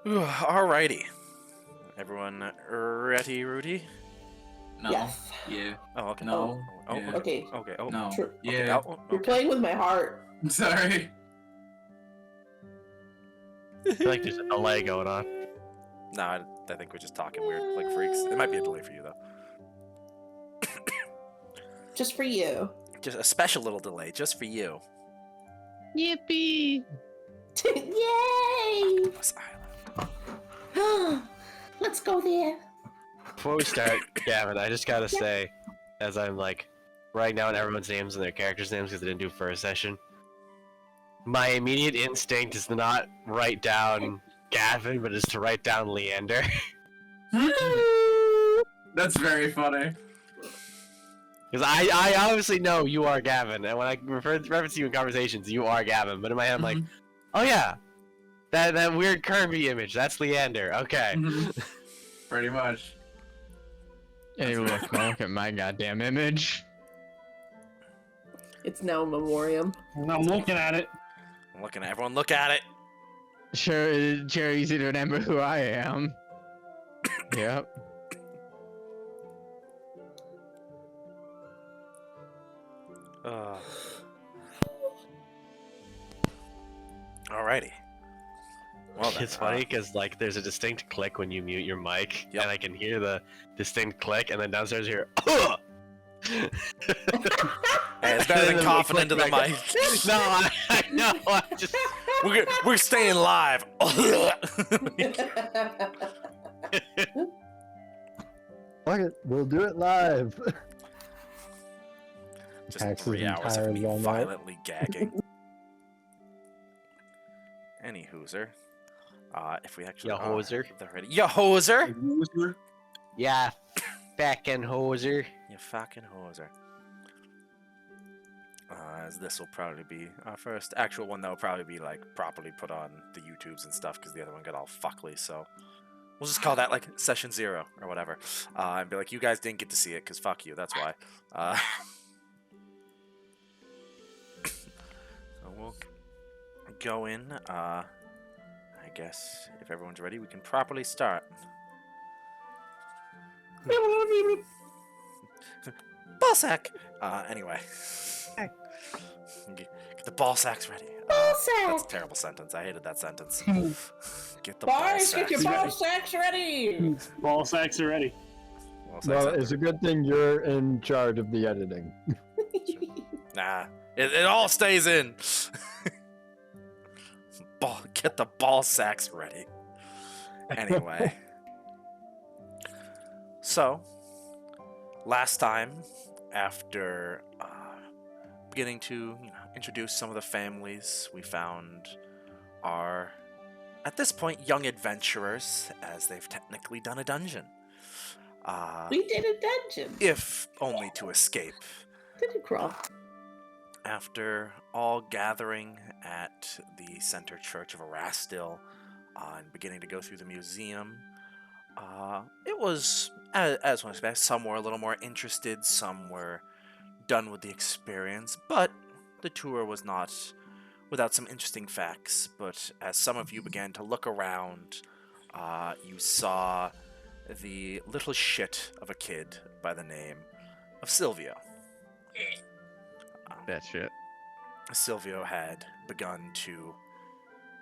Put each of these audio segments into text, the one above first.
Alrighty. Everyone ready, Rudy? No. Yes. Yeah. Oh, okay. No. Oh, Yeah. Okay. okay. Oh, No. Sure. Yeah. okay. Oh, You're okay. playing with my heart. I'm sorry. I feel like there's a delay going on. No, I think we're just talking weird, like freaks. It might be a delay for you, though. Just for you. Just a special little delay, just for you. Yippee! Yay! Octopus Island. Let's go there. Before we start, Gavin, I just gotta say, as I'm like writing down everyone's names and their characters' names because I didn't do first session, my immediate instinct is to not write down Gavin, but is to write down Leander. That's very funny. Because I obviously know you are Gavin, and when I reference to you in conversations, you are Gavin. But in my head, I'm like, oh yeah, that weird Kirby image, that's Leander. Okay. Pretty much. Hey, look at my goddamn image. It's now a memoriam. I'm looking at it. I'm looking at everyone. Look at it. Sure, easy to remember who I am. Yep. Alrighty. Well, then, It's funny because like there's a distinct click when you mute your mic, Yep. and I can hear the distinct click, and then downstairs here. Hey, it's better than coughing into the mic. No, I know. I just We're staying live. Fuck it, we'll do it live. Just Taxes 3 hours of entirely me on that. violently gagging. Any hooser. If we actually Ya hoser. they're ready. Ya hoser! yeah, fucking hoser. You fucking hoser. As this will probably be our first actual one that will probably be like properly put on the YouTubes and stuff because the other one got all fuckly, so we'll just call that like session 0 or whatever. And be like, you guys didn't get to see it because fuck you, that's why. So we'll go in. I guess if everyone's ready, we can properly start. Ballsack! Anyway. Get the ball sacks ready. That's a terrible sentence. I hated that sentence. Get the ball Bars, sacks get your ready. ball sacks ready. Ball sacks are ready. Ball sacks Well, ready. it's a good thing you're in charge of the editing. Nah, it all stays in. Get the ball sacks ready. Anyway. So, last time, after beginning to introduce some of the families, we found our, at this point, young adventurers, as they've technically done a dungeon. We did a dungeon. If only to escape. Did it crawl? After all gathering at the Center Church of Erastil and beginning to go through the museum, it was, as one expects, some were a little more interested, some were done with the experience, but the tour was not without some interesting facts. But as some of you began to look around, you saw the little shit of a kid by the name of Silvio. That shit. Silvio had begun to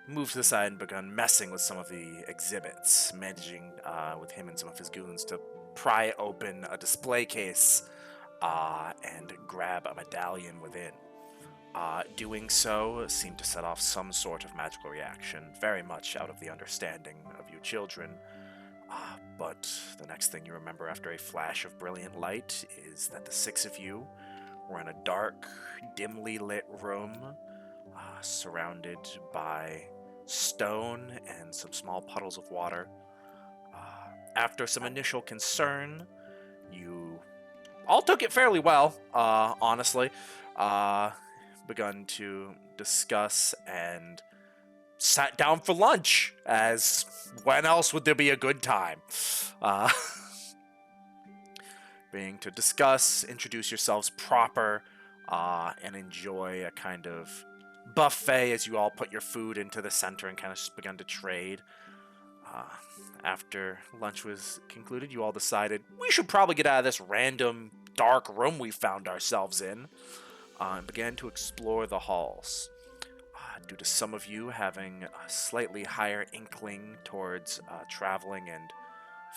move to the side and begun messing with some of the exhibits, managing with him and some of his goons to pry open a display case and grab a medallion within. Doing so seemed to set off some sort of magical reaction, very much out of the understanding of you children. But the next thing you remember after a flash of brilliant light is that the 6 of you were in a dark, dimly lit room, surrounded by stone and some small puddles of water. After some initial concern, you all took it fairly well, honestly. Begun to discuss and sat down for lunch, as when else would there be a good time? Being to discuss, introduce yourselves proper, and enjoy a kind of buffet as you all put your food into the center and kind of begun to trade. After lunch was concluded, you all decided we should probably get out of this random dark room we found ourselves in, and began to explore the halls. Due to some of you having a slightly higher inkling towards traveling and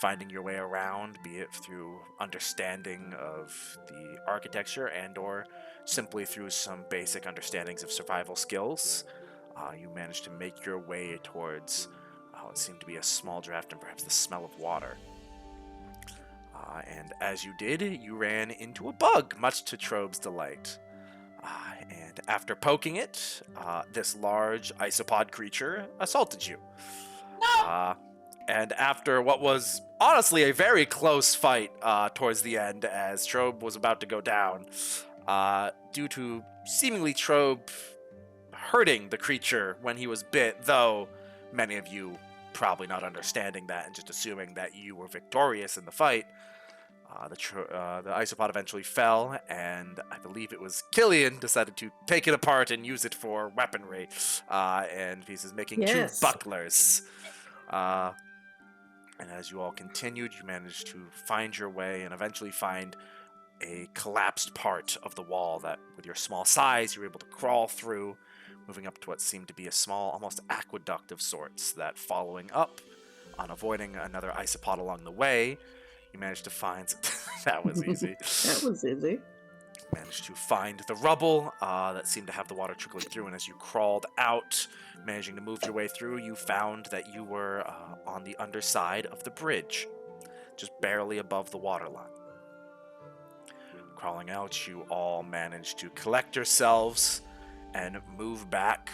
finding your way around, be it through understanding of the architecture and or simply through some basic understandings of survival skills, you managed to make your way towards what seemed to be a small draft and perhaps the smell of water. And as you did, you ran into a bug, much to Trobe's delight. And after poking it, this large isopod creature assaulted you. And after what was honestly a very close fight towards the end, as Trobe was about to go down, due to seemingly Trobe hurting the creature when he was bit, though many of you probably not understanding that and just assuming that you were victorious in the fight, the isopod eventually fell, and I believe it was Killian decided to take it apart and use it for weaponry, and he's making Yes. 2 bucklers. And as you all continued, you managed to find your way and eventually find a collapsed part of the wall that, with your small size, you were able to crawl through, moving up to what seemed to be a small, almost aqueduct of sorts, that following up, on avoiding another isopod along the way, you managed to find... that was easy. That was easy. Managed to find the rubble that seemed to have the water trickling through, and as you crawled out, managing to move your way through, you found that you were on the underside of the bridge, just barely above the waterline. Crawling out, you all managed to collect yourselves and move back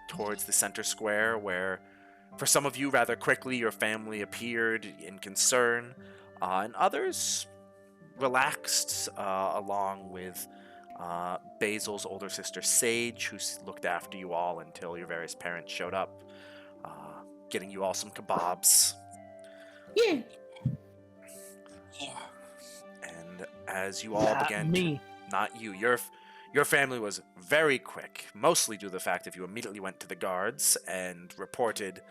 towards the center square, where, for some of you, rather quickly, your family appeared in concern, and others relaxed, along with Basil's older sister Sage, who looked after you all until your various parents showed up, getting you all some kebabs. Yeah. And as you all began to... Not you. Your family was very quick, mostly due to the fact that you immediately went to the guards and reported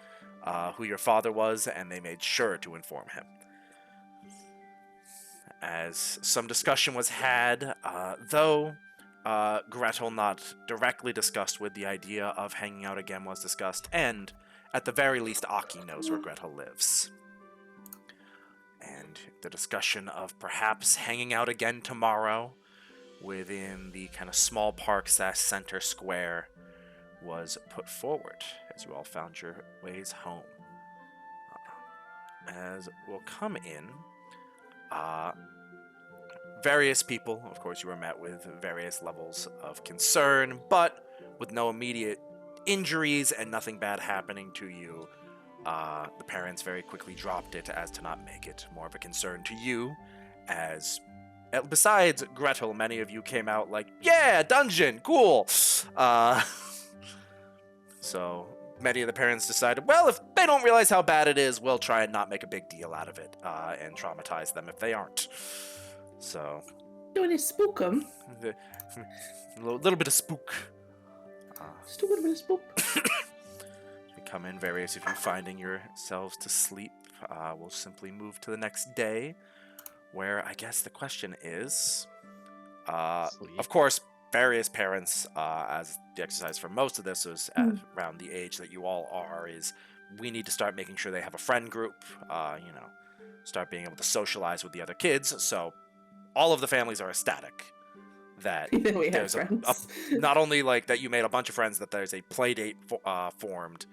who your father was, and they made sure to inform him. As some discussion was had, though Gretel not directly discussed with, the idea of hanging out again was discussed, and at the very least Aki knows where Gretel lives. And the discussion of perhaps hanging out again tomorrow within the kind of small park / center square was put forward as you all found your ways home. As we'll come in, various people, of course, you were met with various levels of concern, but with no immediate injuries and nothing bad happening to you. The parents very quickly dropped it as to not make it more of a concern to you, as besides Gretel, many of you came out like, yeah, dungeon, cool. So many of the parents decided, well, if they don't realize how bad it is, we'll try and not make a big deal out of it, and traumatize them if they aren't. So, Doing it spook them. a little bit of spook. Just a little bit of spook. You come in, various of you finding yourselves to sleep. We'll simply move to the next day, where I guess the question is, of course, various parents, as the exercise for most of this was at around the age that you all are, is we need to start making sure they have a friend group, start being able to socialize with the other kids. So all of the families are ecstatic that We have there's friends. not only like that you made a bunch of friends, that there's a play date formed,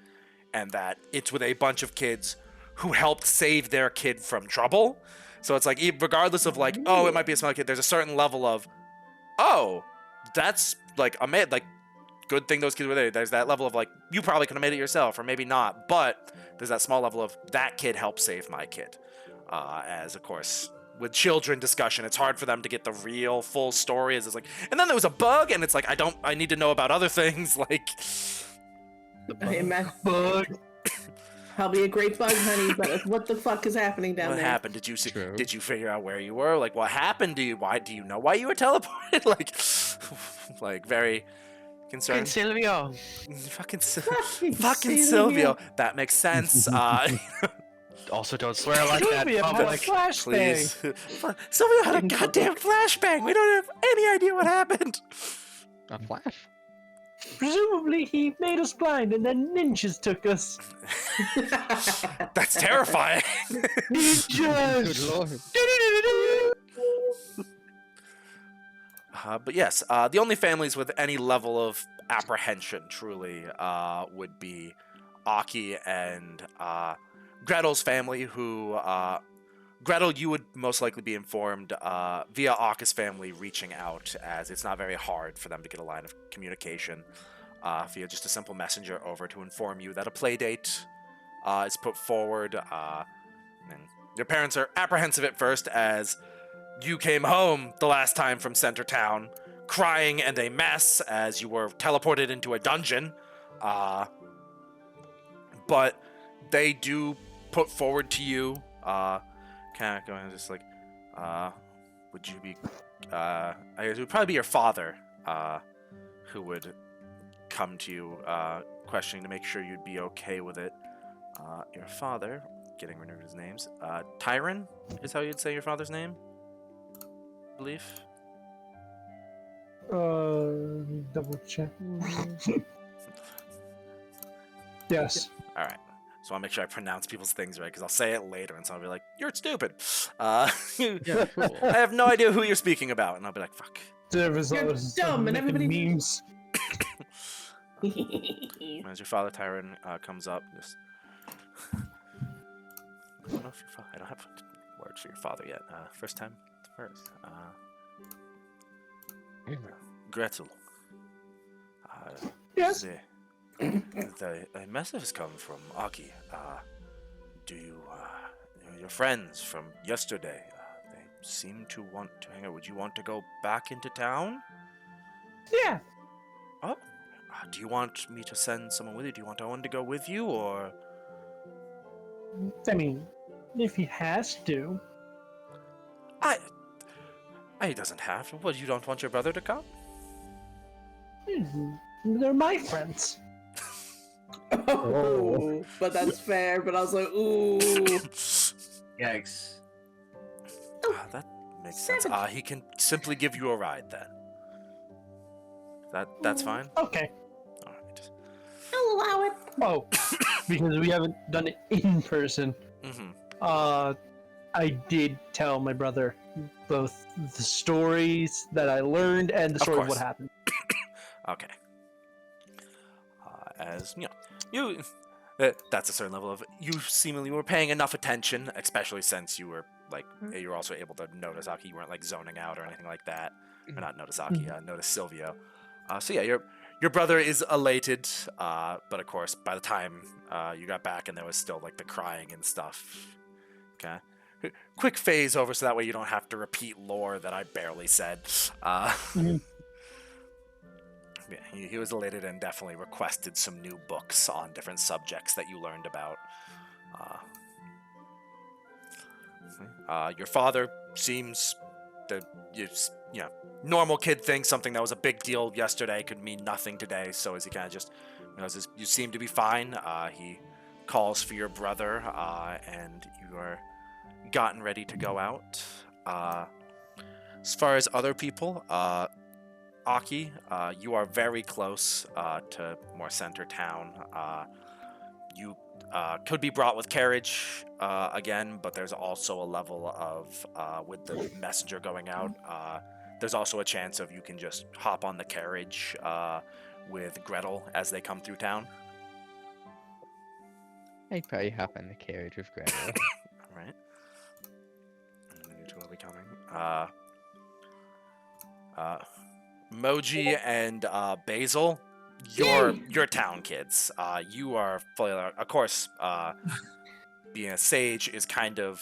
and that it's with a bunch of kids who helped save their kid from trouble. So it's like, regardless of like, oh, it might be a small kid, there's a certain level of, oh, that's like good thing those kids were there. There's that level of like, you probably could have made it yourself, or maybe not, but there's that small level of, that kid helped save my kid. As of course, with children discussion, it's hard for them to get the real full story. It's like, and then there was a bug, and it's like, I need to know about other things, like I imagine probably a great bug, honey, but what the fuck is happening down what there? happened? Did you see, True. did you figure out where you were? Like, what happened to you? Why do you know why you were teleported? Like very concern. Silvio. Fucking Fucking Silvio. That makes sense. Also, don't swear like that. Silvio, in had a public. Please. Silvio had a In goddamn flashbang. We don't have any idea what happened. A flash? Presumably, he made us blind, and then ninjas took us. That's terrifying. Good lord. But yes, the only families with any level of apprehension, truly, would be Aki and Gretel's family, who, Gretel, you would most likely be informed via Aki's family reaching out, as it's not very hard for them to get a line of communication via just a simple messenger over to inform you that a play date is put forward. And your parents are apprehensive at first, as you came home the last time from Center Town, crying and a mess, as you were teleported into a dungeon. But they do put forward to you, kind of going just like, would you be, I guess it would probably be your father, who would come to you, questioning to make sure you'd be okay with it. Your father, getting rid of his names, Tyron is how you'd say your father's name, I believe. Double check. Yes. All right. So I'll make sure I pronounce people's things right, because I'll say it later, and someone will be like, "You're stupid." Yeah, cool. I have no idea who you're speaking about, and I'll be like, "Fuck." The result You're is dumb, and making everybody- memes. As your father Tyron comes up, just I don't know if your I don't have words for your father yet. First time, first. Gretel. Yes. The message has come from Aki. Do you, your friends from yesterday, they seem to want to hang out. Would you want to go back into town? Yeah. Oh, do you want me to send someone with you? Do you want Owen to go with you, or? I mean, if he has to. He doesn't have to. What, you don't want your brother to come? They're my friends. Oh, but that's fair. But I was like, ooh. Yikes. That makes sense. He can simply give you a ride then. That's fine. Okay. All right. I'll allow it. Oh, because we haven't done it in person. Mm-hmm. I did tell my brother both the stories that I learned and the Of story of what course. happened. Okay. As you that's a certain level of you seemingly were paying enough attention, especially since you were like you were also able to notice Aki. You weren't like zoning out or anything like that. Or not notice Aki, notice Silvio. So yeah, your brother is elated, but of course by the time you got back and there was still like the crying and stuff. Okay. Quick phase over so that way you don't have to repeat lore that I barely said. Yeah, he was elated and definitely requested some new books on different subjects that you learned about. Your father seems to, normal kid things. Something that was a big deal yesterday could mean nothing today. So as he kind of just, you seem to be fine. He calls for your brother, and you are gotten ready to go out. As far as other people, Aki, you are very close to more center town. You could be brought with carriage again, but there's also a level of, with the messenger going out, there's also a chance of you can just hop on the carriage with Gretel as they come through town. I'd probably hop on the carriage with Gretel. All right. And you two will be coming. Moji and Basil, you're town kids. You are fully, of course, being a sage is kind of,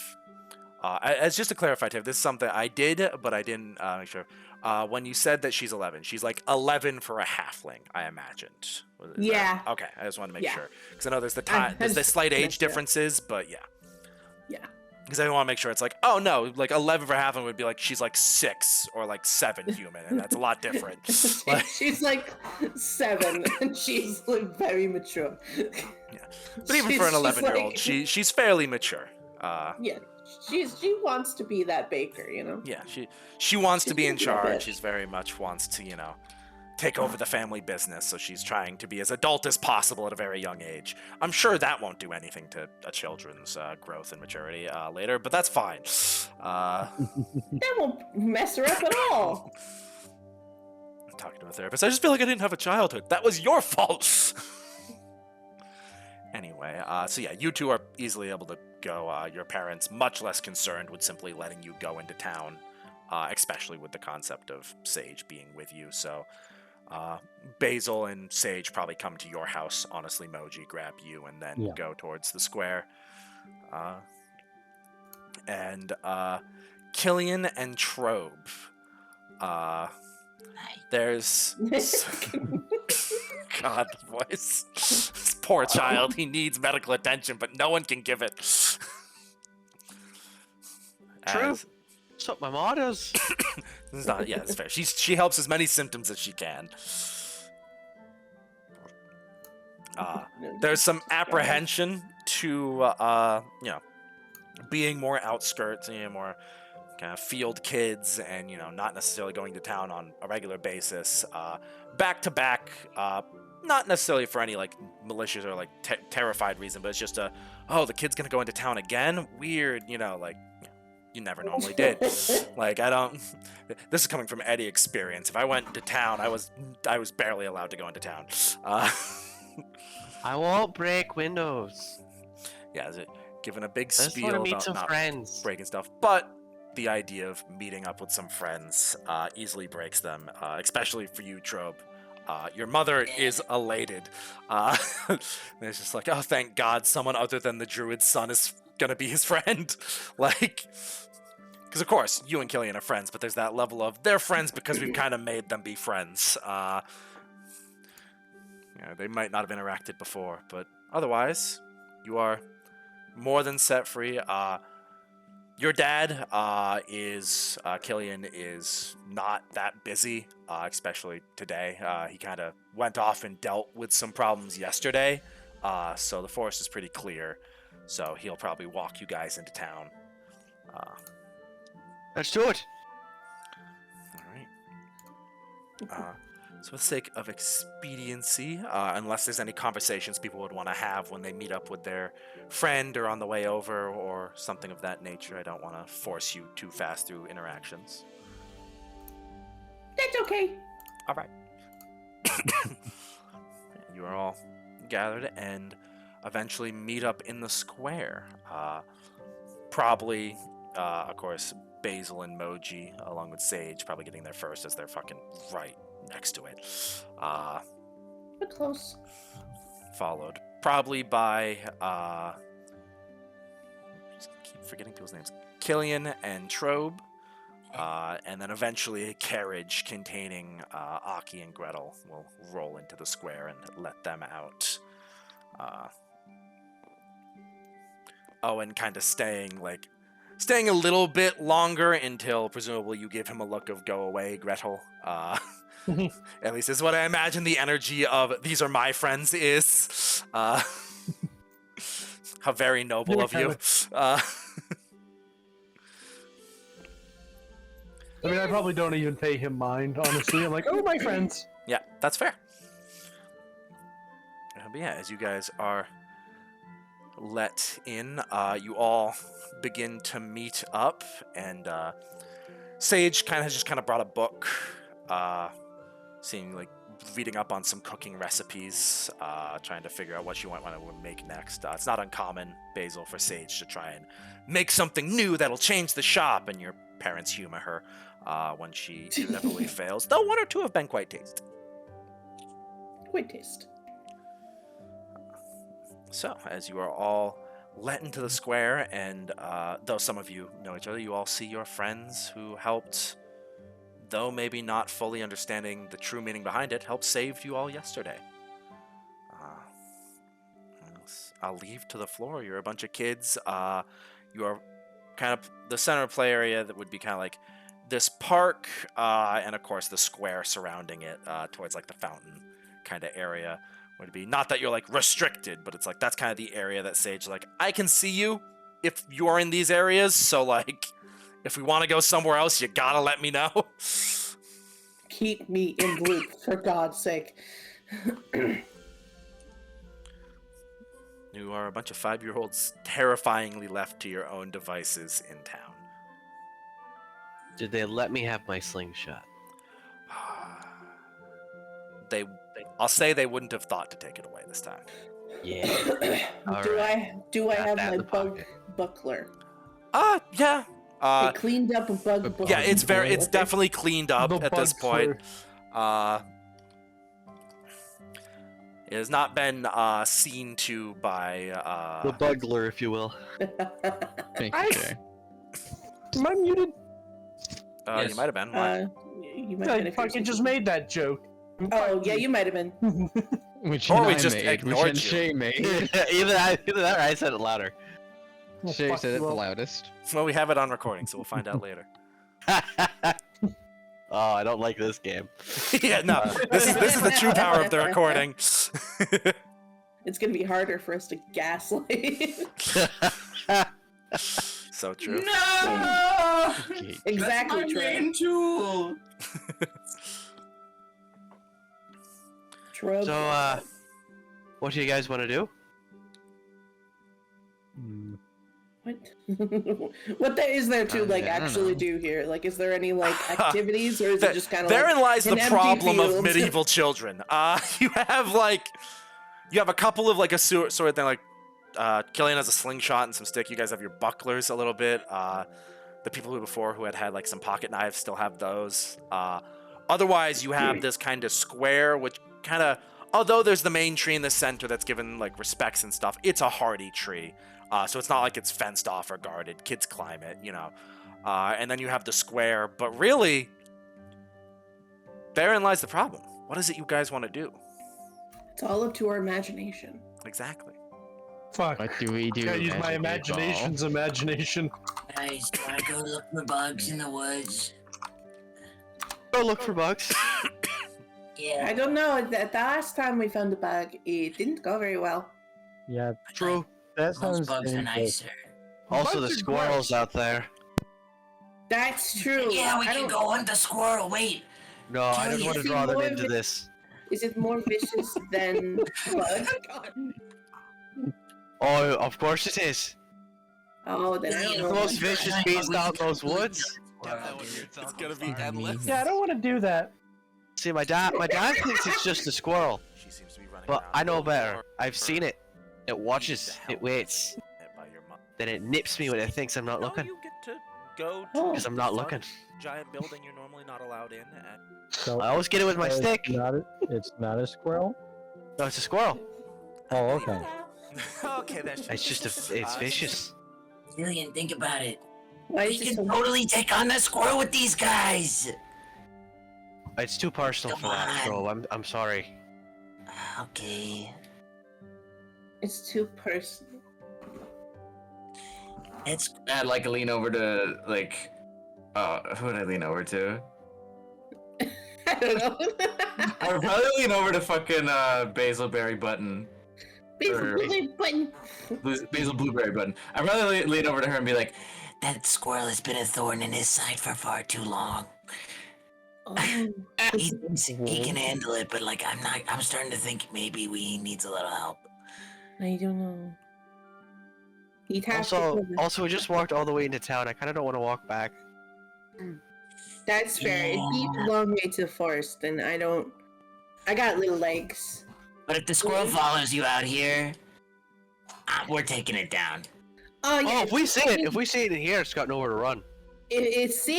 as just to clarify, Tiff, this is something I did, but I didn't make sure. When you said that she's 11, she's like 11 for a halfling, I imagined. Yeah. Okay, I just wanted to make Yeah. sure because I know there's the time, there's the slight age differences, but yeah. Yeah. Because I want to make sure it's like, oh no, like 11 for half of them would be like she's like 6 or like 7 human, and that's a lot different. Like- She's like 7, and she's like very mature. But even for an 11-year-old, like, she's fairly mature. Yeah, she wants to be that baker, you know. Yeah, she wants to She's be in gonna be that charge. bitch. She's very much wants to, take over the family business. So she's trying to be as adult as possible at a very young age. I'm sure that won't do anything to a children's growth and maturity later, but that's fine. That won't mess her up at all. I'm talking to a therapist. I just feel like I didn't have a childhood. That was your fault. Anyway, so yeah, you two are easily able to go. Your parents, much less concerned with simply letting you go into town, especially with the concept of Sage being with you. So Basil and Sage probably come to your house. Honestly, Moji, grab you and then go towards the square. And Killian and Trobe. There's... God, the voice. This poor child, he needs medical attention, but no one can give it. True. That's what my mom does. It's not, yeah, it's fair. She helps as many symptoms as she can. There's some apprehension to, being more outskirts, more kind of field kids and, not necessarily going to town on a regular basis. Back to back, not necessarily for any, malicious or, terrified reason, but it's just the kid's gonna go into town again? Weird, you never normally did. This is coming from Eddie experience. If I went to town, I was barely allowed to go into town. I won't break windows. Yeah, given a big I just spiel want to meet about some not friends. breaking stuff, but the idea of meeting up with some friends easily breaks them, especially for you, Trobe. Your mother is elated. It's just like, oh, thank God someone other than the druid's son is gonna be his friend. Because of course, you and Killian are friends, but there's that level of they're friends because we've kind of made them be friends. They might not have interacted before, but otherwise, you are more than set free. Your dad Killian is not that busy, especially today. He kind of went off and dealt with some problems yesterday, so the forest is pretty clear. So he'll probably walk you guys into town. Let's do it. All right. So for the sake of expediency, unless there's any conversations people would want to have when they meet up with their friend or on the way over or something of that nature, I don't want to force you too fast through interactions. That's okay. All right. You are all gathered and eventually meet up in the square. Probably, of course, Basil and Moji, along with Sage, probably getting there first as they're fucking right next to it. We're close. Followed probably by just keep forgetting people's names. Killian and Trobe. And then eventually a carriage containing Aki and Gretel will roll into the square and let them out. And kind of staying a little bit longer until presumably you give him a look of go away, Gretel. At least is what I imagine the energy of these are my friends is. How very noble of you. I mean, I probably don't even pay him mind, honestly. I'm like, oh, my friends. Yeah, that's fair. But yeah, as you guys are let in, you all begin to meet up, and Sage has just brought a book, reading up on some cooking recipes, trying to figure out what she might want to make next. It's not uncommon, Basil, for Sage to try and make something new that'll change the shop, and your parents humor her when she inevitably fails, though one or two have been quite tasty. Quite taste. So, as you are all let into the square, and though some of you know each other, you all see your friends who helped, though maybe not fully understanding the true meaning behind it, helped save you all yesterday. I'll leave to the floor. You're a bunch of kids. You are kind of the center play area that would be kind of like this park, and of course the square surrounding it, towards like the fountain kind of area would be. Not that you're like restricted, but it's like that's kind of the area that Sage like I can see you if you're in these areas. So like, if we want to go somewhere else, you gotta let me know. Keep me in loop, for God's sake. You are a bunch of 5-year-olds terrifyingly left to your own devices in town. Did they let me have my slingshot? I'll say they wouldn't have thought to take it away this time. Yeah. Do I Got have that in my the bug pocket. buckler? Yeah. They cleaned up a bug buckler. Yeah, it's definitely cleaned up The at this point. bugler. It has not been seen to by The bugler, if you will. Thank you, Jerry. Am I muted? you Yes. might have been. Why? You might have been I if you're fucking just speaking. made that joke. Oh, yeah, you might have been. Which Or we I just made, ignored which you. Shay made. either that or I said it louder. Well, Shay fuck said it you the all. loudest. Well, we have it on recording, so we'll find out later. Oh, I don't like this game. Yeah, no. This is the true power of the recording. It's gonna be harder for us to gaslight. So true. No! Okay. Exactly, That's my Troy. main tool. Troy. So, what do you guys want to do? What? What is there to like I don't actually know. do here? Like, is there any like activities, or is it just kind of Therein like lies the an empty problem of field? medieval children. You have a couple of like a sort of thing, like Killian has a slingshot and some stick. You guys have your bucklers a little bit. The people who had like some pocket knives still have those. Otherwise, you have this kind of square, which kind of, although there's the main tree in the center that's given like respects and stuff, it's a hardy tree. So it's not like it's fenced off or guarded. Kids climb it, you know. And then you have the square, but really, therein lies the problem. What is it you guys want to do? It's all up to our imagination. Exactly. Fuck. What do we do? Gotta use my Magic eight ball? imagination's imagination. Guys, do I go look for bugs in the woods? Go look for bugs. Yeah. I don't know. The last time we found a bug, it didn't go very well. Yeah, True. that Most sounds bugs are dangerous. nicer. Also, the Bugs are squirrels out there. That's true. Yeah, we I can don't- go hunt the squirrel. Wait. No, I Joey, don't want is to he draw them more into of a- this. Is it more vicious than bug? Oh, of course it is. Oh, then I don't The know. most vicious beast out in those woods. It's gonna be endless. Yeah, I don't want to do that. See, my dad thinks it's just a squirrel, She seems to be running but around I know a little better. more I've seen it. It watches. It waits. by your mom. Then it nips me when it thinks I'm not No, looking. you get to go Oh. to Because I'm not the looking. giant building you're normally not allowed in. And So I always get it with my it's stick. It's not a squirrel. No, it's a squirrel. Oh, okay. okay, that's It's just it's vicious. Jillian, think about it. Why We is it can so totally take on the squirrel with these guys. It's too personal for that, Come bro. I'm sorry. Okay. It's too personal. It's I'd like to lean over to like, who would I lean over to? I don't know. I would probably lean over to fucking Basilberry Button, Basically, button. Basil Blueberry Button. I'd probably lean over to her and be like, that squirrel has been a thorn in his side for far too long. Oh, He thinks he can handle it, but like I'm starting to think maybe he needs a little help. I don't know. He'd have Also, to. also, we just walked all the way into town. I kind of don't want to walk back. That's fair. It'd be a long way to the forest, and I don't. I got little legs. But if the squirrel follows you out here, we're taking it down. Oh yeah. Oh, if we see it in here, it's got nowhere to run. It's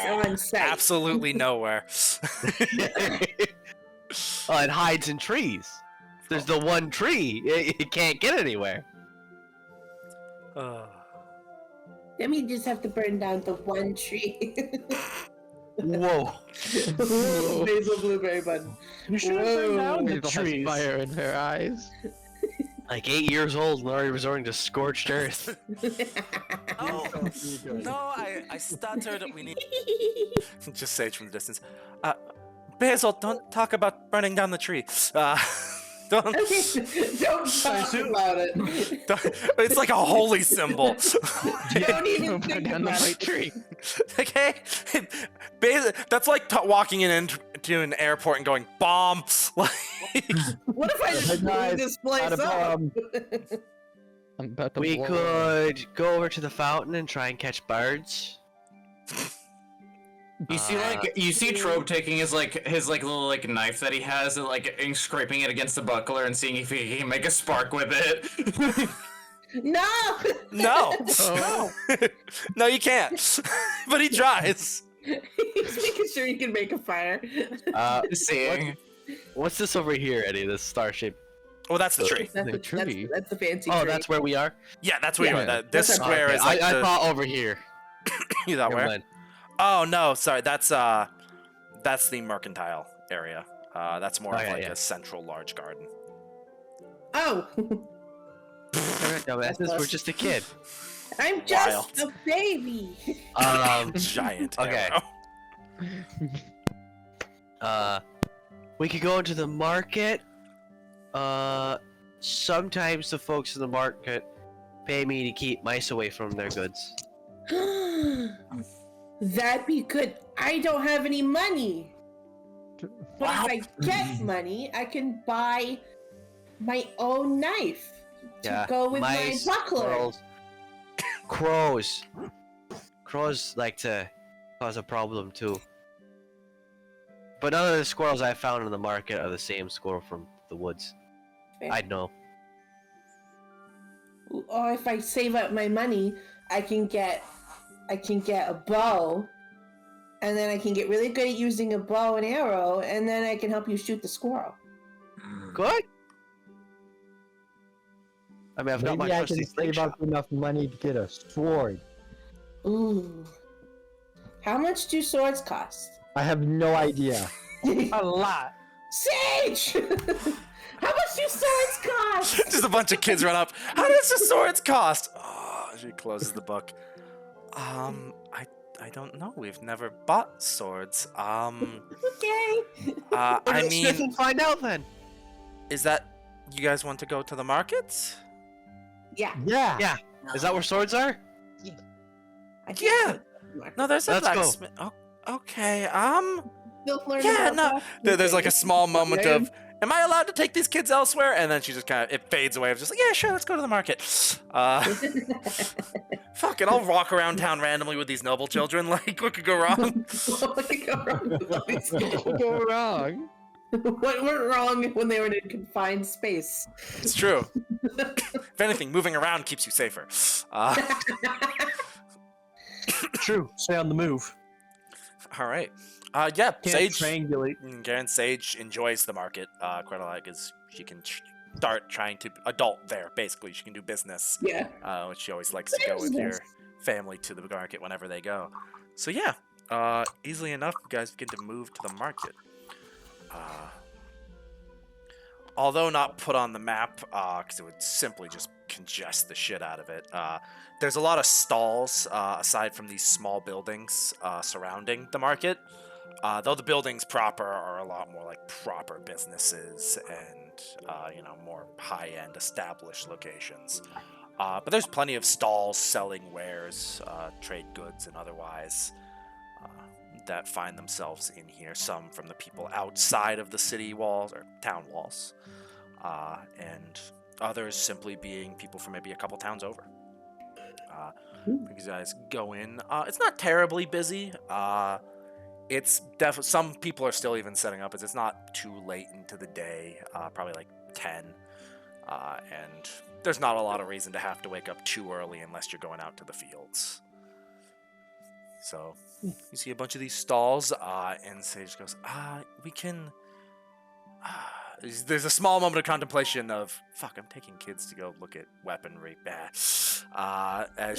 on site. absolutely nowhere. Oh, it hides in trees. There's the one tree. It can't get anywhere. Then we just have to burn down the one tree. Whoa. Basil blueberry button. You should have burned down the People has trees. fire in their eyes. Like 8 years old and already resorting to scorched earth. Oh, no, I stuttered. We need just Sage from the distance. Basil, don't talk about burning down the tree. Don't. Okay, don't talk about it. It's like a holy symbol. Don't even Burn think down the about white it. tree. Okay, that's like walking into an airport and going bomb. Like, What if I just blew Guys, this place out of up? I'm about to We blow could go over to the fountain and try and catch birds. You see, like, you see Trope taking his little like knife that he has and and scraping it against the buckler and seeing if he can make a spark with it. No! no, Oh. no, you can't. But he tries. He's making sure he can make a fire. Seeing. What's this over here, Eddie? This star shape. Oh, that's the tree. That's The the tree. That's the fancy Oh, tree. that's where we are. Yeah, that's where you Yeah, are. This that's our square Okay, is like I the. thought over here. You thought Never where? mind. Oh no, sorry. That's the mercantile area. That's more of Okay, like yeah. a central large garden. Oh! Dumbasses, we're just a kid. I'm just Wild. a baby! Giant. Okay. arrow. We could go into the market. Sometimes the folks in the market pay me to keep mice away from their goods. That'd be good. I don't have any money. But if I get money, I can buy my own knife to go with mice, my buckler. squirrels, crows. Crows like to cause a problem too. But none of the squirrels I found in the market are the same squirrel from the woods. Fair. I'd know. Or if I save up my money, I can get a bow, and then I can get really good at using a bow and arrow, and then I can help you shoot the squirrel. Good. I mean, I've got my Maybe I trusty can save slingshot. up enough money to get a sword. Ooh. How much do swords cost? I have no idea. A lot. Sage! How much do swords cost? Just a bunch of kids run up. How does the swords cost? Oh, she closes the book. I don't know. We've never bought swords. Okay. I Sniff mean, and find out then. is that you guys want to go to the market? Yeah. Yeah. Yeah. Is that where swords are? I think Yeah. so. No, there's a Let's go. blacksmith. Oh, okay. Still learning Yeah, about no. that? There's like a small moment Yeah. of, am I allowed to take these kids elsewhere? And then she just kind of, it fades away. Of just like, yeah, sure, let's go to the market. Fuck it, I'll walk around town randomly with these noble children. Like, what could go wrong? What could go wrong with all these kids? Go wrong. What went wrong when they were in a confined space? It's true. If anything, moving around keeps you safer. True. Stay on the move. All right. Yeah, Can't Sage. triangulate. Garen Sage enjoys the market quite a lot because she can start trying to adult there. Basically, she can do business, Yeah. which she always likes to go with your family to the market whenever they go. So yeah, easily enough, you guys begin to move to the market. Although not put on the map, because it would simply just congest the shit out of it. There's a lot of stalls aside from these small buildings surrounding the market. Though the buildings proper are a lot more like proper businesses and more high-end established locations. But there's plenty of stalls selling wares, trade goods, and otherwise that find themselves in here. Some from the people outside of the city walls or town walls, and others simply being people from maybe a couple towns over. You guys go in. It's not terribly busy. It's definitely, some people are still even setting up as it's not too late into the day, probably like 10. And there's not a lot of reason to have to wake up too early unless you're going out to the fields. So you see a bunch of these stalls, and Sage goes, we can... there's a small moment of contemplation of, fuck, I'm taking kids to go look at weaponry. As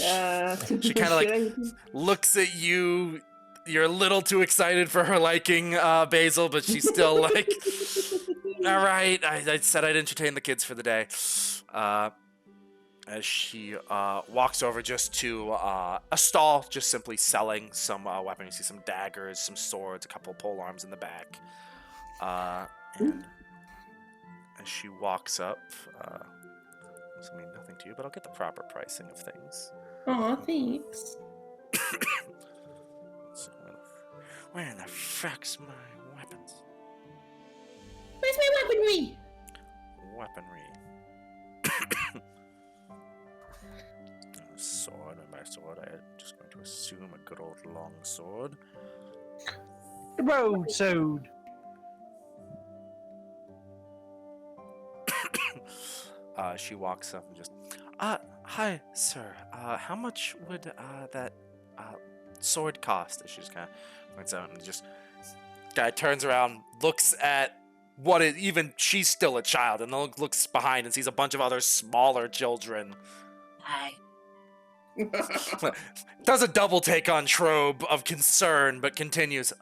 she kind of like looks at you. You're a little too excited for her liking, Basil, but she's still like, All right, I said I'd entertain the kids for the day. As she walks over just to a stall, just simply selling some weapons. You see some daggers, some swords, a couple pole arms in the back. And as she walks up, this will mean nothing to you, but I'll get the proper pricing of things. Aw, thanks. So, where in the frack's my weapons? Where's my weaponry? Weaponry. Sword and my sword. I'm just going to assume a good old long sword. Broadsword. She walks up and just, hi, sir. How much would that sword cost? And she just kind of points out and just guy turns around, looks at what is even she's still a child, and then looks behind and sees a bunch of other smaller children. Hi. Does a double take on Trobe of concern, but continues.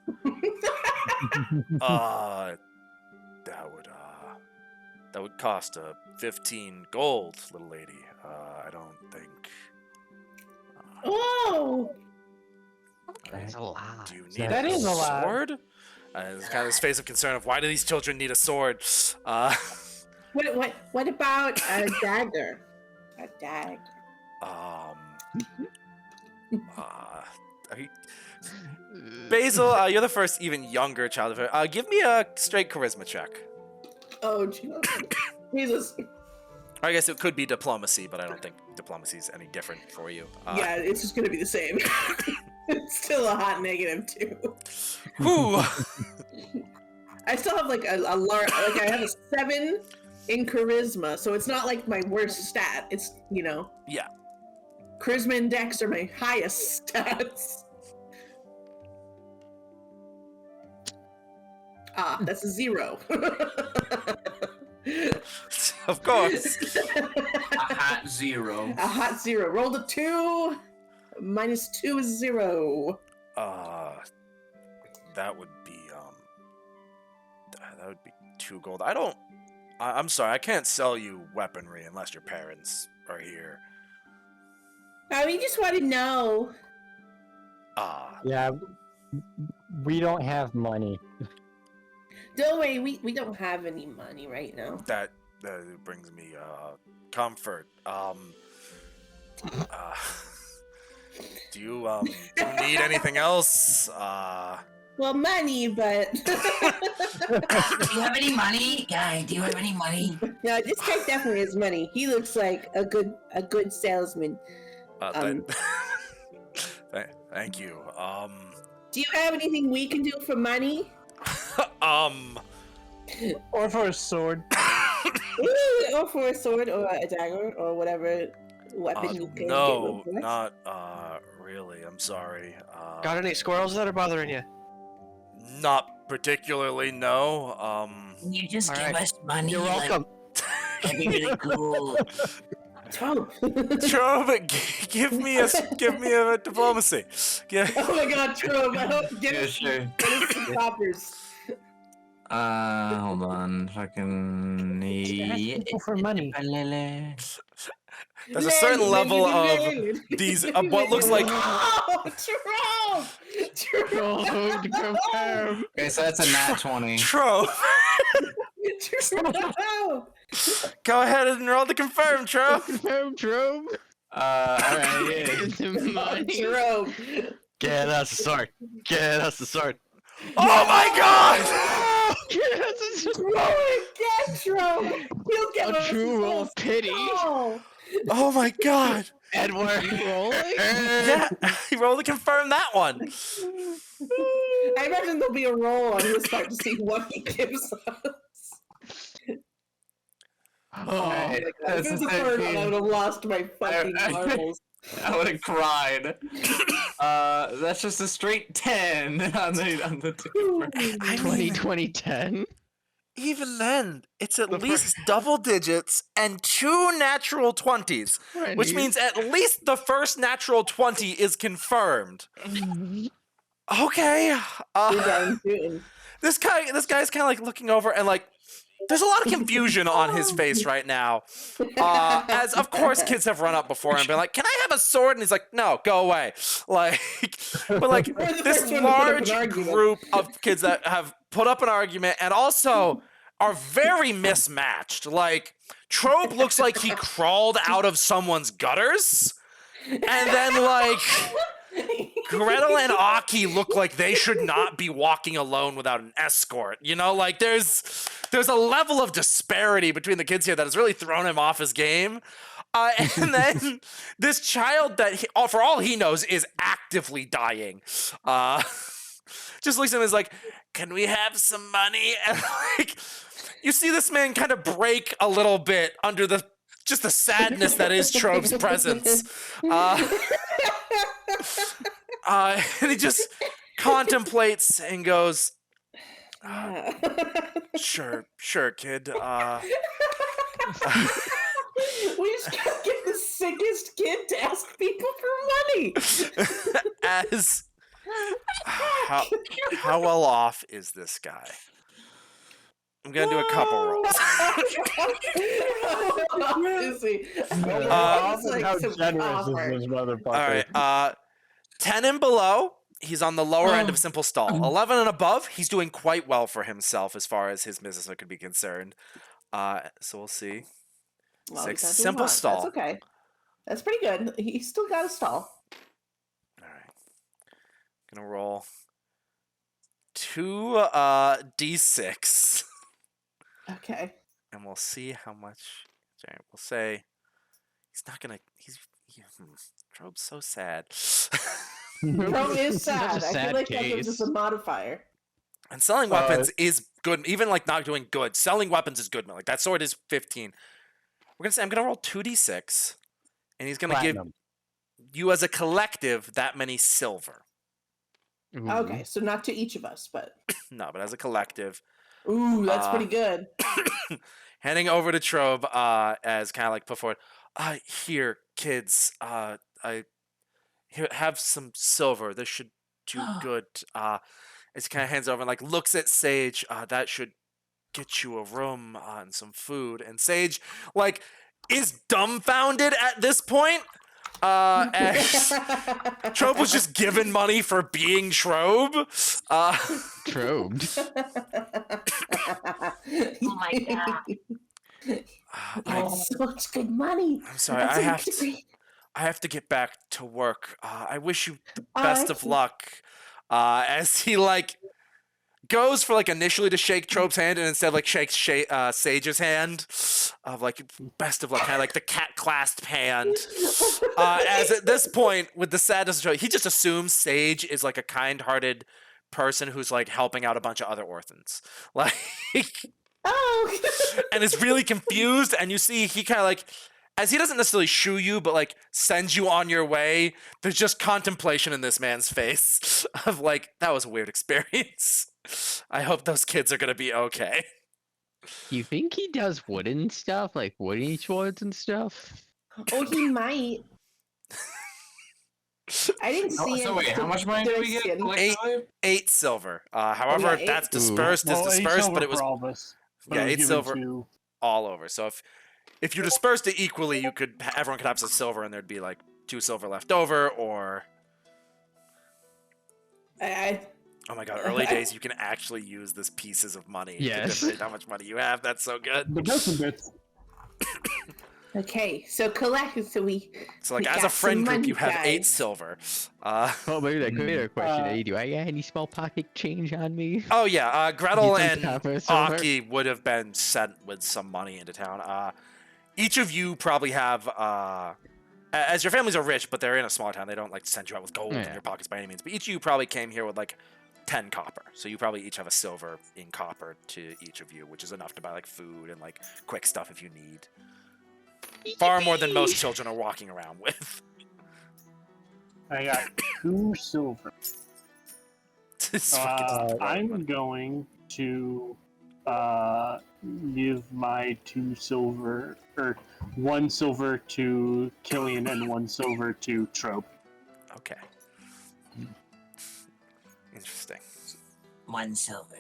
That would cost 15 gold, little lady. I don't think. Oh! That's a lot. Do you need That is a lot. sword? It's kind of this face of concern of why do these children need a sword? What about a dagger? A dagger. Basil, you're the first even younger child of her. Give me a straight charisma check. Oh, Jesus. I guess it could be diplomacy, but I don't think diplomacy is any different for you. Yeah, it's just gonna be the same. It's still a hot negative too. Whew. I still have like a large, like I have a 7 in charisma, so it's not like my worst stat. It's, you know. Yeah. Charisma and Dex are my highest stats. That's a 0. Of course. A hot 0. A hot 0. Rolled a 2. -2 is 0. That would be 2 gold. I'm sorry, I can't sell you weaponry unless your parents are here. Oh, we just want to know. Yeah, we don't have money. Don't worry, we don't have any money right now. That brings me comfort. Do you need anything else? Well, money, but Do you have any money? Guy, do you have any money? no, this guy definitely has money. He looks like a good salesman. Thank you. Do you have anything we can do for money? Or for a sword. Or for a sword or a dagger or whatever weapon you can no, get. not really. I'm sorry. Got any squirrels that are bothering you? Not particularly. No. Can you just All give right. us money? You're welcome. That'd be really cool. Trope. Trobe, give me a diplomacy. Oh my god, Trope. I hope get Yeah, us sure. some coppers. Hold on. Fucking. Ask people for money. There's a certain level of these what looks like Oh, Trope! Oh, confirm. Okay, so that's a nat 20. Trobe. Trope! Go ahead and roll to confirm, Trobe. Confirm, Trove. Alright, yeah. Get the money. Trope! Get us the sword. Get us the sword. Oh my god! Get us the sword. Oh my god, Trope! He'll get A us true roll of pity. Oh. Oh my god! Edward. Rolling? Yeah, he rolled to confirm that one. I imagine there'll be a roll on his part to see what he gives us. Oh, If it That's was a the third one, I 13. would have lost my fucking marbles. I would have cried. That's just a straight 10 on the I mean, 2010. even then, it's at least double digits and 2 natural 20s, which means at least the first natural 20 is confirmed. Okay. You're done shooting. This guy's kind of like looking over and like there's a lot of confusion on his face right now. As of course kids have run up before him and been like, "Can I have a sword?" And he's like, "No, go away." Like, but like We're the this first one to put up an large argument. group of kids that have put up an argument and also are very mismatched. Like Trobe looks like he crawled out of someone's gutters, and then like Gretel and Aki look like they should not be walking alone without an escort. You know, like there's a level of disparity between the kids here that has really thrown him off his game. And then this child that, for all he knows, is actively dying. Just looks at him and is like, "Can we have some money?" And like, you see this man kind of break a little bit under the sadness that is Trobe's presence. And he just contemplates and goes, sure, kid. We just gotta get the sickest kid to ask people for money. As how well off is this guy? I'm gonna do a couple rolls. Is he? How some generous is offer. this motherfucker? All right, 10 and below, he's on the lower end of simple stall. 11 and above, he's doing quite well for himself as far as his business could be concerned. So we'll see. Well, 6 he's not doing simple well. stall. That's okay. That's pretty good. He's still got a stall. All right, gonna roll 2 d6. Okay. And we'll see how much. Sorry, we'll say he's not gonna. Trobe's so sad. Trobe is sad. That's a I sad feel like that case. gives us a modifier. And selling weapons is good. Even like not doing good, selling weapons is good. Like that sword is 15. We're gonna say I'm gonna roll 2d6, and he's gonna Platinum. give you as a collective that many silver. Ooh. Okay, so not to each of us, but No, but as a collective. ooh, that's pretty good. Handing over to Trobe as kind of like put forward. Here, kids. Have some silver. This should do good. As he kind of hands over and like looks at Sage. That should get you a room and some food. And Sage like is dumbfounded at this point. As Trobe was just given money for being Trobe. Trobed. Oh my god. That's so much good money. I'm sorry. That's I have to get back to work. I wish you the best of luck. As he like goes for like initially to shake Trobe's hand and instead like shakes Sage's hand of like best of luck, kind of like the cat clasped hand. As at this point with the sadness of Trobe, he just assumes Sage is like a kind-hearted person who's like helping out a bunch of other orphans, like, and is really confused. And you see he kind of like, as he doesn't necessarily shoo you, but like sends you on your way. There's just contemplation in this man's face of like, that was a weird experience. I hope those kids are gonna be okay. You think he does wooden stuff, like wooden swords and stuff? Oh, he might. I didn't Oh, see so it. wait, how much money do we get collectively? 8 silver. However, yeah, that's 8. dispersed Well, is 8 dispersed, silver but it was for all of us. But yeah, it was 8 given silver to- all over. So if you dispersed it equally, you could everyone could have some silver, and there'd be like 2 silver left over, or oh my god, early days you can actually use this pieces of money to Yes. differentiate how much money you have. That's so good. The best of bits. Okay, so collect. So we. So like we as got a friend some group, money, you have 8 guys. silver. Oh, maybe that could be a question. Hey, do I got any small pocket change on me? Oh yeah, Gretel Get and some copper, silver. Aki would have been sent with some money into town. Each of you probably have, as your families are rich, but they're in a small town. They don't like send you out with gold in Yeah. your pockets by any means. But each of you probably came here with like 10 copper. So you probably each have a silver in copper to each of you, which is enough to buy like food and like quick stuff if you need. Far more than most children are walking around with. I got 2 silver. It's fucking just throwing I'm money. going to give my 2 silver, or 1 silver to Killian and 1 silver to Trope. Okay. Interesting. 1 silver.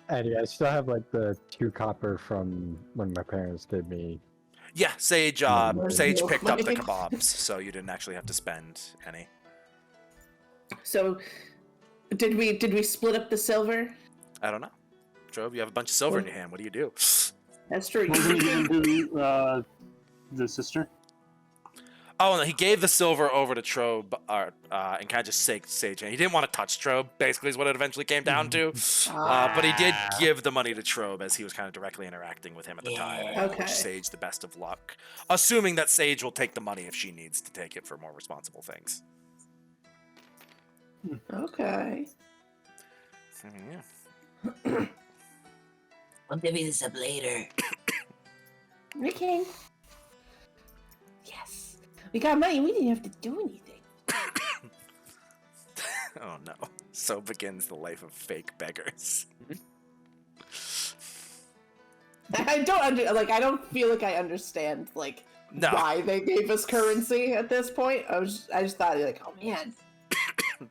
Eddie, I still have like the 2 copper from when my parents gave me. Yeah, Sage. No, Sage no picked up the money. kebabs, so you didn't actually have to spend any. So, did we split up the silver? I don't know. Trove, you have a bunch of silver in your hand. What do you do? That's true. Wasn't he given to the sister? Oh, no, he gave the silver over to Trobe and kind of just Sage. He didn't want to touch Trobe, basically, is what it eventually came down to. But he did give the money to Trobe as he was kind of directly interacting with him at the time. Yeah. Okay. Wish Sage the best of luck. Assuming that Sage will take the money if she needs to take it for more responsible things. Okay. So, yeah. I'll divvy this up later. Okay. Yes. We got money. We didn't have to do anything. Oh no. So begins the life of fake beggars. I don't feel like I understand No. why they gave us currency at this point. I just thought like, oh man,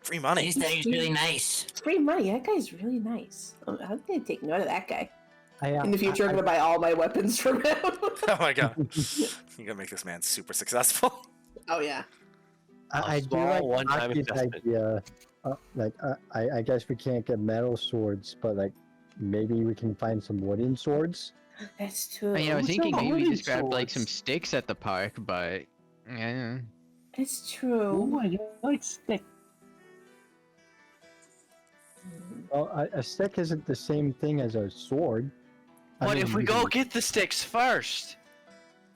Free I money. just thought he was really nice. free money. That guy's really nice. I'm gonna take note of that guy. I, In the future, I'm gonna buy all my weapons from him. Oh my god. You're gonna make this man super successful. Oh yeah. I do small like one-time Aki's investment. idea. I guess we can't get metal swords, but like maybe we can find some wooden swords. That's true. I mean, I was What's thinking up, maybe we wooden just grab like some swords? sticks at the park, but yeah. It's true. Oh, I like stick. Well, a stick isn't the same thing as a sword. I But mean, if we you go can- get the sticks first,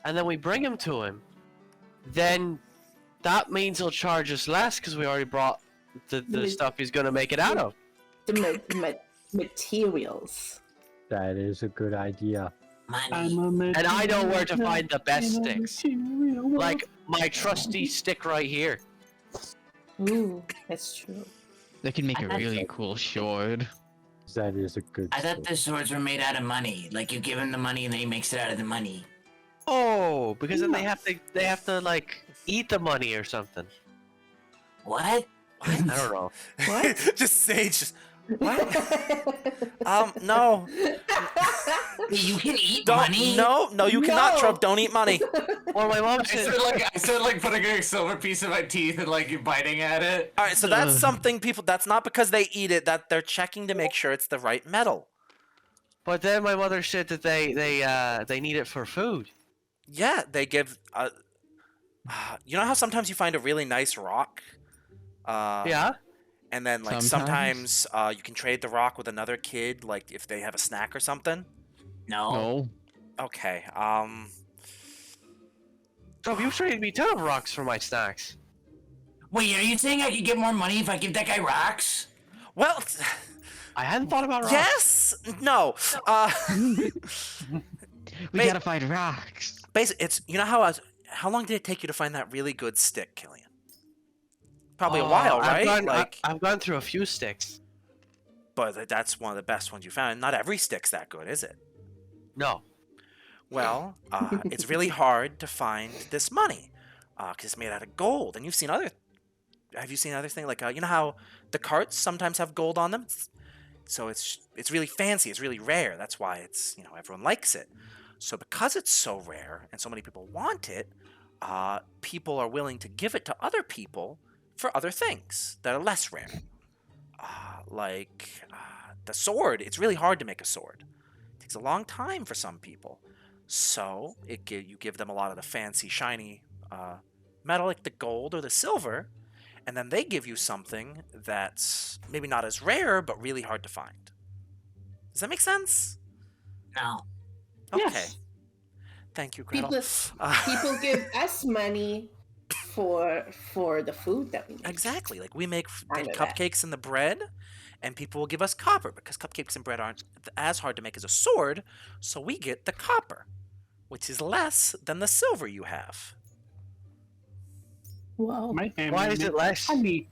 and then we bring them to him, then that means he'll charge us less because we already brought the stuff he's gonna make it out of. The materials. that is a good idea. Money. And I know where to find the best sticks. Like my trusty stick right here. Ooh, that's true. They could make I a thought really so. cool sword. That is a good. I thought stick. the swords were made out of money. Like you give him the money and then he makes it out of the money. Oh, because then they have to like eat the money or something. What? I don't know. What? Just Sage. Just, what? No. You can eat Don't. money? No, you cannot, No. Trump. Don't eat money. Well, my mom I said said like putting a silver piece in my teeth and like biting at it. All right, so that's something people. That's not because they eat it. That they're checking to make sure it's the right metal. But then my mother said that they need it for food. Yeah, they give. You know how sometimes you find a really nice rock. Yeah. And then like sometimes you can trade the rock with another kid, like if they have a snack or something. No. No. Okay. So you traded me a ton of rocks for my snacks. Wait, are you saying I could get more money if I give that guy rocks? Well, I hadn't thought about rocks. yes, no. We Ba- gotta find rocks. Basically, it's how long did it take you to find that really good stick, Killian? Probably a Oh, while, right? I've gone through a few sticks. But that's one of the best ones you found. Not every stick's that good, is it? No. Well, it's really hard to find this money because it's made out of gold. And you've seen other. Have you seen other things like you know how the carts sometimes have gold on them? So it's really fancy. It's really rare. That's why it's everyone likes it. So because it's so rare and so many people want it, people are willing to give it to other people for other things that are less rare. Like the sword. It's really hard to make a sword. It takes a long time for some people. So you give them a lot of the fancy, shiny metal, like the gold or the silver, and then they give you something that's maybe not as rare, but really hard to find. Does that make sense? No. Okay. Yes. Thank you, Gretel. People give us money for the food that we make. Exactly. Like we make I the know that. cupcakes and the bread, and people will give us copper because cupcakes and bread aren't as hard to make as a sword, so we get the copper, which is less than the silver you have. Whoa. My family Why is it makes less? honey.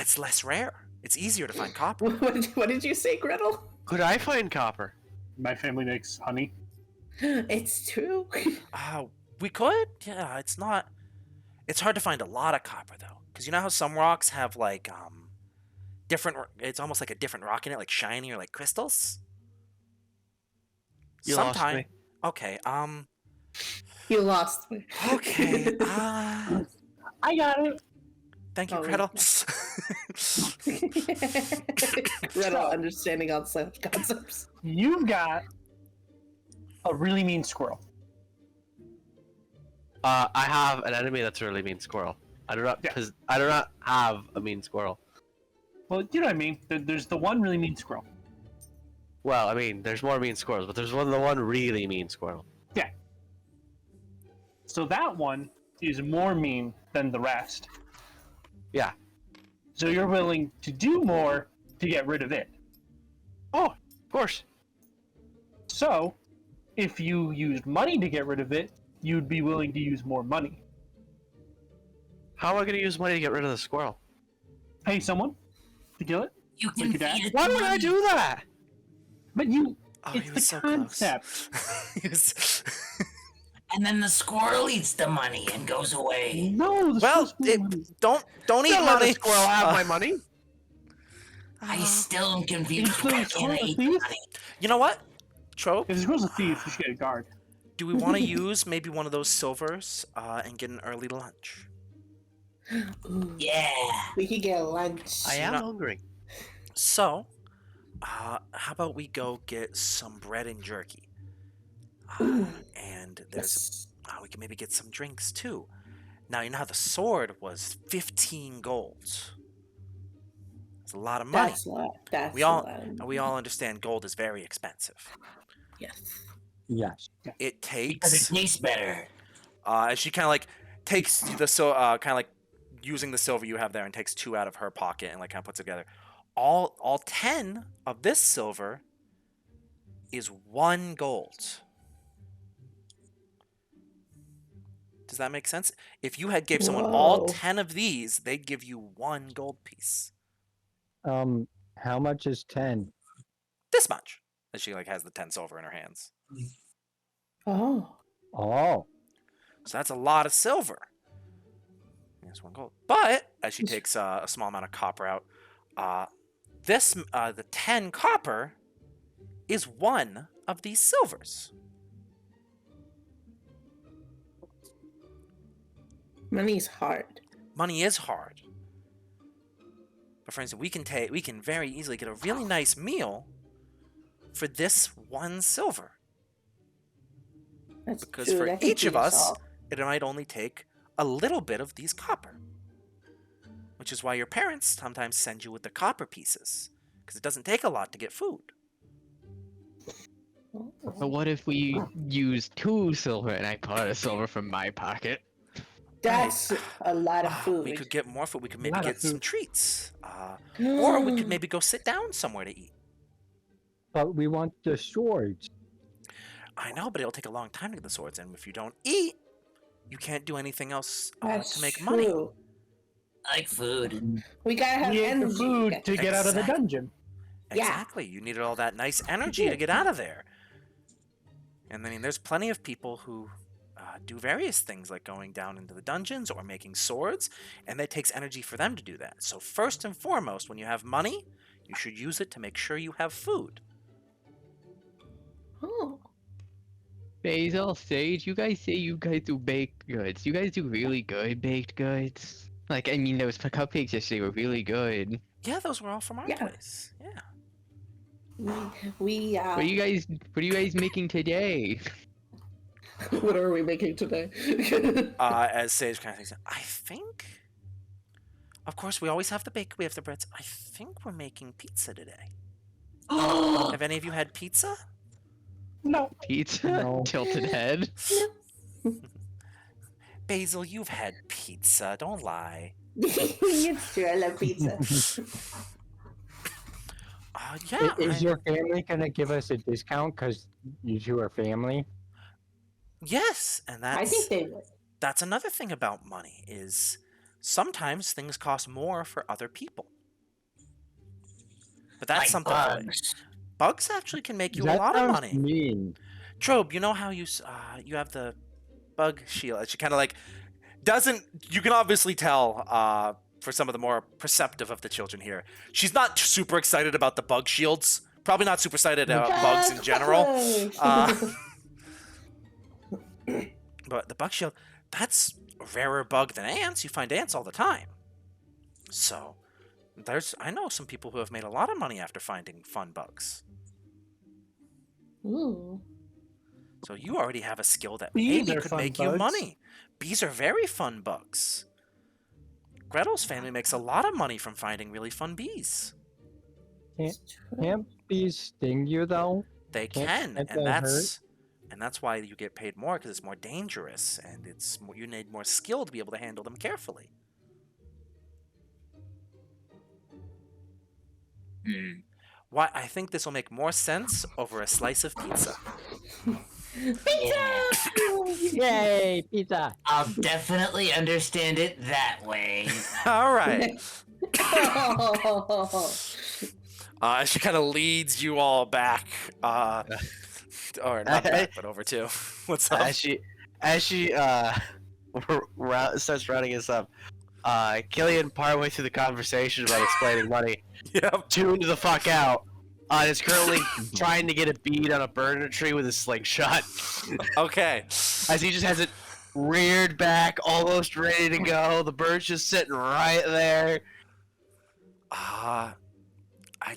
It's less rare. It's easier to find copper. What did you say, Gretel? Could I find copper? My family makes honey. It's true. We could. Yeah, it's not. It's hard to find a lot of copper though, because you know how some rocks have like different. It's almost like a different rock in it, like shiny or like crystals. You lost Sometime. me. Okay. You lost me. Okay. I got it. Thank you, Oh, Gretel. Gretel understanding all such concepts. You've got a really mean squirrel. I have an enemy that's a really mean squirrel. I do not, Yeah. because I do not have a mean squirrel. Well, you know what I mean. There's the one really mean squirrel. Well, I mean, there's more mean squirrels, but there's the one really mean squirrel. Yeah. So that one is more mean than the rest. Yeah. So you're willing to do more to get rid of it. Oh, of course. So, if you used money to get rid of it, you'd be willing to use more money. How am I going to use money to get rid of the squirrel? Pay someone to kill it. You Like can your dad? feed it Why to would I money. do that? But you, Oh, it's he the was so concept. close. He was- And then the squirrel eats the money and goes away. No, the well, squirrel's full of money. don't eat Don't let money. the squirrel have Uh, my money. I still am confused. It's Why the can't I squirrel eat thief? the money? You know what? Trope. If the squirrel's a thief, you should get a guard. Do we want to use maybe one of those silvers and get an early lunch? Ooh, Yeah. we could get lunch. I am not- hungry. So, how about we go get some bread and jerky? Ooh. And there's Yes. we can maybe get some drinks too. Now you know how the sword was 15 gold. That's a lot of money. That's a lot. That's We a all lot. and we all understand gold is very expensive. Yes. Yes. It Because it takes tastes better. and she kind of like takes the kind of like using the silver you have there and takes 2 out of her pocket and like kind of puts it together. All 10 of this silver is 1 gold. Does that make sense? If you had gave someone all Whoa. 10 of these, they'd give you 1 gold piece. How much is 10? This much. And she like has the 10 silver in her hands. Oh. Oh, So that's a lot of silver. That's 1 gold. But as she takes a small amount of copper out, the 10 copper is 1 of these silvers. Money's hard. Money is hard. But for instance, we can very easily get a really nice meal for this 1 silver. That's Because true. for that could each of feed us, all. it might only take a little bit of these copper. Which is why your parents sometimes send you with the copper pieces. Because it doesn't take a lot to get food. But what if we use 2 silver and I pull out a silver from my pocket? That's a lot of food. We could get more food. We could maybe lot of get some food. treats. Or we could maybe go sit down somewhere to eat. but we want the swords. I know, but it'll take a long time to get the swords. And if you don't eat, you can't do anything else That's to make true. money. I like food. We gotta have You ate the energy. food to get out of the Exactly. dungeon. Yeah. Exactly. You needed all that nice energy to get out of there. And I mean, there's plenty of people who do various things like going down into the dungeons or making swords, and it takes energy for them to do that. So first and foremost, when you have money, you should use it to make sure you have food. Oh. Basil, Sage, you guys say you guys do baked goods. You guys do really good baked goods. Like, I mean, those cupcakes yesterday were really good. Yeah, those were all from our Yeah. place. Yeah. We What are you guys making today? what are we making today? As Sage kind of thinks, I think. Of course, we always have the bake. We have the breads. I think we're making pizza today. Have any of you had pizza? No. Pizza? No. Tilted head? Basil, you've had pizza. Don't lie. It's true. I love pizza. Yeah. Is your family gonna give us a discount because you two are family? Yes, and that's I think they would. that's another thing about money is sometimes things cost more for other people. But that's Like something bugs. bugs actually can make you a That lot of sounds money. mean. Trobe, you know how you have the bug shield. She kind of like doesn't. You can obviously tell for some of the more perceptive of the children here. She's not super excited about the bug shields. Probably not super excited about bugs in general. But the bug shield, that's a rarer bug than ants. You find ants all the time. So, I know some people who have made a lot of money after finding fun bugs. Ooh. So you already have a skill that Bees maybe are could fun make you bugs. money. Bees are very fun bugs. Gretel's family makes a lot of money from finding really fun bees. Can't bees sting you though? They Can't can, they and that's why you get paid more, because it's more dangerous, and you need more skill to be able to handle them carefully. Why? I think this will make more sense over a slice of pizza. Yay, pizza! I'll definitely understand it that way. All right. She kind of leads you all back, or not back, but over to what's up? As she starts rounding us up, Killian, partway through the conversation about explaining money, Yep. tuned the fuck out. Is currently trying to get a bead on a burner tree with a slingshot. Okay. As he just has it reared back, almost ready to go. The bird's just sitting right there. I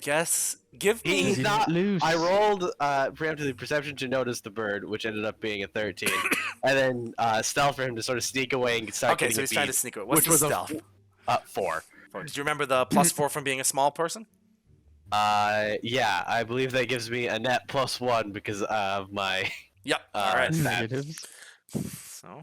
guess give me. He's not. Loose. I rolled preemptive perception to notice the bird, which ended up being a 13, and then stealth for him to sort of sneak away and start Okay, getting so a he's trying to bead, sneak away. What's which the was stealth? 4. Did you remember the +4 from being a small person? Yeah, I believe that gives me a net +1 because of my. Yep. All right. stat. Negatives. So.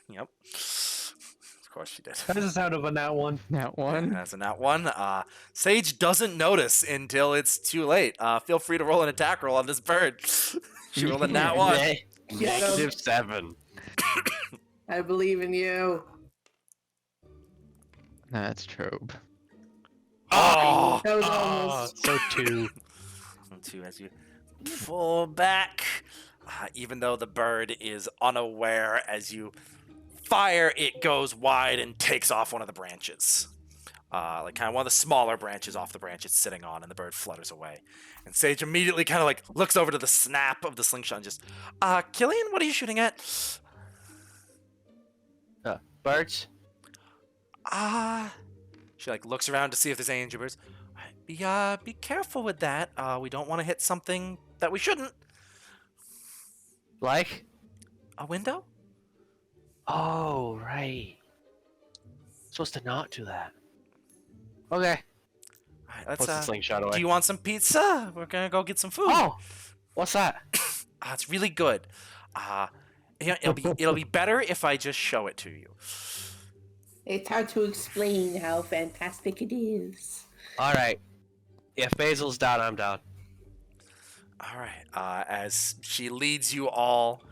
Yep. Of course she did. That doesn't sound of a nat one. That one. That's a nat 1. Sage doesn't notice until it's too late. Feel free to roll an attack roll on this bird. She rolled a nat 1. -7. I believe in you. That's Trobe. Oh! That was almost. So 2. 2 as you pull back. Even though the bird is unaware, as you fire, it goes wide and takes off one of the branches. Like kind of one of the smaller branches off the branch it's sitting on, and the bird flutters away. And Sage immediately kind of like looks over to the snap of the slingshot and just, Killian, what are you shooting at? Birds? She like looks around to see if there's any injured birds. Be careful with that. We don't want to hit something that we shouldn't. Like? A window? Oh, right. Supposed to not do that. Okay. All right, Puts the let's. slingshot away. Do you want some pizza? We're gonna go get some food. Oh! What's that? It's really good. It'll be better if I just show it to you. It's hard to explain how fantastic it is. Alright. If Basil's down, I'm down. All right. As she leads you all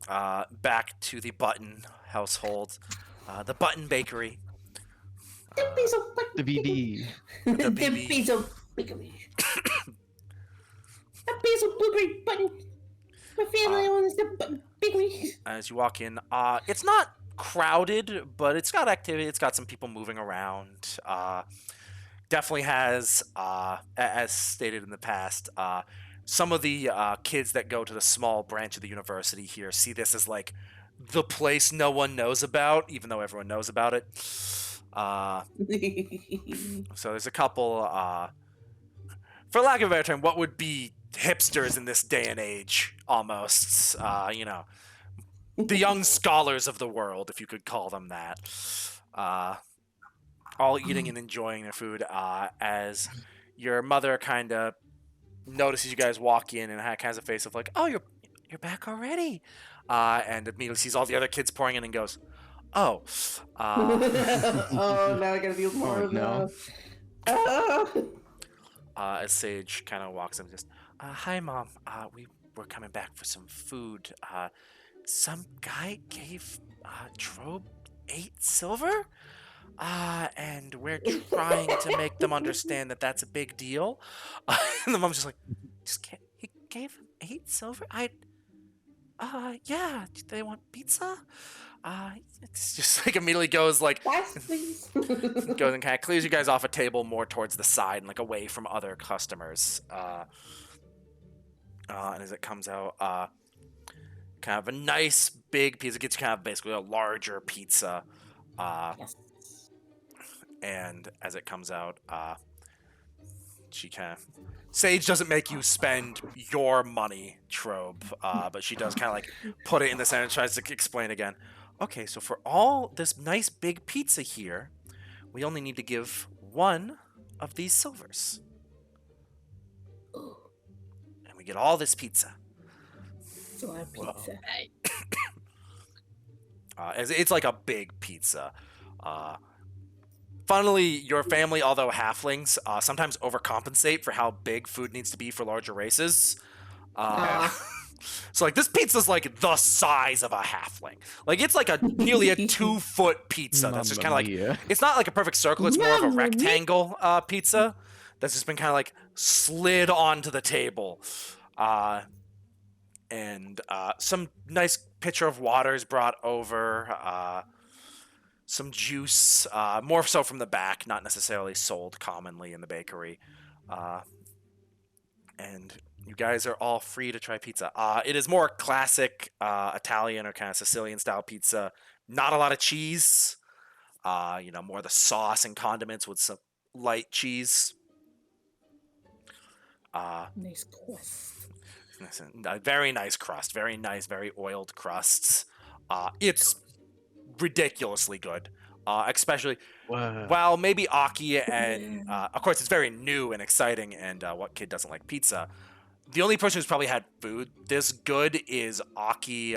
back to the Button household, the Button Bakery. The basil The BB. The the BB. basil bakery. The basil blueberry button. My family owns the button bakery. As you walk in, it's not crowded, but it's got activity. It's got some people moving around. Definitely has, as stated in the past, some of the kids that go to the small branch of the university here see this as like the place no one knows about, even though everyone knows about it. So there's a couple, for lack of a better term, what would be hipsters in this day and age, almost. The young scholars of the world, if you could call them that. All eating and enjoying their food, as your mother kind of notices you guys walk in and has a face of like, oh, you're back already, and immediately sees all the other kids pouring in and goes, oh, Oh, now I gotta deal with more Oh, of no. that. as Sage kind of walks in and just, hi, Mom, we were coming back for some food. Some guy gave Trobe 8 silver? And we're trying to make them understand that that's a big deal. And the mom's just like, he gave him 8 silver? Yeah, do they want pizza? It's just like immediately goes like Yes, please. goes and kind of clears you guys off a table more towards the side and like away from other customers. And as it comes out, kind of a nice big pizza, gets you kind of basically a larger pizza. Yes. And as it comes out, she kind of Sage doesn't make you spend your money, Trobe, but she does kind of like put it in the center and tries to explain again. Okay, so for all this nice big pizza here, we only need to give one of these silvers. And we get all this pizza. It's a lot of pizza. It's like a big pizza. Funnily, your family, although halflings, sometimes overcompensate for how big food needs to be for larger races. So like this pizza's like the size of a halfling. Like it's like a nearly a 2-foot pizza. That's just kind of like it's not like a perfect circle. It's more of a Mamma mia. rectangle pizza that's just been kind of like slid onto the table. And some nice pitcher of water is brought over. Some juice, more so from the back, not necessarily sold commonly in the bakery. And you guys are all free to try pizza. It is more classic Italian or kind of Sicilian style pizza. Not a lot of cheese. More the sauce and condiments with some light cheese. Nice crust. Very nice crust. Very nice, very oiled crusts. It's ridiculously good. Especially while maybe Aki and of course it's very new and exciting, and what kid doesn't like pizza? The only person who's probably had food this good is Aki,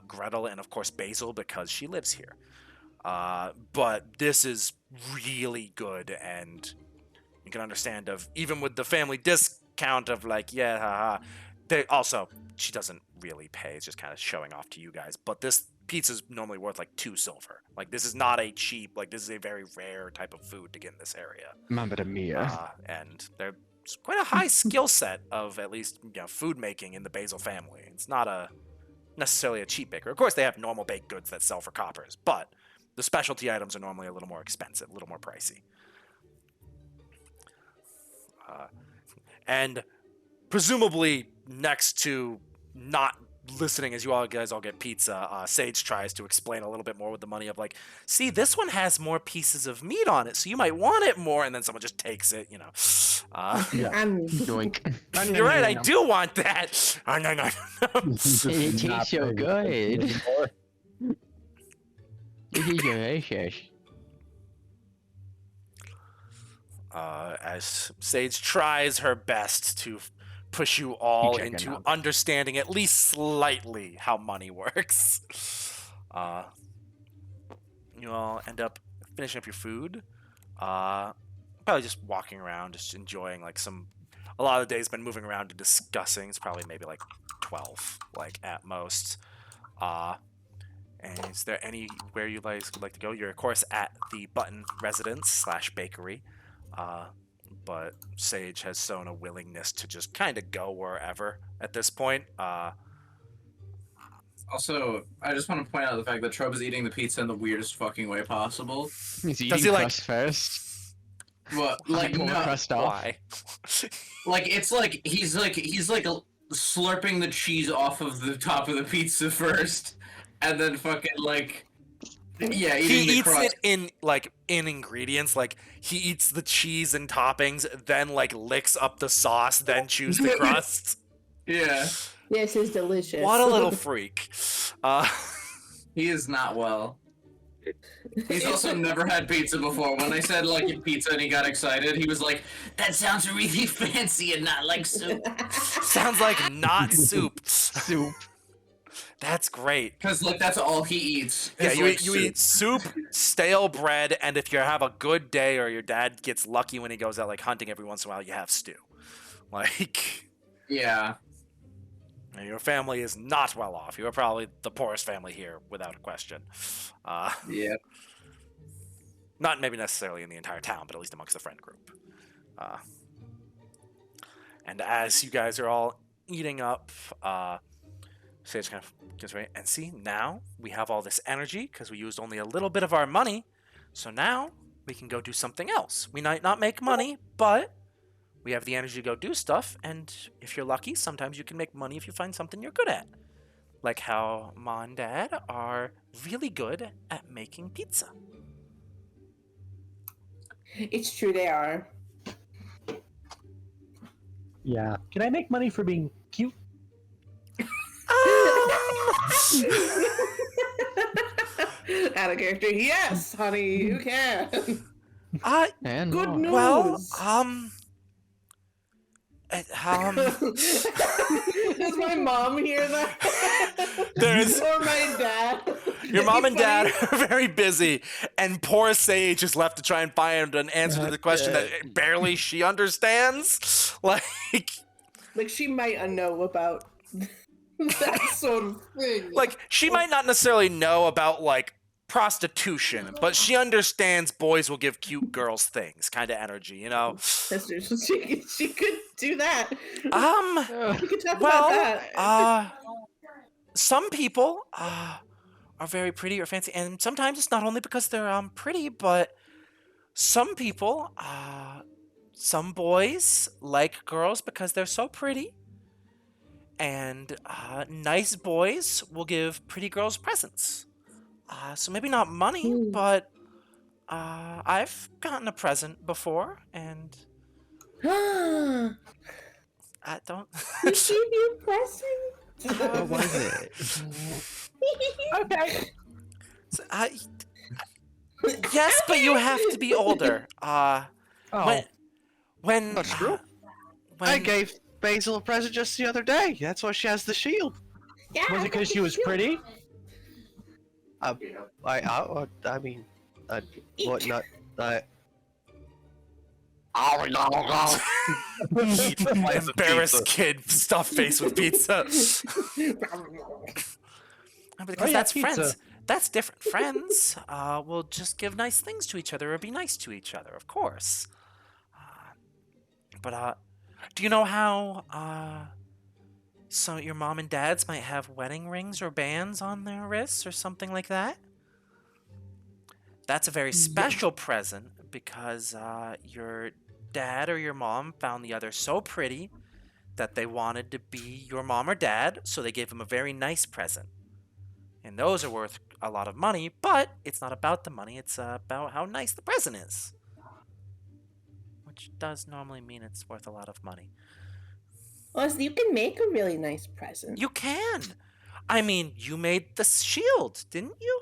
Gretel, and of course Basil because she lives here. But this is really good, and you can understand of even with the family discount of like they also she doesn't really pay. It's just kind of showing off to you guys. But this pizza's normally worth like 2 silver. Like this is not a cheap, like this is a very rare type of food to get in this area. Mamma mia. And there's quite a high skill set of at least food making in the Basil family. It's not necessarily a cheap baker. Of course, they have normal baked goods that sell for coppers, but the specialty items are normally a little more expensive, a little more pricey. And presumably next to not listening as you all guys all get pizza, Sage tries to explain a little bit more with the money of like, see, this one has more pieces of meat on it, so you might want it more, and then someone just takes it, Yeah. Doink. You're right, I do want that. No. It tastes so good. It is delicious. As Sage tries her best to push you all Check it into out. understanding at least slightly how money works. You all end up finishing up your food. Probably just walking around, just enjoying like a lot of the day's been moving around and discussing. It's probably maybe like 12, like at most. And is there anywhere you guys would like to go? You're of course at the Button Residence / Bakery. But Sage has shown a willingness to just kind of go wherever at this point. Also, I just want to point out the fact that Trobe is eating the pizza in the weirdest fucking way possible. He's he, eating like- crust first. What? Like, Pull the no, crust off. Why? like it's like he's slurping the cheese off of the top of the pizza first, and then fucking like, yeah, eating He the eats crust. it in ingredients. Like he eats the cheese and toppings, then like licks up the sauce, then chews the crust. Yeah, This is delicious. What a little freak. he is not well. He's also never had pizza before. When I said like pizza and he got excited, he was like, That sounds really fancy and not like soup. Sounds like not soup. Soup. That's great. because like that's all he eats. Yeah, is, you like, eat, you soup. eat soup, stale bread, and if you have a good day or your dad gets lucky when he goes out like hunting every once in a while, you have stew. Like, Yeah. and your family is not well off. You are probably the poorest family here, without a question. Yeah. Not maybe necessarily in the entire town, but at least amongst the friend group. And as you guys are all eating up, Sage kind of gets ready. And see, now we have all this energy because we used only a little bit of our money. So now we can go do something else. We might not make money, but we have the energy to go do stuff. And if you're lucky, sometimes you can make money if you find something you're good at. Like how Mom and Dad are really good at making pizza. It's true, they are. Yeah. Can I make money for being cute? Out of character, yes, honey, you can. And Good more. news. Well, Does my mom hear that? There's- Or my dad? your mom and dad are very busy, and poor Sage is left to try and find an answer to the question that barely she understands. Like Like, she might know about that sort of thing. like she might not necessarily know about like prostitution, but she understands boys will give cute girls things kind of energy, you know. That's true. She could do that. We could talk about Well, that. some people are very pretty or fancy, and sometimes it's not only because they're pretty, but some people some boys like girls because they're so pretty, and nice boys will give pretty girls presents. So maybe not money, but I've gotten a present before, and I don't. He gave you a present? What was it? Okay. So, yes, but you have to be older. When That's true. When, I gave Basil a present just the other day. That's why she has the shield. Yeah, Was it because she was pretty? I mean, what not? embarrassed kid stuffed face with pizza. Because that's pizza. friends. That's different. Friends will just give nice things to each other or be nice to each other, of course. But do you know how so your mom and dad's might have wedding rings or bands on their wrists or something like that? That's a very special present because your dad or your mom found the other so pretty that they wanted to be your mom or dad, so they gave him a very nice present. And those are worth a lot of money, but it's not about the money, it's about how nice the present is. Which does normally mean it's worth a lot of money. Well, you can make a really nice present. You can! I mean, you made the shield, didn't you?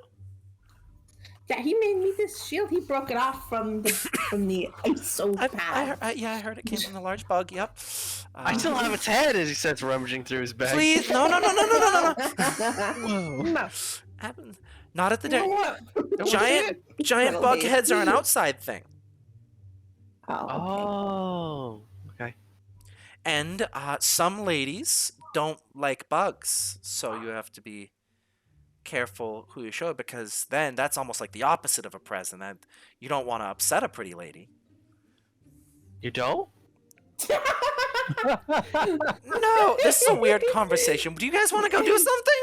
Yeah, he made me this shield. He broke it off from the ISO pad. I heard it came from the large bug, yep. I still have its head as he starts rummaging through his bag. Please, no. No. Not at the day. What? Giant That'll bug be- heads are an outside thing. Oh. Oh, okay. And some ladies don't like bugs, so you have to be careful who you show it, because then that's almost like the opposite of a present. That you don't want to upset a pretty lady. You don't? No, this is a weird conversation. Do you guys want to go do something?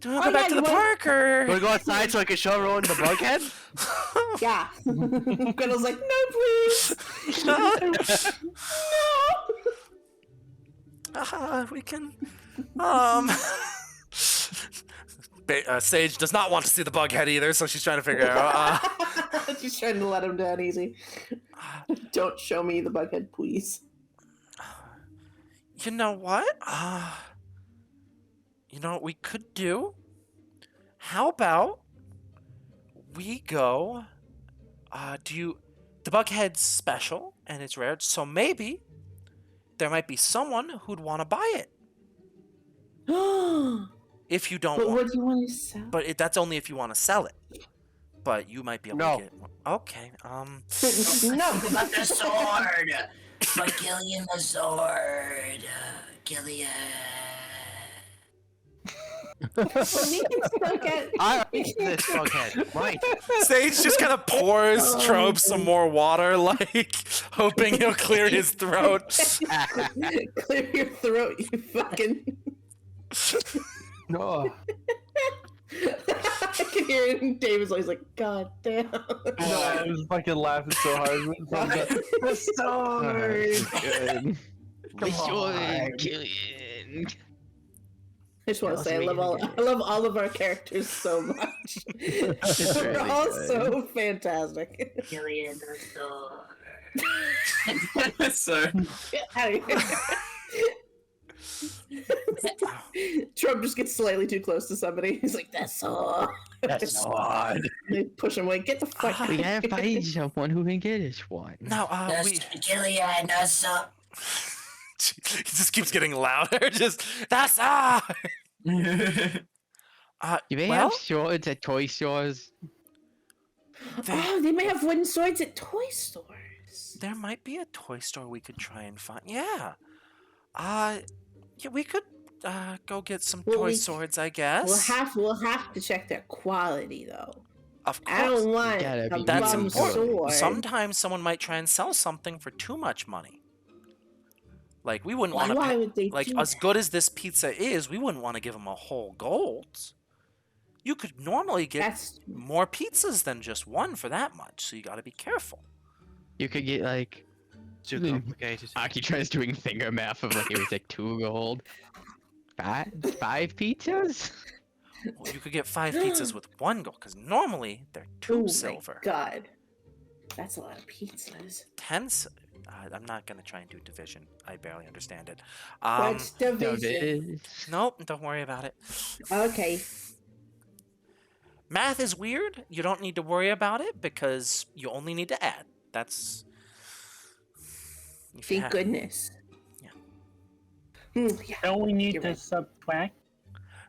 Do you want to go back to the park, or? Want to go outside so I can show everyone the bug head? Yeah. Gretel's like, no, please. We can. Sage does not want to see the bug head either, so she's trying to figure out. She's trying to let him down easy. Don't show me the bughead, please. You know what? You know what we could do? How about we go? The bughead's special and it's rare, so maybe there might be someone who'd want to buy it. If you don't But want, what do you want to sell? but that's only if you want to sell it. But you might be able No. to get. Okay. No. But the sword! But Killian the sword! Killian! Well, we can still get. I this bug head. Right. Sage just kind of pours Trobe some more water, like hoping he'll clear his throat. Clear your throat, you fucking. No. I can hear it. David's always like, God damn. I was fucking laughing so hard. The sword. Good. Come Sword, on. I Killian. just want to That say I was love really I love all of our characters so much. They're really all good. so fantastic. Killian, So Trump just gets slightly too close to somebody. He's like, that's all. That's sword. They push him away. Get the fuck out We of gotta here. find someone who can get us one. No, we. Killian, that's He just keeps getting louder. Just that's Do they well, have swords at toy stores? Oh, they may have wooden swords at toy stores. there might be a toy store we could try and find. Yeah. Yeah, we could go get some Well, toy we- swords, I guess. We'll have to check their quality though. Of course. I don't want gotta a be That's bum important. sword. Sometimes someone might try and sell something for too much money. Like we wouldn't want to Why pay. would they Like do as that? good as this pizza is, we wouldn't want to give them a whole gold. You could normally get That's more pizzas than just one for that much, so you got to be careful. You could get like Too Hmm. complicated. Aki tries doing finger math of like it was like 2 gold. Five pizzas? Well, you could get 5 pizzas with 1 gold, because normally they're 2 oh silver. my God, that's a lot of pizzas. 10. I'm not gonna try and do division. I barely understand it. What's No, division? this. Nope. Don't worry about it. Okay. Math is weird. You don't need to worry about it because you only need to add. That's. If you Thank have- goodness. Yeah. Yeah. Don't we need You're to right. subtract?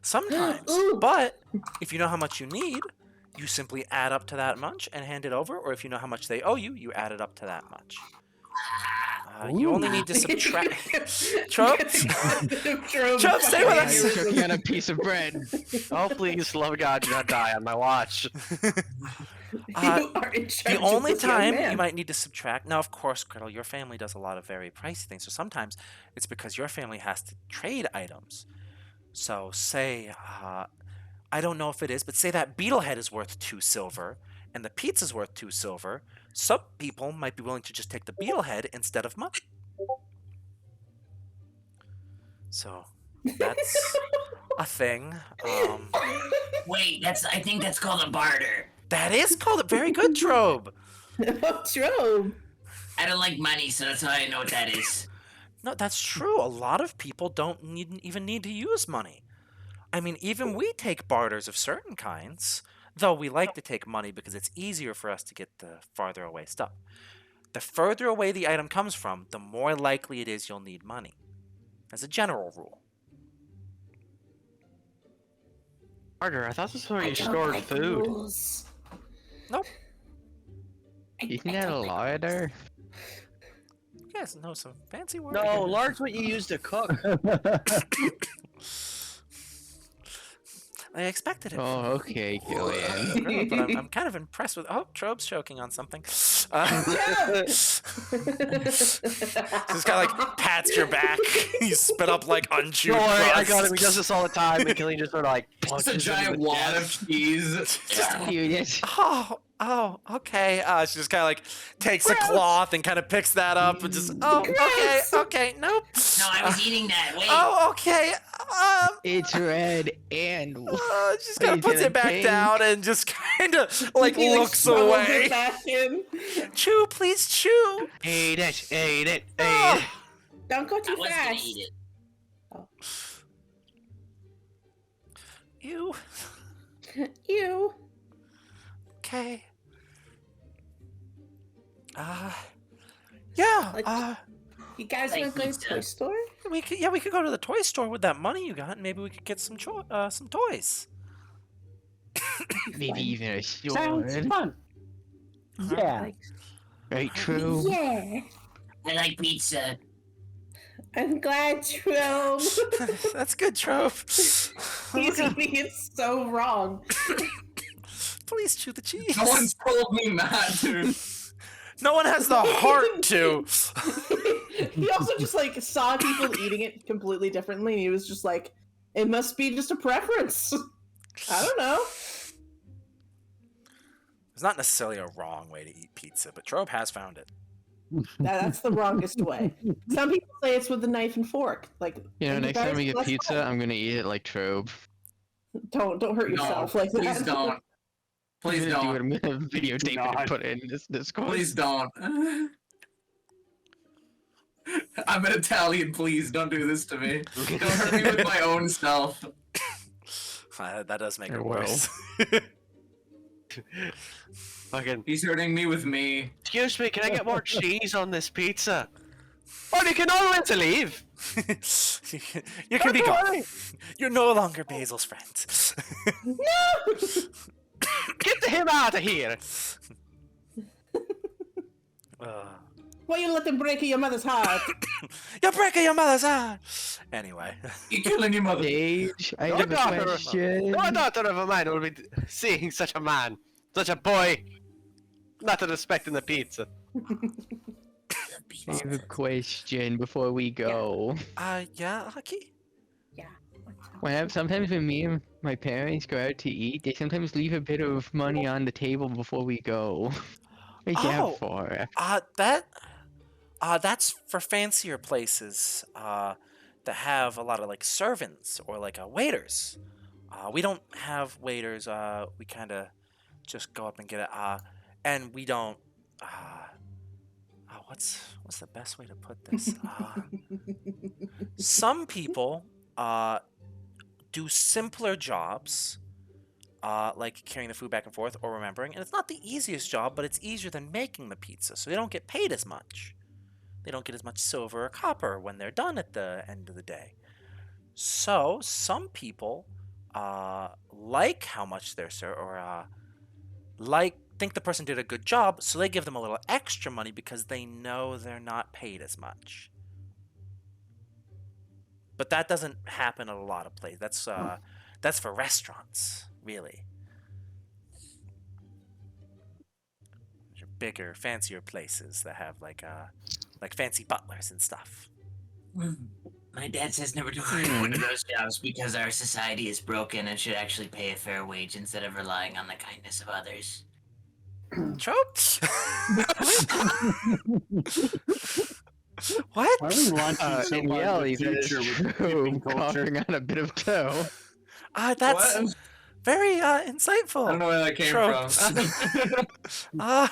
Sometimes, Ooh. but if you know how much you need, you simply add up to that much and hand it over. Or if you know how much they owe you, you add it up to that much. You only need to subtract. Trump? Trump, stay with I us. was choking on a piece of bread. Oh, please, love of God, do not die on my watch. You are in charge The of only this young time man. you might need to subtract. Now, of course, Gretel, your family does a lot of very pricey things. So sometimes it's because your family has to trade items. So say, I don't know if it is, but say that beetle head is worth 2 silver and the pizza's worth 2 silver. Some people might be willing to just take the beetle head instead of money. So that's a thing. Wait, I think that's called a barter. That is called a very good trope. True. I don't like money, so that's why I know what that is. No, that's true. A lot of people don't even need to use money. I mean, even we take barters of certain kinds, though we like to take money because it's easier for us to get the farther away stuff. The further away the item comes from, the more likely it is you'll need money. As a general rule. Carter, I thought this was where I you don't stored like food. rules. Nope. Isn't that a larder? You guys know some fancy words. No, lard's what you use to cook. I expected it. Oh, okay, Killian. Really, but I'm kind of impressed with. Oh, Trobe's choking on something. Just kind of like pats your back. You spit up like unchewed Don't worry, I crust. got him. He does this all the time, and Killian just sort of like It's a punches him in giant the wad chest. of cheese. Dude, that's- Oh, okay. She just kind of like takes a cloth and kind of picks that up and just. Oh, Gross. okay, nope. No, I was eating that. Wait. Oh, okay. it's red and Just kind of Wait, puts is it it back pink? down and just kind of like He, looks swallows away. it back in. Chew, please chew. Ate it, ate it, ate Oh. it. Don't go I too was gonna fast. eat it. Ew. You. Okay. Yeah. Like- You guys Like want to go to the pizza. toy store? We could go to the toy store with that money you got, and maybe we could get some toys. maybe even a Sounds sword. fun. Yeah. Right, true. Yeah. I like pizza. I'm glad, Trome. That's good, trope. He's eating it so wrong. Please chew the cheese. No one's told me not to. No one has the heart to. He also just like saw people eating it completely differently, and he was just like, It must be just a preference. I don't know. There's not necessarily a wrong way to eat pizza, but Trobe has found it. That's the wrongest way. Some people say it's with a knife and fork. Like, You know, and next time we get less pizza, fun. I'm gonna eat it like Trobe. Don't hurt yourself like please that. don't. Please I'm gonna don't. do it. I'm gonna videotape it not. and put it in this Discord. Please don't. I'm an Italian. Please don't do this to me. Don't hurt me with my own self. That does make I it will. worse. Fucking. He's hurting me with me. Excuse me, can I get more cheese on this pizza? Or you can always leave. You can be Don't gone. worry. You're no longer Basil's friend. Get him out of here. Why you let them break your mother's heart? You're breaking your mother's heart. Anyway, You're killing your mother. Sage, I Your have a daughter- question. No daughter of a man will be seeing such a man, such a boy, not respecting the pizza. I have a question before we go. yeah, Haki? Sometimes when me and my parents go out to eat, they sometimes leave a bit of money on the table before we go. What is Oh. that for? That's for fancier places, that have a lot of, like, servants or, like, waiters. We don't have waiters, we kinda just go up and get it, and we don't, what's the best way to put this? Some people, do simpler jobs, like carrying the food back and forth or remembering, and it's not the easiest job, but it's easier than making the pizza, so they don't get paid as much. They don't get as much silver or copper when they're done at the end of the day. So some people like how much they're think the person did a good job, so they give them a little extra money because they know they're not paid as much. But that doesn't happen at a lot of places. That's for restaurants, really. Those are bigger, fancier places that have like fancy butlers and stuff. My dad says never to work one of those jobs because our society is broken and should actually pay a fair wage instead of relying on the kindness of others. Tropes? What? Why are we launching so In far reality, into that the is future with true. dipping culture? Coughing on a bit of dough. That's What? very I insightful. don't know where that came Tropes. from.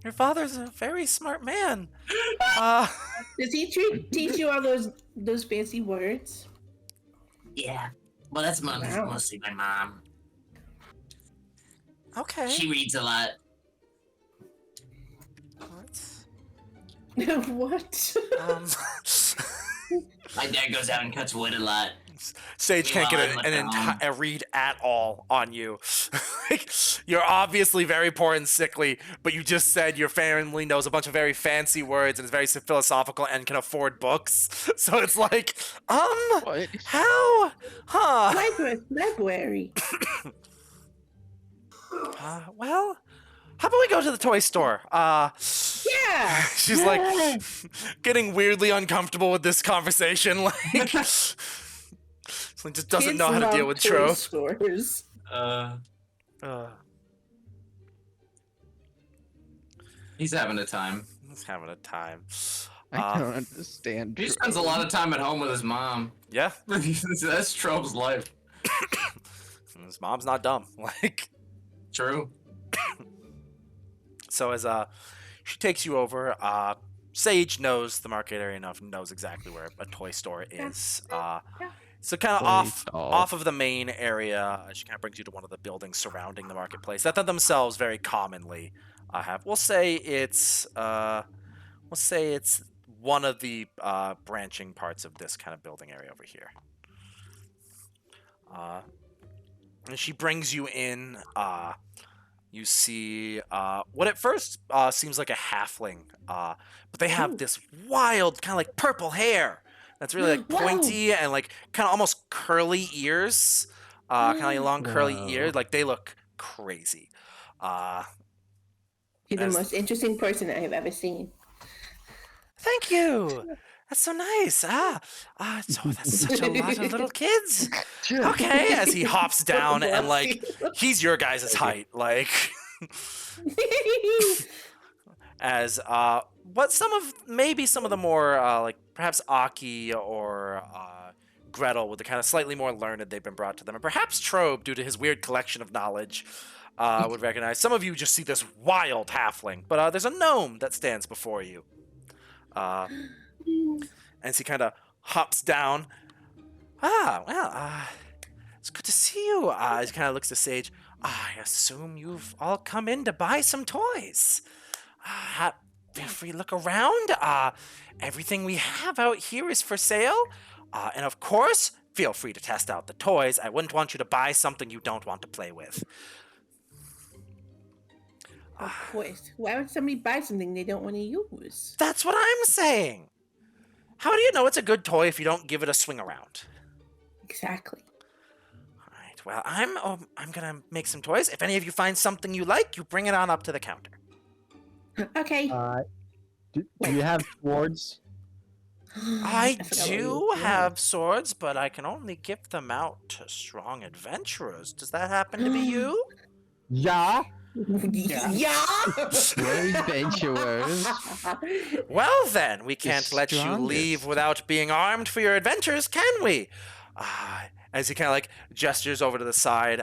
Your father's a very smart man. Does he teach you all those fancy words? Yeah. Well, that's Wow. mostly my mom. Okay. She reads a lot. What? What? My dad goes out and cuts wood a lot. Sage can't Meanwhile, get I'm left at a read at all on you. Like, you're obviously very poor and sickly, but you just said your family knows a bunch of very fancy words and is very philosophical and can afford books. So it's like, What? how? Huh? Library. Well, how about we go to the toy store? Yeah. She's like getting weirdly uncomfortable with this conversation. Like, just doesn't Kids know how to deal love with toy trope. stores. He's having a time. He's having a time. I don't understand. He spends a lot of time at home with his mom. Yeah, That's Trope's life. his mom's not dumb. Like, True. so as she takes you over, Sage knows the market area enough, knows exactly where a toy store is. So kind of Toy off stall. of the main area, she kind of brings you to one of the buildings surrounding the marketplace that themselves very commonly have. We'll say it's one of the branching parts of this kind of building area over here. And she brings you in. You see what at first seems like a halfling, but they have this wild kind of like purple hair that's really like Whoa. pointy and like kind of almost curly ears, kind of like long curly Wow. ears. Like they look crazy. You're the As- most interesting person I have ever seen. Thank you. That's so nice. That's such a lot of little kids. Okay, as he hops down and like he's your guys' height, like as what some of the more like perhaps Aki or Gretel with the kind of slightly more learned they've been brought to them, and perhaps Trobe due to his weird collection of knowledge would recognize. Some of you just see this wild halfling, but there's a gnome that stands before you. As he kind of hops down. It's good to see you. He kind of looks to Sage. I assume you've all come in to buy some toys. Feel free to look around. Everything we have out here is for sale. And of course, feel free to test out the toys. I wouldn't want you to buy something you don't want to play with. Of course. Why would somebody buy something they don't want to use? That's what I'm saying. How do you know it's a good toy if you don't give it a swing around? Exactly. All right. Well, I'm gonna make some toys. If any of you find something you like, you bring it on up to the counter. Okay. Do you have swords? I forgot what do we were have swords, but I can only give them out to strong adventurers. Does that happen to be you? Yeah. Yeah. We're adventurers. Well then, we can't let you leave strongest. without being armed for your adventures, can we? As he kind of like gestures over to the side,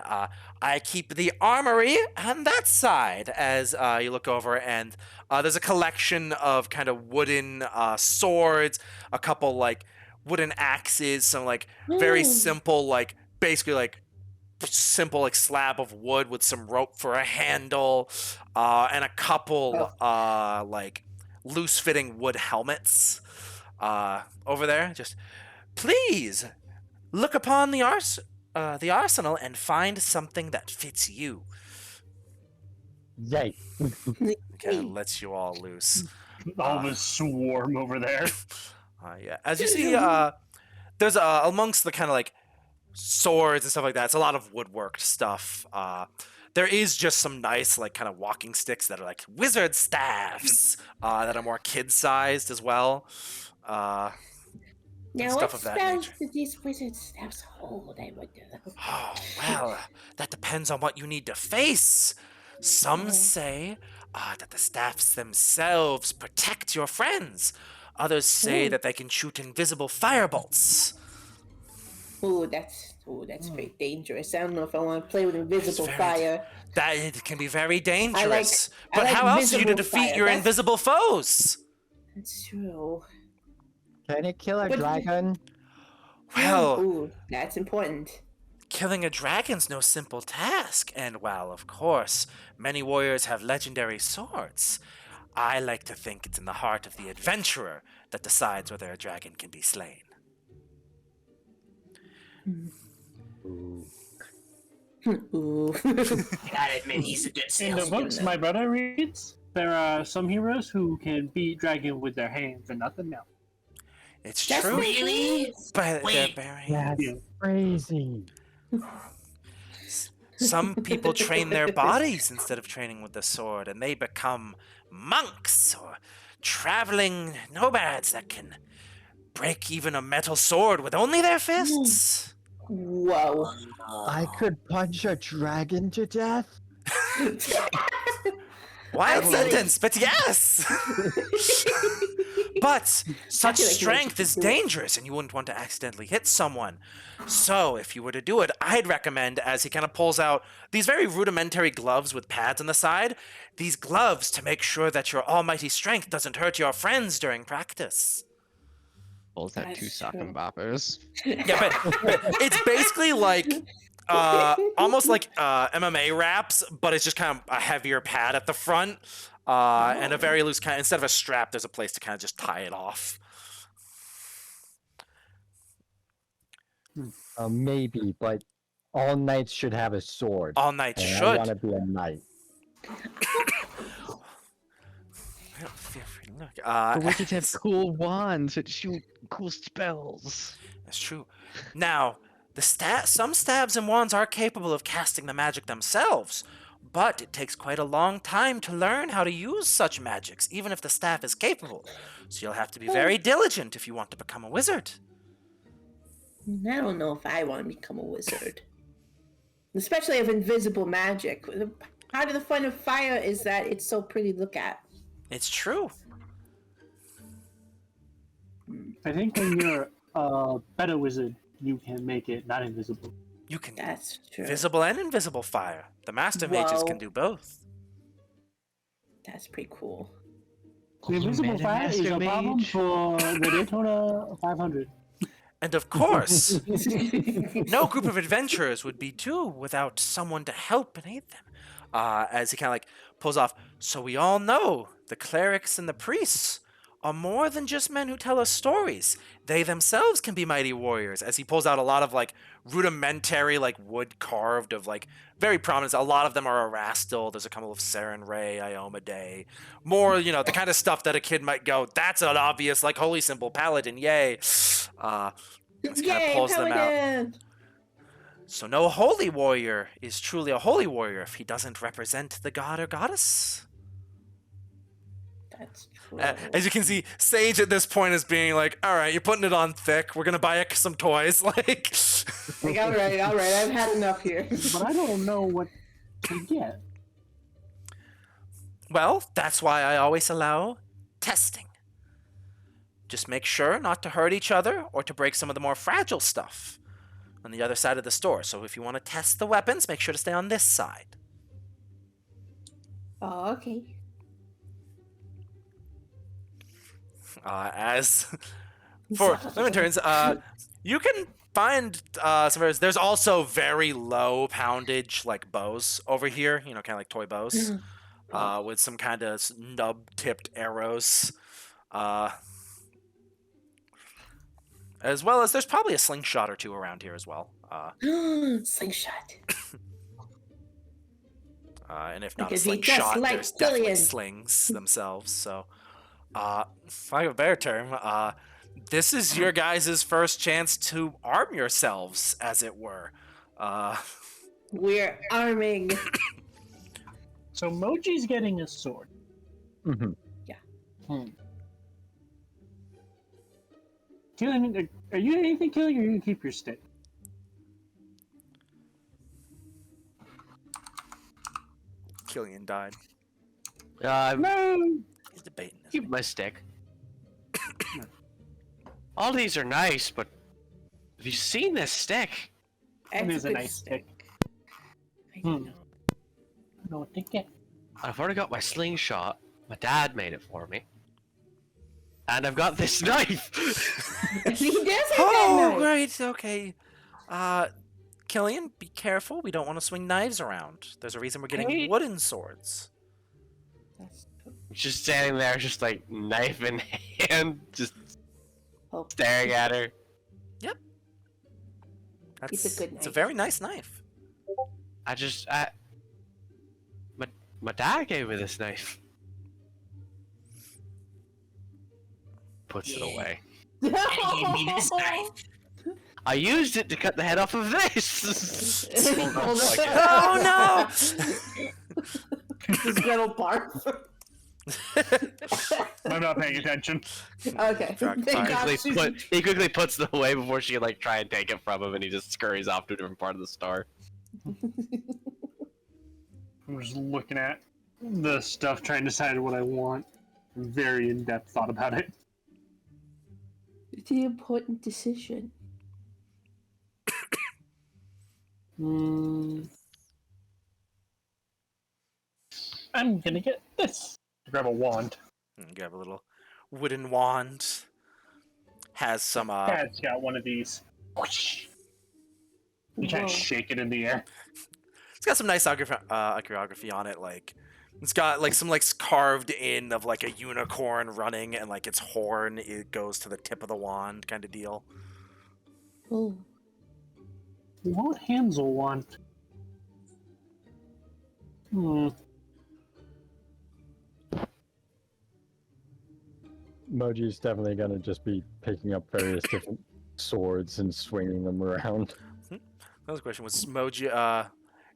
I keep the armory on that side. As you look over, and there's a collection of kind of wooden swords, a couple like wooden axes, some like very simple, like basically like simple like slab of wood with some rope for a handle, and a couple like loose fitting wood helmets over there. Just please look upon the arsenal and find something that fits you. Yay. Kind of lets you all loose. All of a swarm over there. Yeah, as you see, there's amongst the kind of like swords and stuff like that, it's a lot of woodworked stuff. There is just some nice like kind of walking sticks that are like wizard staffs that are more kid-sized as well. Now, stuff what of that spells nature. do these wizard staffs hold, I wonder? Oh, well, that depends on what you need to face. Some say that the staffs themselves protect your friends. Others say that they can shoot invisible firebolts. That's very dangerous. I don't know if I want to play with invisible very fire. That it can be very dangerous. I But like how else are you to visible defeat fire. your That's- invisible foes? That's true. Can it kill a But- dragon? Well, Ooh, that's important. killing a dragon's no simple task, and while, of course, many warriors have legendary swords, I like to think it's in the heart of the adventurer that decides whether a dragon can be slain. Ooh. Gotta admit, he's a good In the salesman. books my brother reads, there are some heroes who can beat dragon with their hands and nothing else. It's That's true, Really? but they're Wait. very... That's Yeah. crazy. Some people train their bodies instead of training with the sword, and they become monks or traveling nomads that can break even a metal sword with only their fists. Whoa. I could punch a dragon to death? Wild I feel like- sentence, but yes! But such feel like you strength should is do it. dangerous, and you wouldn't want to accidentally hit someone. So, if you were to do it, I'd recommend, as he kind of pulls out these very rudimentary gloves with pads on the side, these gloves to make sure that your almighty strength doesn't hurt your friends during practice. Pulls out two That's sock and true. boppers. Yeah, but it's basically like almost like MMA wraps, but it's just kind of a heavier pad at the front and a very loose kind. Instead of a strap, there's a place to kind of just tie it off. Maybe, but all knights should have a sword. All knights and I should. want to be a knight. Feel free to look. The wizards have cool wands that shoot cool spells. That's true. Now, some stabs and wands are capable of casting the magic themselves, But it takes quite a long time to learn how to use such magics, even if the staff is capable. So you'll have to be very diligent if you want to become a wizard. I don't know if I want to become a wizard. Especially of invisible magic. Part of the fun of fire is that it's so pretty to look at. It's true. I think when you're a better wizard, you can make it not invisible. You can do That's true. visible and invisible fire. The master mages Whoa. can do both. That's pretty cool. The invisible Meta fire is a Master problem Mage. for the Daytona 500. And of course, no group of adventurers would be due without someone to help and aid them. As he kind of like pulls off. So we all know the clerics and the priests are more than just men who tell us stories. They themselves can be mighty warriors. As he pulls out a lot of like rudimentary like wood carved of like very prominent. A lot of them are Erastil. There's a couple of Saren Ray, Ioma Day. More, you know, the kind of stuff that a kid might go, that's an obvious like holy symbol paladin, yay. As he kind of Yay, pulls them out. Paladin! So no holy warrior is truly a holy warrior if he doesn't represent the god or goddess. That's true. As you can see, Sage at this point is being like, all right, you're putting it on thick. We're going to buy some toys. Like, Like, all right, I've had enough here. But I don't know what to get. well, that's why I always allow testing. Just make sure not to hurt each other or to break some of the more fragile stuff on the other side of the store. So if you want to test the weapons, make sure to stay on this side. Oh, okay. As for women turns, you can find some areas. There's also very low poundage like bows over here, you know, kind of like toy bows, with some kind of nub-tipped arrows. As well as there's probably a slingshot or two around here as well. Slingshot. And if not Because a he just slingshot, likes there's definitely killing. slings themselves. So, if I have a better term, this is your guys' first chance to arm yourselves, as it were. We're arming. So Moji's getting a sword. Mm-hmm. Killing, are you anything killing, or you keep your stick? Killian died. No. He's debating this. Keep my stick. All these are nice, but have you seen this stick? It is a good nice stick. I Hmm. know. I don't know what to get. I've already got my slingshot. My dad made it for me. And I've got this knife! He does have Oh, that knife. great. Okay. Killian, be careful. We don't want to swing knives around. There's a reason we're getting Hey. wooden swords. That's true. Just standing there, just like knife in hand, just Oh, staring at her. That's, It's a good It's a knife. very nice knife. My dad gave me this knife. Puts it Yeah. away. Daddy gave me this knife. I used it to cut the head off of this! Hold on a second. Oh Does Gretel barf? I'm not paying attention. Okay. Drug Thank fire. God. He quickly puts it away before she can like try and take it from him, and he just scurries off to a different part of the store. I'm just looking at the stuff, trying to decide what I want. Very in-depth thought about it. It's an important decision. I'm gonna get this. Grab a wand. no! Grab a little wooden wand. Has some Dad's got one of these. Whoosh. You try Whoa. to shake it in the air. It's got some nice iconography on it. Like it's got like some like carved in of like a unicorn running, and like its horn it goes to the tip of the wand, kind of deal. Oh. What Hansel want? Moji's definitely gonna just be picking up various different swords and swinging them around. Another question was Moji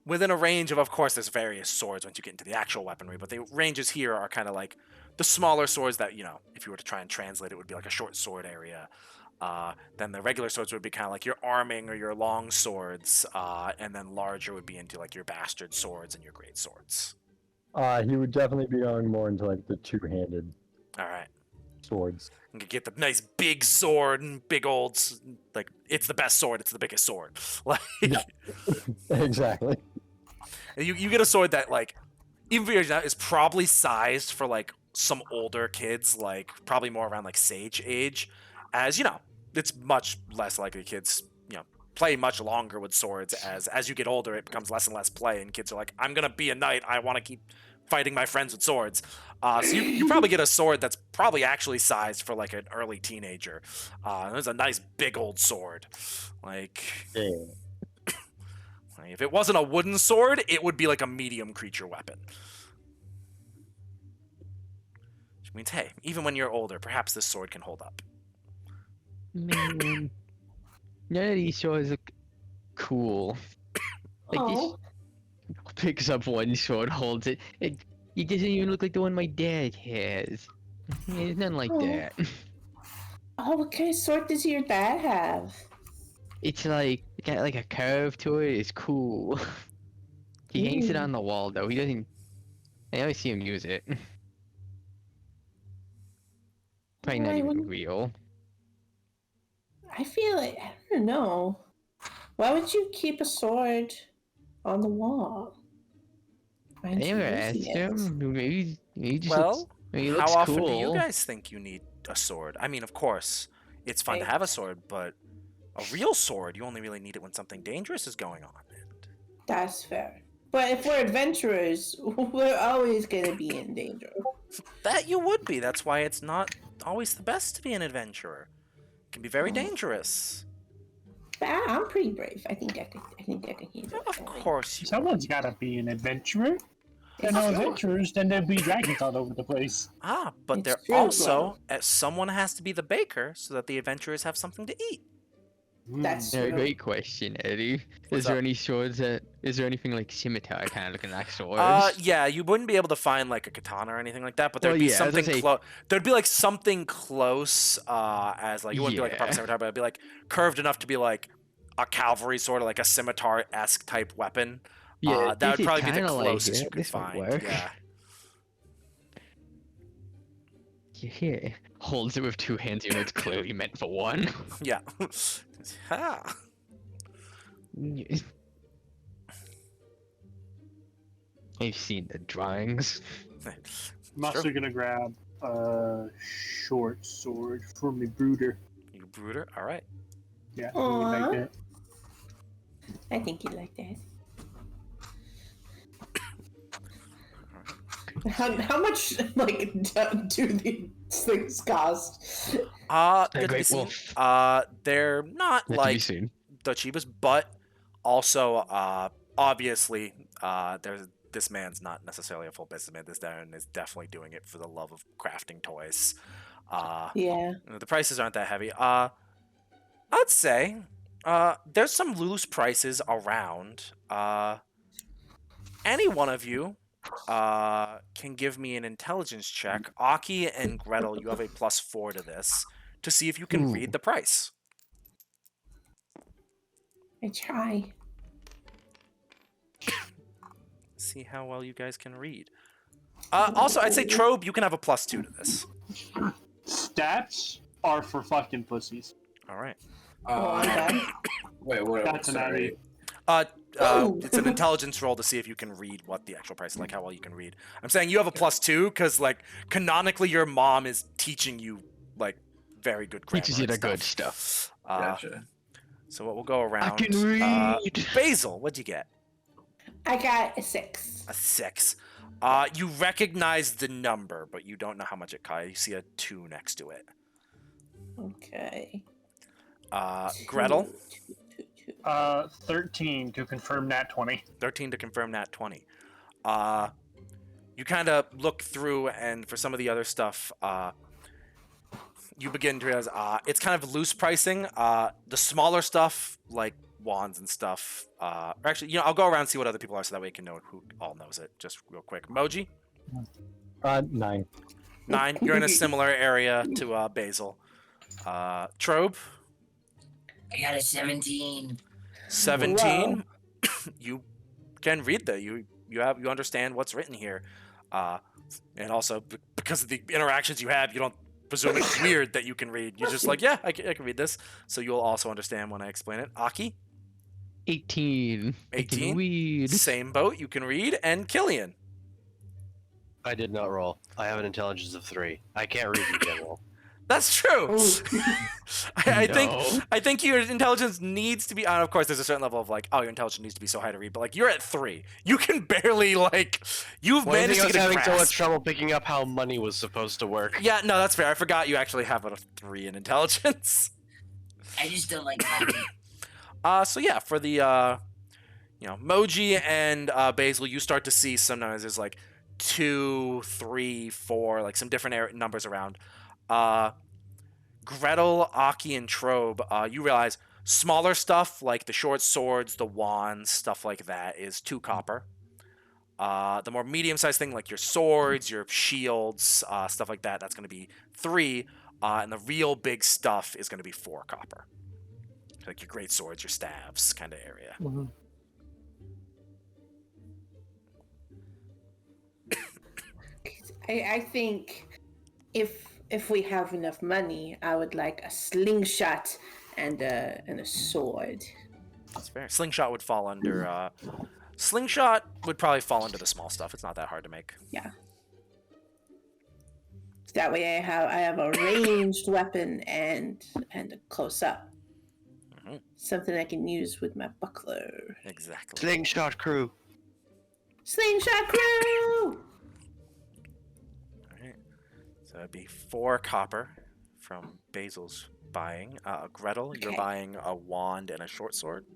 within a range of course, there's various swords once you get into the actual weaponry, but the ranges here are kind of like the smaller swords that, if you were to try and translate it, would be like a short sword area. Then the regular swords would be kind of like your arming or your long swords, and then larger would be into like your bastard swords and your great swords. He would definitely be going more into like the two-handed All right. swords. You can get the nice big sword and big old, like, it's the best sword, it's the biggest sword. Like, Yeah. Exactly. you get a sword that, like, even for your age now, is probably sized for, like, some older kids, like, probably more around, like, Sage age, as, it's much less likely kids, play much longer with swords. As you get older, it becomes less and less play, and kids are like, I'm gonna be a knight, I want to keep fighting my friends with swords. So you probably get a sword that's probably actually sized for like an early teenager. It's a nice big old sword. Like, Yeah. if it wasn't a wooden sword, it would be like a medium creature weapon. Which means, hey, even when you're older, perhaps this sword can hold up. Man, none of these swords look cool. Like Oh, this picks up one sword, holds it. It doesn't even look like the one my dad has. It's nothing like Oh. that. what kind of sword does your dad have? It's like got like a curve to it. It's cool. He hangs it Ooh. on the wall though. He doesn't. I always see him use it. Probably not Why even wouldn't- real. I feel like, I don't know. Why would you keep a sword on the wall? Why I aren't you never asked using it? him. Maybe he just Well, looks. He how looks often cool. do you guys think you need a sword? I mean, of course, it's fun to Right. have a sword, but a real sword, you only really need it when something dangerous is going on. And That's fair. But if we're adventurers, we're always gonna be in danger. that you would be. That's why it's not always the best to be an adventurer. It can be very dangerous. But I'm pretty brave. I think I can handle it. Of course you are. Someone's gotta be an adventurer. If no It's true. adventurers, then there'd be dragons all over the place. But It's there true, also, someone has to be the baker so that the adventurers have something to eat. That's Yeah, true. great question, Eddie. What's Is there up? any swords that? Is there anything like scimitar kind of looking like swords? Yeah, you wouldn't be able to find like a katana or anything like that, but there'd Well, be yeah, I was something gonna say- close. There'd be like something close, as like, it wouldn't be like a proper Yeah. scimitar, but it'd be like curved enough to be like a cavalry sword, or like a scimitar-esque type weapon. Yeah, That this would is probably be the kinda like closest you it. could This would find. work. Yeah. Yeah, holds it with two hands, even though it's clearly meant for one. Yeah. Ha. I've seen the drawings. I'm also gonna grab a short sword for me brooder. You brooder? All right. Yeah, Aw. like that. I think you like that. How much like do these things cost? The Good to be Great seen. Wolf. They're not Not to be like seen. the cheapest, but also, obviously, this man's not necessarily a full businessman. This man is definitely doing it for the love of crafting toys. Yeah. The prices aren't that heavy. I'd say, there's some loose prices around. Any one of you, can give me an intelligence check. Aki and Gretel, you have a +4 to this to see if you can Ooh. read the price. I try. See how well you guys can read. Also, I'd say Trobe, you can have a +2 to this. Stats are for fucking pussies. All right. Oh, I'm done. Wait, what? That's an Sorry. Oh. It's an intelligence roll to see if you can read what the actual price is, like how well you can read. I'm saying you have a +2 because, like, canonically, your mom is teaching you like very good grammar. Teaches you and the good stuff. Gotcha. So what we'll go around. I can read. Basil, what'd you get? I got a 6. A 6. You recognize the number, but you don't know how much it costs. You see a 2 next to it. Okay. Gretel, 2. 13 to confirm nat 20. 13 to confirm nat 20. You kind of look through, and for some of the other stuff, you begin to realize it's kind of loose pricing. The smaller stuff, like wands and stuff. Or actually, I'll go around and see what other people are, so that way you can know who all knows it. Just real quick. Moji, 9. 9. You're in a similar area to Basil. Trobe, I got a 17. 17. You can read you understand what's written here, and also because of the interactions you have, you don't presume it's weird that you can read. You're just like, yeah, I can read this. So you'll also understand when I explain it. Aki, 18. I can 18. read. Same boat. You can read. And Killian, I did not roll. I have an intelligence of 3. I can't read in general. that's true. I No. think your intelligence needs to be. Of course, there's a certain level of like, oh, your intelligence needs to be so high to read, but like you're at 3. You can barely you've Well, I managed think to I get was a having so much grasp. trouble picking up how money was supposed to work. Yeah, no, that's fair. I forgot you actually have a 3 in intelligence. I just don't like money. So yeah, for the Moji and Basil, you start to see sometimes there's like 2, 3, 4, like some different numbers around. Gretel, Aki, and Trobe, you realize smaller stuff like the short swords, the wands, stuff like that is 2 copper. The more medium-sized thing like your swords, your shields, stuff like that, that's going to be 3. And the real big stuff is going to be 4 copper. Like your great swords, your staves kind of area. Mhm. I think if we have enough money, I would like a slingshot and a sword. That's fair. Slingshot would fall under. Slingshot would probably fall into the small stuff. It's not that hard to make. Yeah. That way I have a ranged weapon and a close up. Mhm. Something I can use with my buckler. Exactly. Slingshot crew. Slingshot crew! Alright. So that'd be 4 copper from Basil's buying. Gretel, you're Okay. buying a wand and a short sword.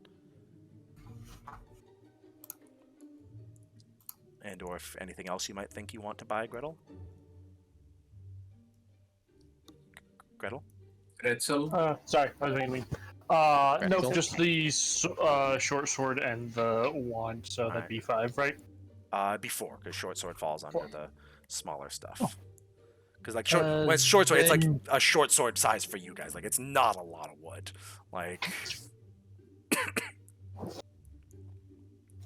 And or if anything else you might think you want to buy, Gretel. Gretel? Pretzel. Sorry, I was making no, Pretzel? just the short sword and the wand, so that'd be 5, right? Before, because short sword falls under the smaller stuff. Oh. Because like when it's short sword, it's like then- a short sword size for you guys. Like it's not a lot of wood. Like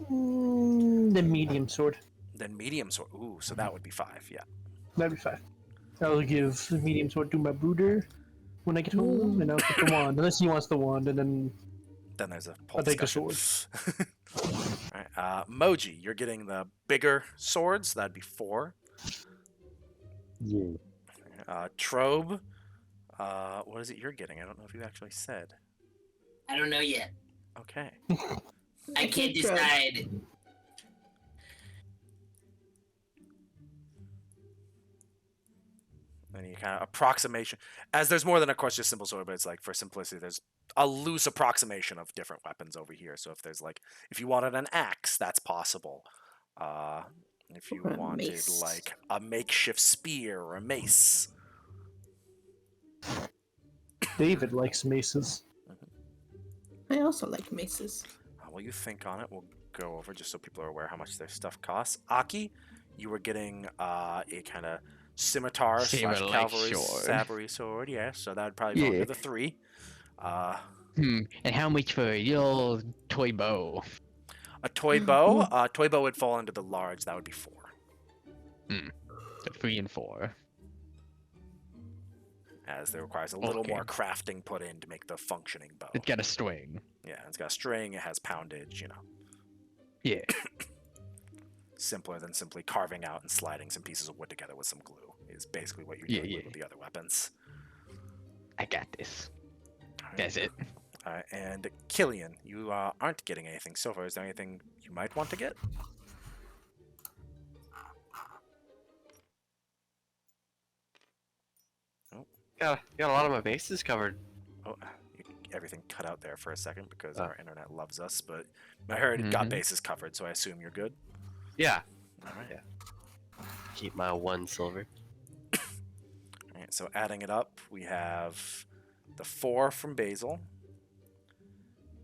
The medium sword. then medium sword. Ooh, so that would be 5. Yeah. That'd be 5. I'll give the medium sword to my brooder when I get home, and I'll get the wand. Unless he wants the wand, and then Then there's a whole I'll take the discussion. Alright, Moji, you're getting the bigger swords. That'd be 4. Yeah. Trobe, what is it you're getting? I don't know if you actually said. I don't know yet. Okay. I can't decide. Then you kind of approximation. As there's more than, of course, just simple sword, but it's like for simplicity, there's a loose approximation of different weapons over here. So if there's like, if you wanted an axe, that's possible. If you Or a wanted mace. like a makeshift spear or a mace. David likes maces. I also like maces. While you think on it, we'll go over just so people are aware how much their stuff costs. Aki, you were getting a kind of scimitar / Saber-like cavalry sword. sabry sword. Yeah, so that would probably fall Yeah. under the 3. And how much for a little toy bow? A toy bow. Toy bow would fall into the large. That would be 4. So 3 and 4. As there requires a little Okay. more crafting put in to make the functioning bow. It's got a string. Yeah, it's got a string. It has poundage. Yeah. Simpler than simply carving out and sliding some pieces of wood together with some glue is basically what you're Yeah, doing yeah. with the other weapons. I got this. Alright. That's it. And Killian, you aren't getting anything so far. Is there anything you might want to get? Got a lot of my bases covered. Oh, everything cut out there for a second because Oh. our internet loves us. But I heard it got Mhm. bases covered, so I assume you're good. Yeah. All right. Yeah. Keep my 1 silver. All right. So adding it up, we have the 4 from Basil,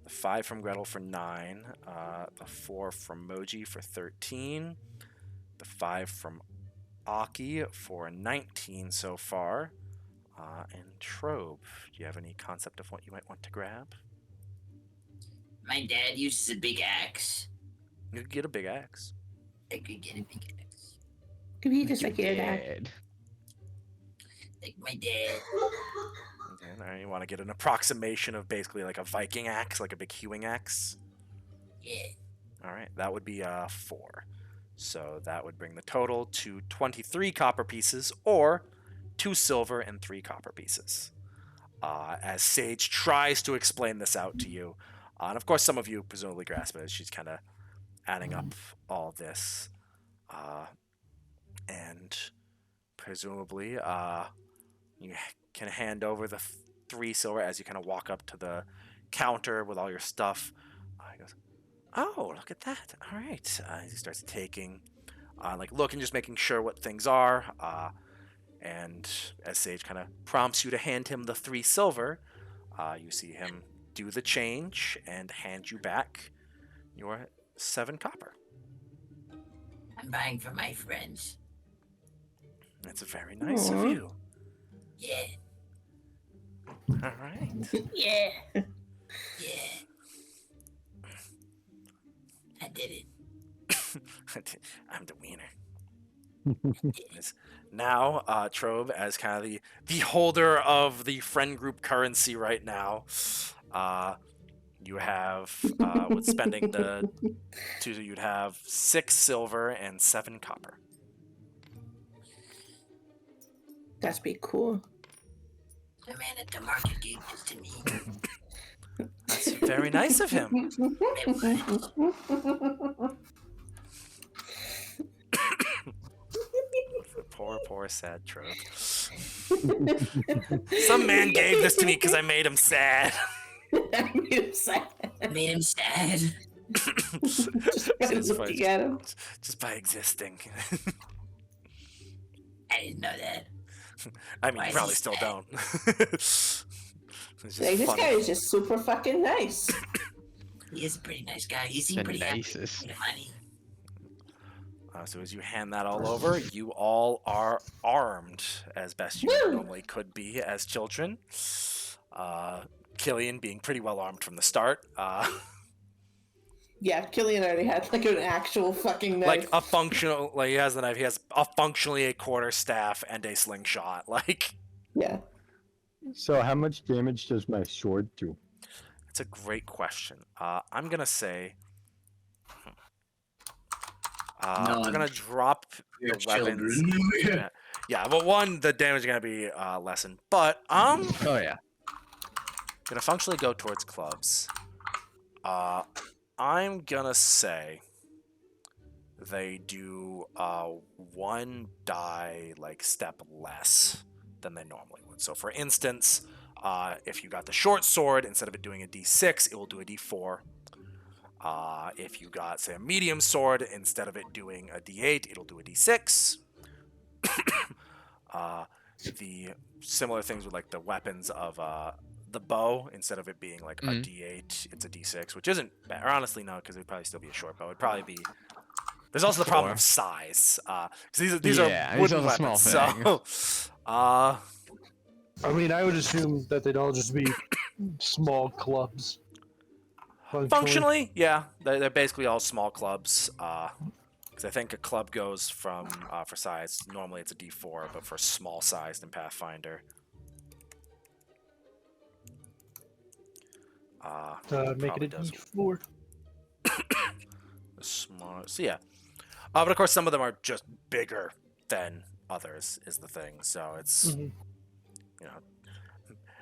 the The 5 from Gretel for 9. The 4 from Moji for 13. The 5 from Aki for 19 so far. And Trobe, do you have any concept of what you might want to grab? My dad uses a big axe. You could get a big axe. I could get a big axe. Could be just like your dad. Dead. Like my dad. Okay, all right, you want to get an approximation of basically like a Viking axe, like a big hewing axe? Yeah. All right, that would be 4. So that would bring the total to 23 copper pieces, or 2 silver and 3 copper pieces. As Sage tries to explain this out to you, and of course some of you presumably grasp it as she's kind of adding up all this, and presumably you can hand over the 3 silver as you kind of walk up to the counter with all your stuff. He goes, "Oh, look at that! All right." He starts taking, like looking, just making sure what things are. And as Sage kind of prompts you to hand him the 3 silver, you see him do the change and hand you back your 7 copper. I'm buying for my friends. That's very nice of Aw. you. Yeah. All right. Yeah. Yeah. I did it. I'm the wiener. Now, Trobe, as kind of the holder of the friend group currency right now, you have, with spending the 2, you'd have 6 silver and 7 copper. That's pretty cool. The man at the market gave this to me. That's very nice of him. Poor, sad Trobe. Some man gave this to me because I made him sad. I Made him sad. Just by Just by- looking at him. Just by existing. I didn't know that. I mean, Why you is probably he still sad? don't. It's just Like, this funny. guy is just super fucking nice. He is a pretty nice guy. He The seemed pretty happy with nicest. the money. So as you hand that all over, you all are armed as best you Woo! normally could be as children. Killian being pretty well armed from the start. Yeah, Killian already had like an actual fucking knife. Like a functional, like he has the knife. He has functionally a quarterstaff and a slingshot. Like, Yeah. So how much damage does my sword do? it's a great question. I'm gonna say, I'm None. gonna drop Your the weapons. children. Yeah, but one, the damage is gonna be lessened. But Oh yeah. gonna functionally go towards clubs. I'm gonna say they do 1 die like step less than they normally would. So for instance, if you got the short sword, instead of it doing a d6, it will do a d4. If you got, say, a medium sword, instead of it doing a d8, it'll do a d6. The similar things with like the weapons of the bow, instead of it being like a d8, it's a d6, which isn't bad. Or honestly, no, because it would probably still be a short bow. It'd probably be. There's also the problem of size, because these Yeah, are it's wooden also a small weapons. So, I mean, I would assume that they'd all just be small clubs. functionally, yeah, they're basically all small clubs. Because I think a club goes from for size. Normally it's a d4, but for small sized in Pathfinder. Make it a probably does. D4. Small. So yeah, but of course some of them are just bigger than others is the thing. So it's Mhm. you know,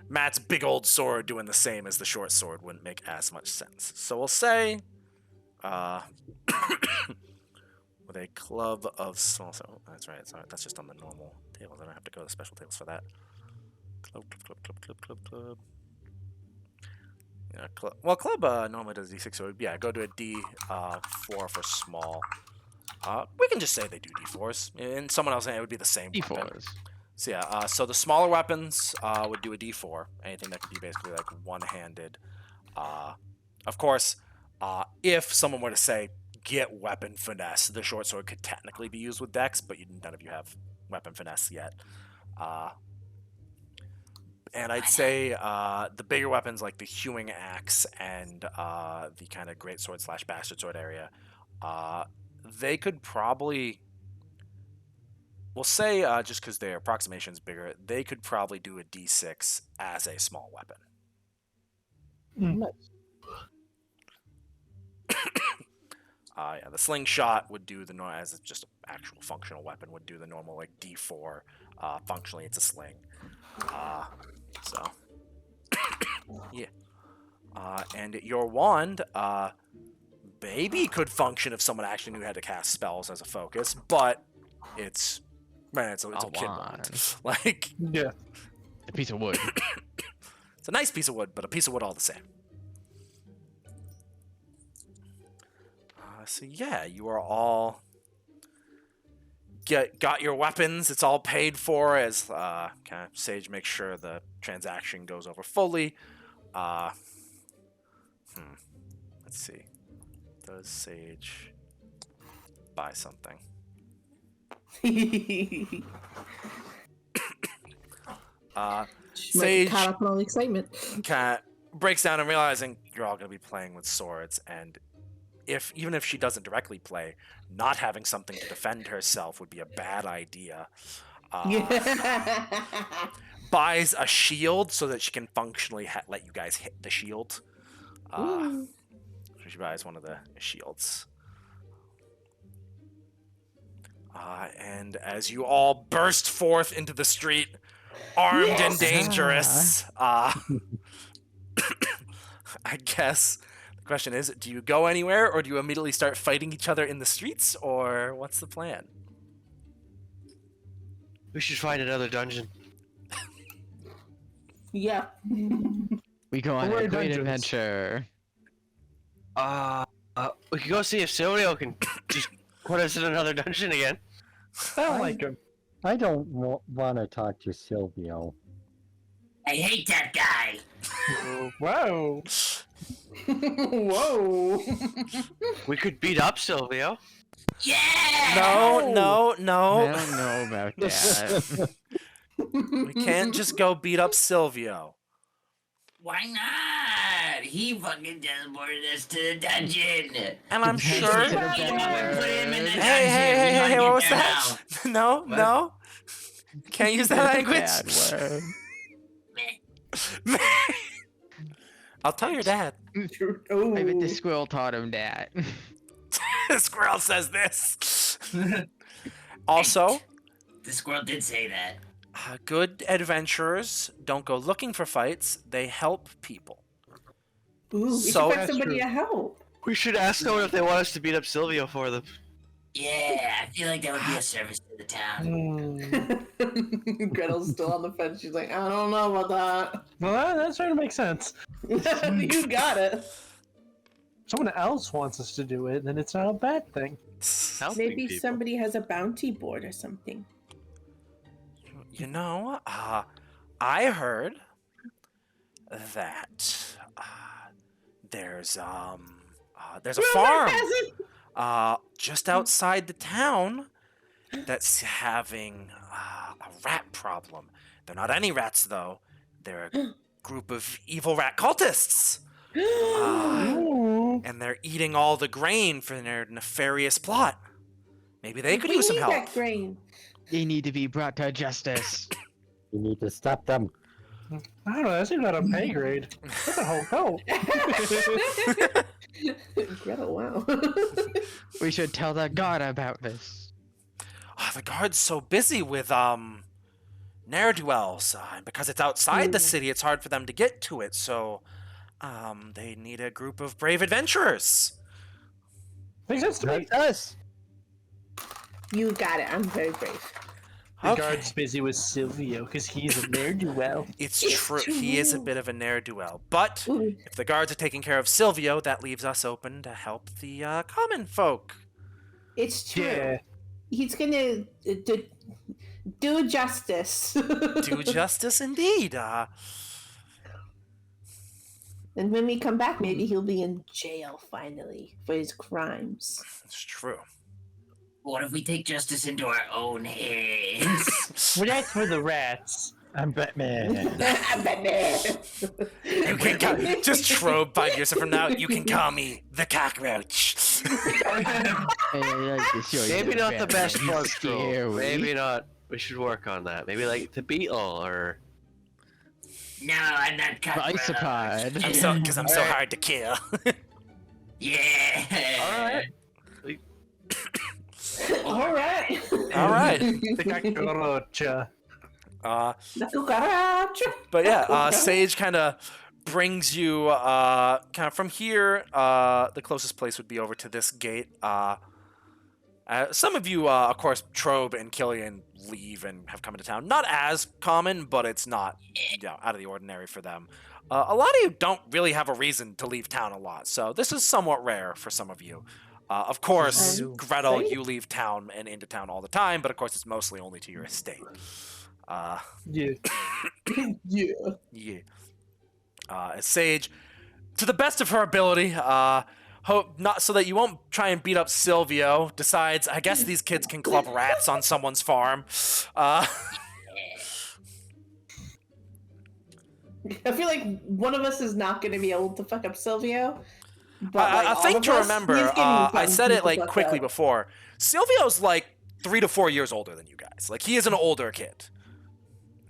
Matt's big old sword doing the same as the short sword wouldn't make as much sense. So we'll say, with a club of small. So that's right. Sorry, that's just on the normal tables. I don't have to go to the special tables for that. Club. Yeah, club normally does d6, so yeah, go to a d4 for small. We can just say they do d4s, and someone else saying it would be the same weapon. D4s. So yeah, so the smaller weapons would do a d4. Anything that could be basically like one-handed. Of course, if someone were to say, get weapon finesse, the short sword could technically be used with dex, but none of you have weapon finesse yet. And I'd say the bigger weapons like the hewing axe and the kind of great sword / bastard sword area, they could probably, we'll say just because their approximation's bigger, they could probably do a d6 as a small weapon. Nice. Yeah, the slingshot would do the normal, as just an actual functional weapon, would do the normal like d4. Functionally, it's a sling. So, yeah. And your wand, maybe could function if someone actually knew how to cast spells as a focus, but it's a kid wand. Like, Yeah. A piece of wood. it's a nice piece of wood, but a piece of wood all the same. So yeah, you are all got your weapons. It's all paid for as kind of Sage makes sure the transaction goes over fully. Let's see. Does Sage buy something? Sage caught up in all the excitement. kind of breaks down and realizing you're all going to be playing with swords, and even if she doesn't directly play, not having something to defend herself would be a bad idea. Buys a shield so that she can functionally let you guys hit the shield. So she buys one of the shields. And as you all burst forth into the street, armed and dangerous, I guess the question is, do you go anywhere, or do you immediately start fighting each other in the streets, or what's the plan? We should find another dungeon. Yeah. We go on We're a great adventurous. adventure. We could go see if Silvio can just put us in another dungeon again. I don't like him. I don't want to talk to Silvio. I hate that guy. Whoa. Whoa. We could beat up Silvio. Yeah. No. I don't know about that. We can't just go beat up Silvio. Why not? He fucking teleported us to the dungeon. And I'm Hey, sure... to the Put him in the dungeon. Hey, behind what your was that? mouth. No. Can't use that language. Bad word. I'll tell your dad. I bet the squirrel taught him that. Squirrel says this. Also, The squirrel did say that. good adventurers don't go looking for fights. They help people. Ooh, we So- should find somebody to help. We should ask someone if they want us to beat up Silvio for them. Yeah, I feel like that would be a service to the town. Hmm. Gretel's still on the fence. She's like, I don't know about Well, that's starting to make sense. that. You got it. Someone else wants us to do it, then it's not a bad thing. Helping Maybe people. somebody has a bounty board or something. You know, I heard that there's a farm just outside the town that's having a rat problem. They're not any rats though. They're a group of evil rat cultists. Ooh. And they're eating all the grain for their nefarious plot. Maybe they could We use some need help. that grain. They need to be brought to justice. You need to stop them. I don't know, that seems not a pay grade. What the hell? No. Gretel, wow. We should tell the god about this. The guard's so busy with ne'er-do-wells, and because it's outside the city, it's hard for them to get to it. So, they need a group of brave adventurers. Makes sense to me. That's us. You got it. I'm very brave. The Okay. guard's busy with Silvio because he's a ne'er-do-well. It's It's true. He is a true. bit of a ne'er-do-well, but Ooh. if the guards are taking care of Silvio, that leaves us open to help the common folk. It's true. Yeah. He's gonna do justice. Do justice indeed. And when we come back, maybe he'll be in jail finally for his crimes. It's true. What if we take justice into our own hands? Well, that's for the rats. I'm Batman. Batman. You can call, just trope 5 years from now. You can call me the cockroach. Maybe not the best He's bug troll. scary. Maybe not. We should work on that. Maybe like the beetle or. No, I'm not cockroach. Isopod. Because I'm so hard to kill. Yeah. All right. All right. All right. The cockroach. The cucaracha. But yeah, Sage kind of brings you kind of from here. The closest place would be over to this gate. Some of you, of course, Trobe and Killian leave and have come into town. Not as common, but it's not out of the ordinary for them. A lot of you don't really have a reason to leave town a lot, so this is somewhat rare for some of you. Of course, Gretel, you leave town and into town all the time, but of course it's mostly only to your estate. Yeah. Yeah. Yeah. As Sage, to the best of her ability, hope not so that you won't try and beat up Silvio, decides, I guess these kids can club rats on someone's farm. I feel like one of us is not going to be able to fuck up Silvio. But like, I all think of to us, remember, he's getting I fun said it people like fucked quickly up. before. Silvio's like 3 to 4 years older than you guys. Like he is an older kid.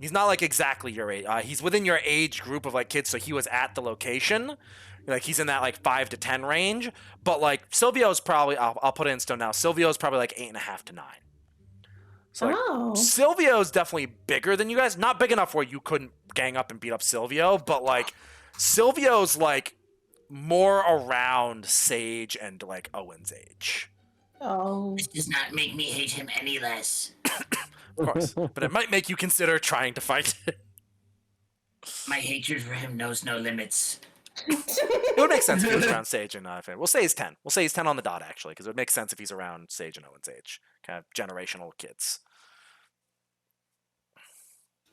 He's not like exactly your age. He's within your age group of like kids, so he was at the location. Like he's in that like 5 to 10 range. But like Silvio's probably, I'll put it in stone now. Silvio's probably like 8.5 to 9. So like, Oh. Silvio's definitely bigger than you guys. Not big enough where you couldn't gang up and beat up Silvio, but like Silvio's like more around Sage and like Owen's age. Oh. This does not make me hate him any less. Of course. But it might make you consider trying to fight him. My hatred for him knows no limits. It would make sense if he was around Sage and we'll say he's 10. We'll say he's 10 on the dot, actually, because it would make sense if he's around Sage and Owen's age. Kind of generational kids.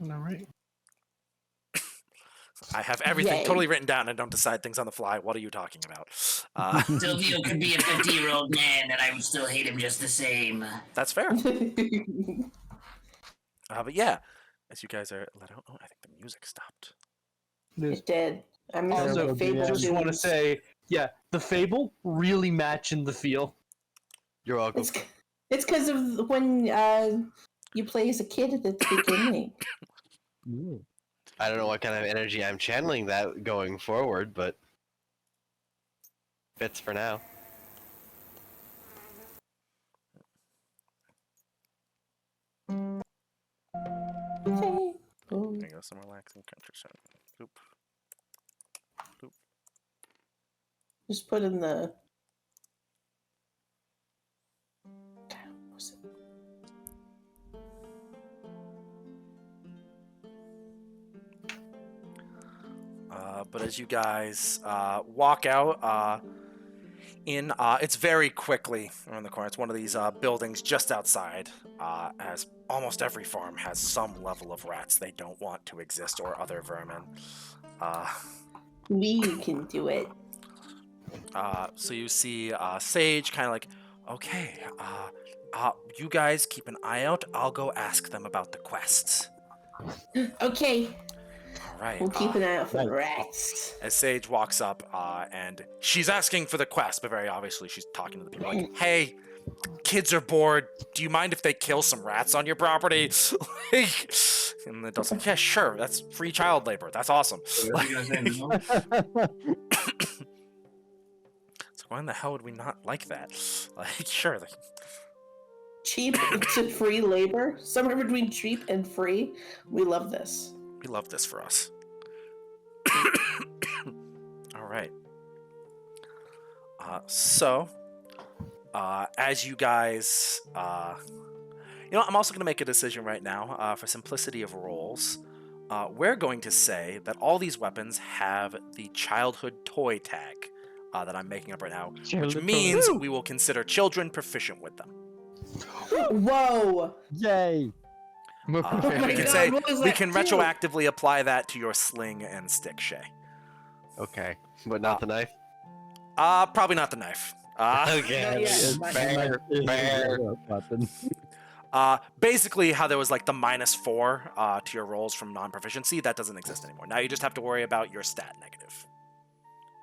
All right. I have everything Yay. totally written down and don't decide things on the fly. What are you talking about? Silvio could be a 50-year-old man, and I would still hate him just the same. That's fair. But yeah, as you guys are let out, oh, I think the music stopped. It did. I'm Also, the Fable just want to dudes. say, yeah, the Fable really matching the feel. You're welcome. It's because of when you play as a kid at the beginning. Ooh. I don't know what kind of energy I'm channeling that going forward, but fits for now. Fable. There you go, some relaxing countryside. Oop. Just put in the. But as you guys walk out, it's very quickly around the corner. It's one of these buildings just outside, as almost every farm has some level of rats they don't want to exist or other vermin. We can do it. So you see Sage kind of like, okay, you guys keep an eye out. I'll go ask them about the quests. Okay, All right. we'll keep an eye out for the right. rats. As Sage walks up, and she's asking for the quest, but very obviously she's talking to the people like, hey, kids are bored. Do you mind if they kill some rats on your property? Like, and the adult's like, yeah, sure. That's free child labor. That's awesome. Like, so why in the hell would we not like that? Like, sure. Like, Cheap to free labor. Somewhere between cheap and free. We love this. we love this for us. All right. So, as you guys, I'm also going to make a decision right now for simplicity of roles. We're going to say that all these weapons have the childhood toy tag that I'm making up right now, which Childhood toy. means Woo! we will consider children proficient with them. Whoa! Yay! We my can God, say what does we that can do? retroactively apply that to your sling and stick, Shay. Okay, but not the knife. Probably not the knife. Okay, Not yet, not fair, fair. Weapon. Basically, how there was like the -4 to your rolls from non-proficiency, that doesn't exist anymore. Now you just have to worry about your stat negative.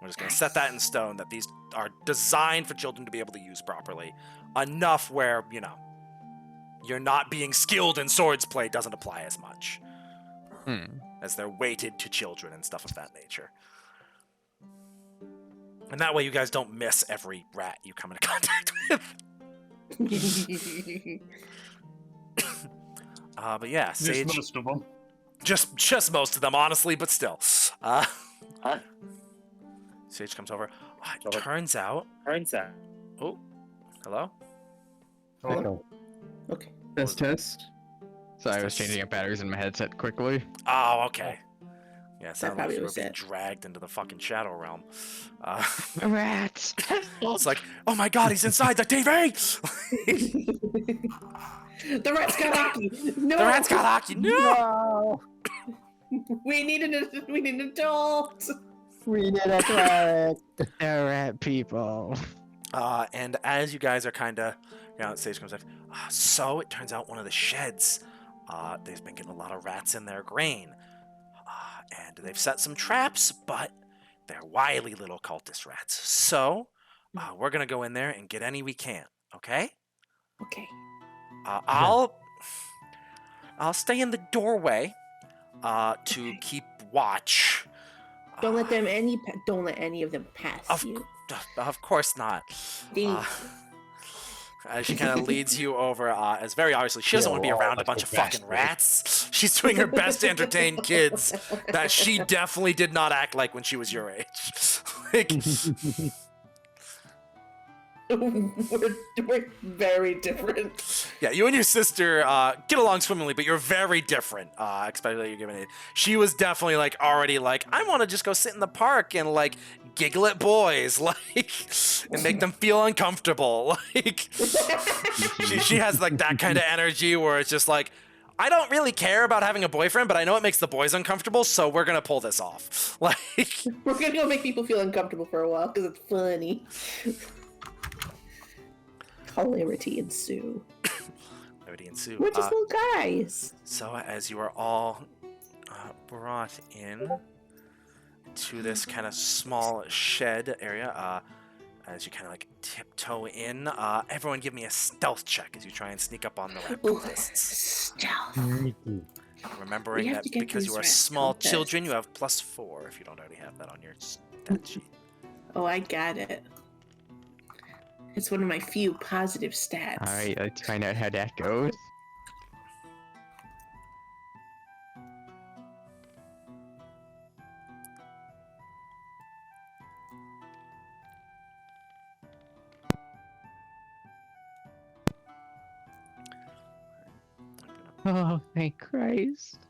We're just going to set that in stone that these are designed for children to be able to use properly. Enough where, you know, you're not being skilled in swords play doesn't apply as much. As they're weighted to children and stuff of that nature. And that way you guys don't miss every rat you come into contact with. But yeah, Sage. Just most of them. Just most of them, honestly, but still. Sage comes over. Turns out. Oh, hello? Echo. Okay. Test. Sorry, I was changing up batteries in my headset quickly. Oh, okay. Yeah, it sounded like probably you were was being it. dragged into the fucking shadow realm. Rats. It's like, oh my god, he's inside the TV! The rat's got hockey. No. The rat's got hockey. No! We need an adult. We need a track. The rat people. And as you guys are kind of, Sage comes up. So it turns out one of the sheds, they've been getting a lot of rats in their grain. And they've set some traps, but they're wily little cultist rats. So we're going to go in there and get any we can, okay? Okay. I'll stay in the doorway to keep watch. Don't let any of them pass you. Of course not. Thank As she kind of leads you over, as very obviously she doesn't want to be around a bunch of fucking rats. She's doing her best to entertain kids that she definitely did not act like when she was your age. Like, we're very different. yeah, you and your sister get along swimmingly, but you're very different, especially you're giving it. She was definitely like already like, I want to just go sit in the park and like giggle at boys, like, and make them feel uncomfortable. Like, she has like that kind of energy where it's just like, I don't really care about having a boyfriend, but I know it makes the boys uncomfortable, so we're gonna pull this off. Like, We're gonna go make people feel uncomfortable for a while because it's funny. Hilarity ensue. Hilarity ensue. We're just little guys. So as you are all brought in to this kind of small shed area, as you kind of like tiptoe in, everyone give me a stealth check as you try and sneak up on the rat cultists. Stealth. Remembering We have that to get because these you are rat small cultists. children, you have +4 if you don't already have that on your stat sheet. Oh, I got it. It's one of my few positive stats. Alright, let's find out how that goes. Oh, thank Christ.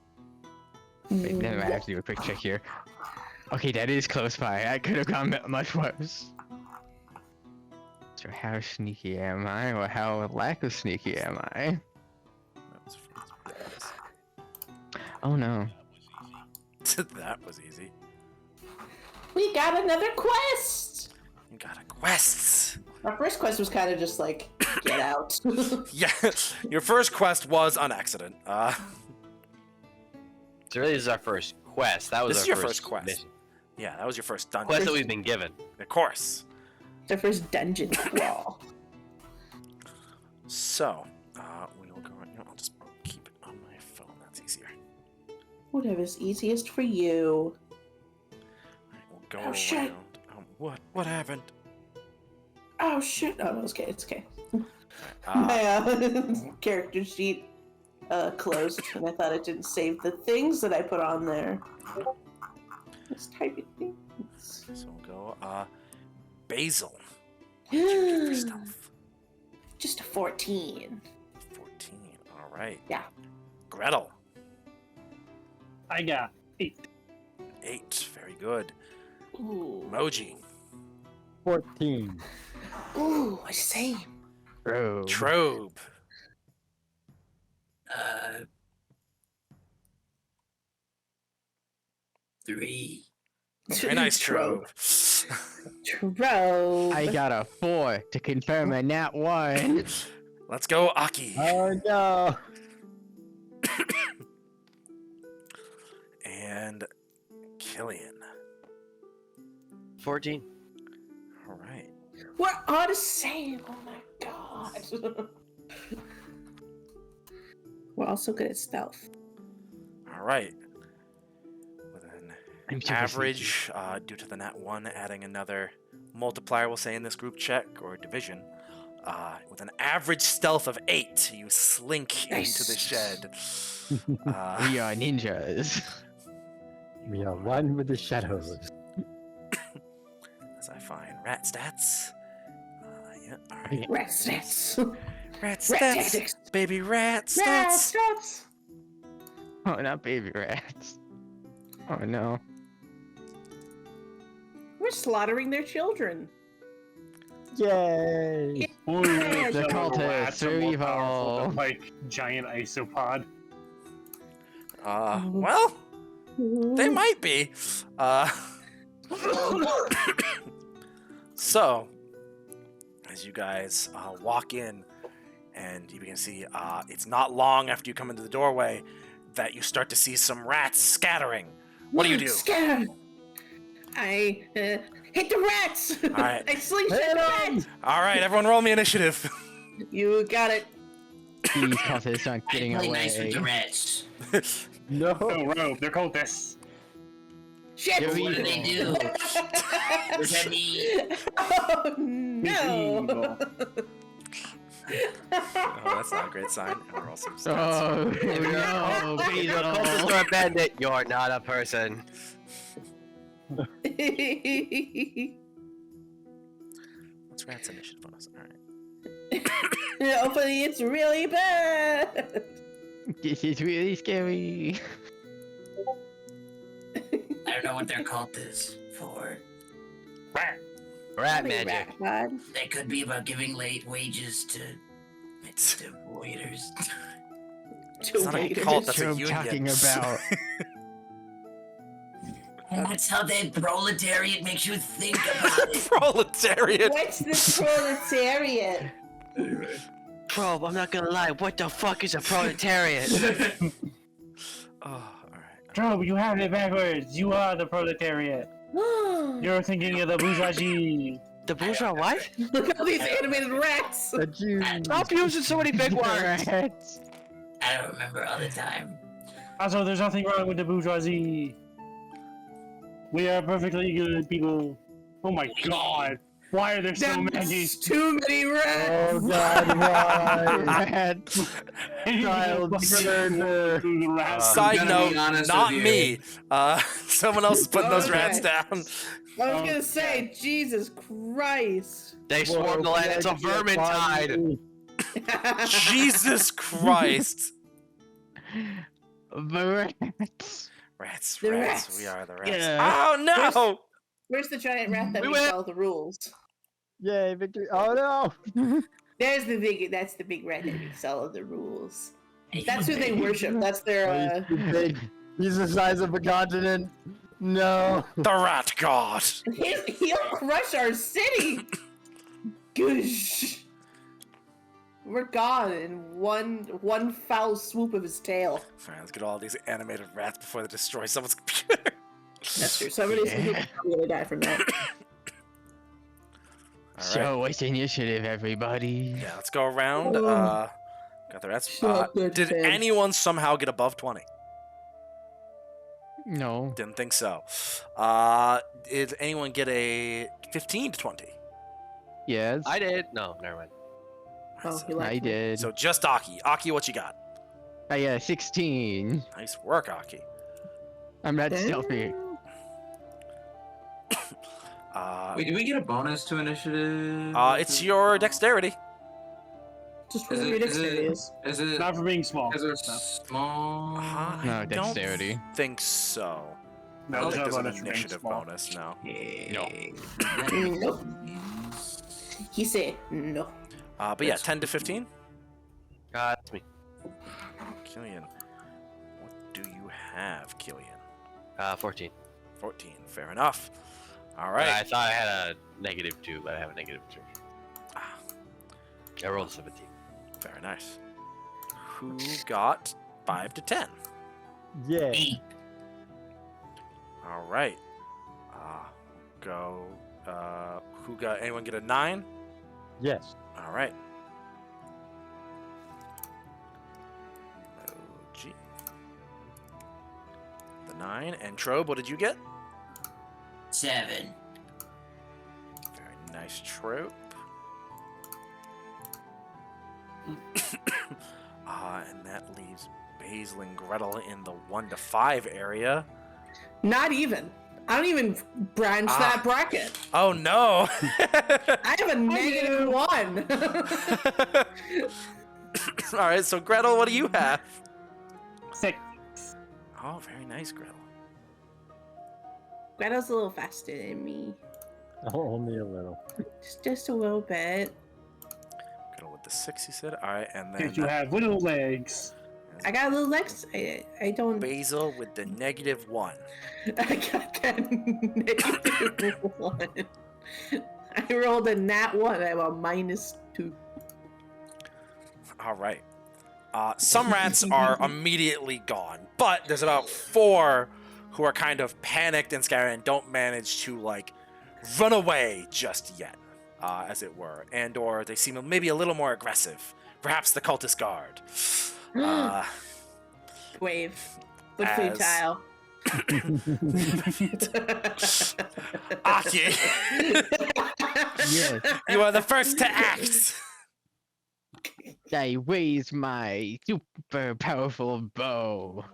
Wait, then I have to do a quick check here. Okay, that is close by. I could have gone much worse. So how sneaky am I, or how lack of sneaky am I? Oh no. That was easy. We got another quest! You got a quest. Our first quest was kind of just like, get out. Yeah, your first quest was an accident. So really, this is our first quest. That was This our is your first quest. mission. Yeah, that was your first dungeon. Quest that we've been given. Of course. Our first dungeon crawl. So, we'll go. I'll just keep it on my phone. That's easier. Whatever's easiest for you. Alright, we'll go Oh, around. shit. What happened? Oh shit! Oh no, it's okay. It's okay. Uh, My character sheet closed, and I thought it didn't save the things that I put on there. Just typing things. so we'll go. Basil. What did you get for stealth? Just a 14. 14. All right. Yeah. Gretel. I got 8. 8. Very good. Ooh. Moji. 14. Ooh, same. Bro. Trobe. 3. Very nice, Trove. Trove. I got a 4 to confirm a nat 1. Let's go, Aki. Oh no! And Killian. 14. All right. We're on the same. Oh my god. We're also good at stealth. All right. With an I'm super average, due to the nat 1, adding another multiplier, we'll say, in this group check or division. With an average stealth of 8, you slink into the shed. We are ninjas. We are one with the shadows. As I find rat stats. Yeah, all right. Rat stats. Rat Rat stats. tactics. Baby rat Rat stats. stats. Oh, not baby rats. Oh no. We're slaughtering their children. Yay! Yeah, The Some cultists rats are are more powerful than, evil. like giant isopod. Well, they might be. So, as you guys walk in, and you can see it's not long after you come into the doorway that you start to see some rats scattering. What do you do? Scared. I hit the rats. All right. I slingshot the rats. All right, everyone, roll me initiative. You got it. These cultists aren't I getting play nice with away. the rats. No! Oh, Rogue, they're cultists. Shit. You're What do they evil. do? What does that mean? Oh no. Evil. Oh, that's not a great sign. And we'll roll some stats. Oh no, Cultist Beetle. or a bandit, you're not a person. What's rat's initiative bonus? All right. Hopefully it's really bad. This is really scary. I don't know what their cult is for. Rat Probably magic. rat god. They could be about giving late wages to waiters. It's not a waiters. cult, That's that's a what I'm union. talking about. And that's how the proletariat makes you think about it. Proletariat. What's the proletariat? Bro, I'm not gonna lie, what the fuck is a proletariat? Oh, all right. Rogue, you have it backwards. You are the proletariat. You're thinking of the bourgeoisie. The bourgeois what? Look at all these animated rats. The Jews! Stop using so many big words! Rats. I don't remember all the time. Also, there's nothing wrong with the bourgeoisie. We are perfectly good people. Oh my god. Why are there so many? That's too many rats. Oh god, why? Rats. Child murder. Side gonna note, be honest not with you. me. Someone else is putting those Okay. rats down. I was gonna say, Jesus Christ. They swarm the land, it's a vermin tide! Jesus Christ. The rats. Rats, The rats, rats. we are the rats. Yeah. Oh no! Where's the giant rat that We makes win. all the rules? Yay, victory! Oh no! That's the big rat that makes all of the rules. That's who they worship. That's their He's too big. He's the size of a continent. No. The rat god. He'll crush our city. Goosh. We're gone in one foul swoop of his tail. Alright, let's get all these animated rats before they destroy someone's computer. That's true. Somebody's Yeah. gonna die from that. Alright. Show what's initiative, everybody. Yeah, let's go around. Oh. Got the rats. So good, Did Finn. anyone somehow get above 20? No. Didn't think so. Did anyone get a 15 to 20? Yes. I did. No, never mind. Oh, he I left. did. So just Aki. Aki, what you got? I got a 16. Nice work, Aki. I'm not Damn. stealthy. Wait, do we get a bonus to initiative? It's your dexterity. Just Is where it- your is dexterity it- is. Is it? Not for being small. Is it small? I No, don't dexterity. think so. No, I don't think there's there's no an bonus for being initiative small. bonus, no. Nope. He said no. But yeah, 10 to 15? That's me. Killian. What do you have, Killian? 14. 14. Fair enough. All I right. thought I had a -2, but I have a -2. Ah, I rolled a 17. very nice. Who got 5 to 10? Yeah. Me. All right. Go. Who got? Anyone get a 9? Yes. All right. OG. The 9. And Trobe, what did you get? 7. Very nice, Trope. And that leaves Basil and Gretel in the 1 to 5 area. Not even. I don't even branch that bracket. Oh no! I have a -1. All right, so Gretel, what do you have? 6. Oh, very nice, Gretel. Gretel's a little faster than me. Oh, only a little. Just a little bit. Gretel with the 6, you said. All right, and Did then you have little legs? I got a little legs. I don't. Basil with the -1. I got that -1. I rolled a nat 1. I have a -2. All right. Some rats are immediately gone, but there's about 4 who are kind of panicked and scared and don't manage to like run away just yet, as it were, and or they seem maybe a little more aggressive. Perhaps the cultist guard. Wave. Good for you, As- Tile. Aki, Yes. you are the first to act. I raise my super powerful bow,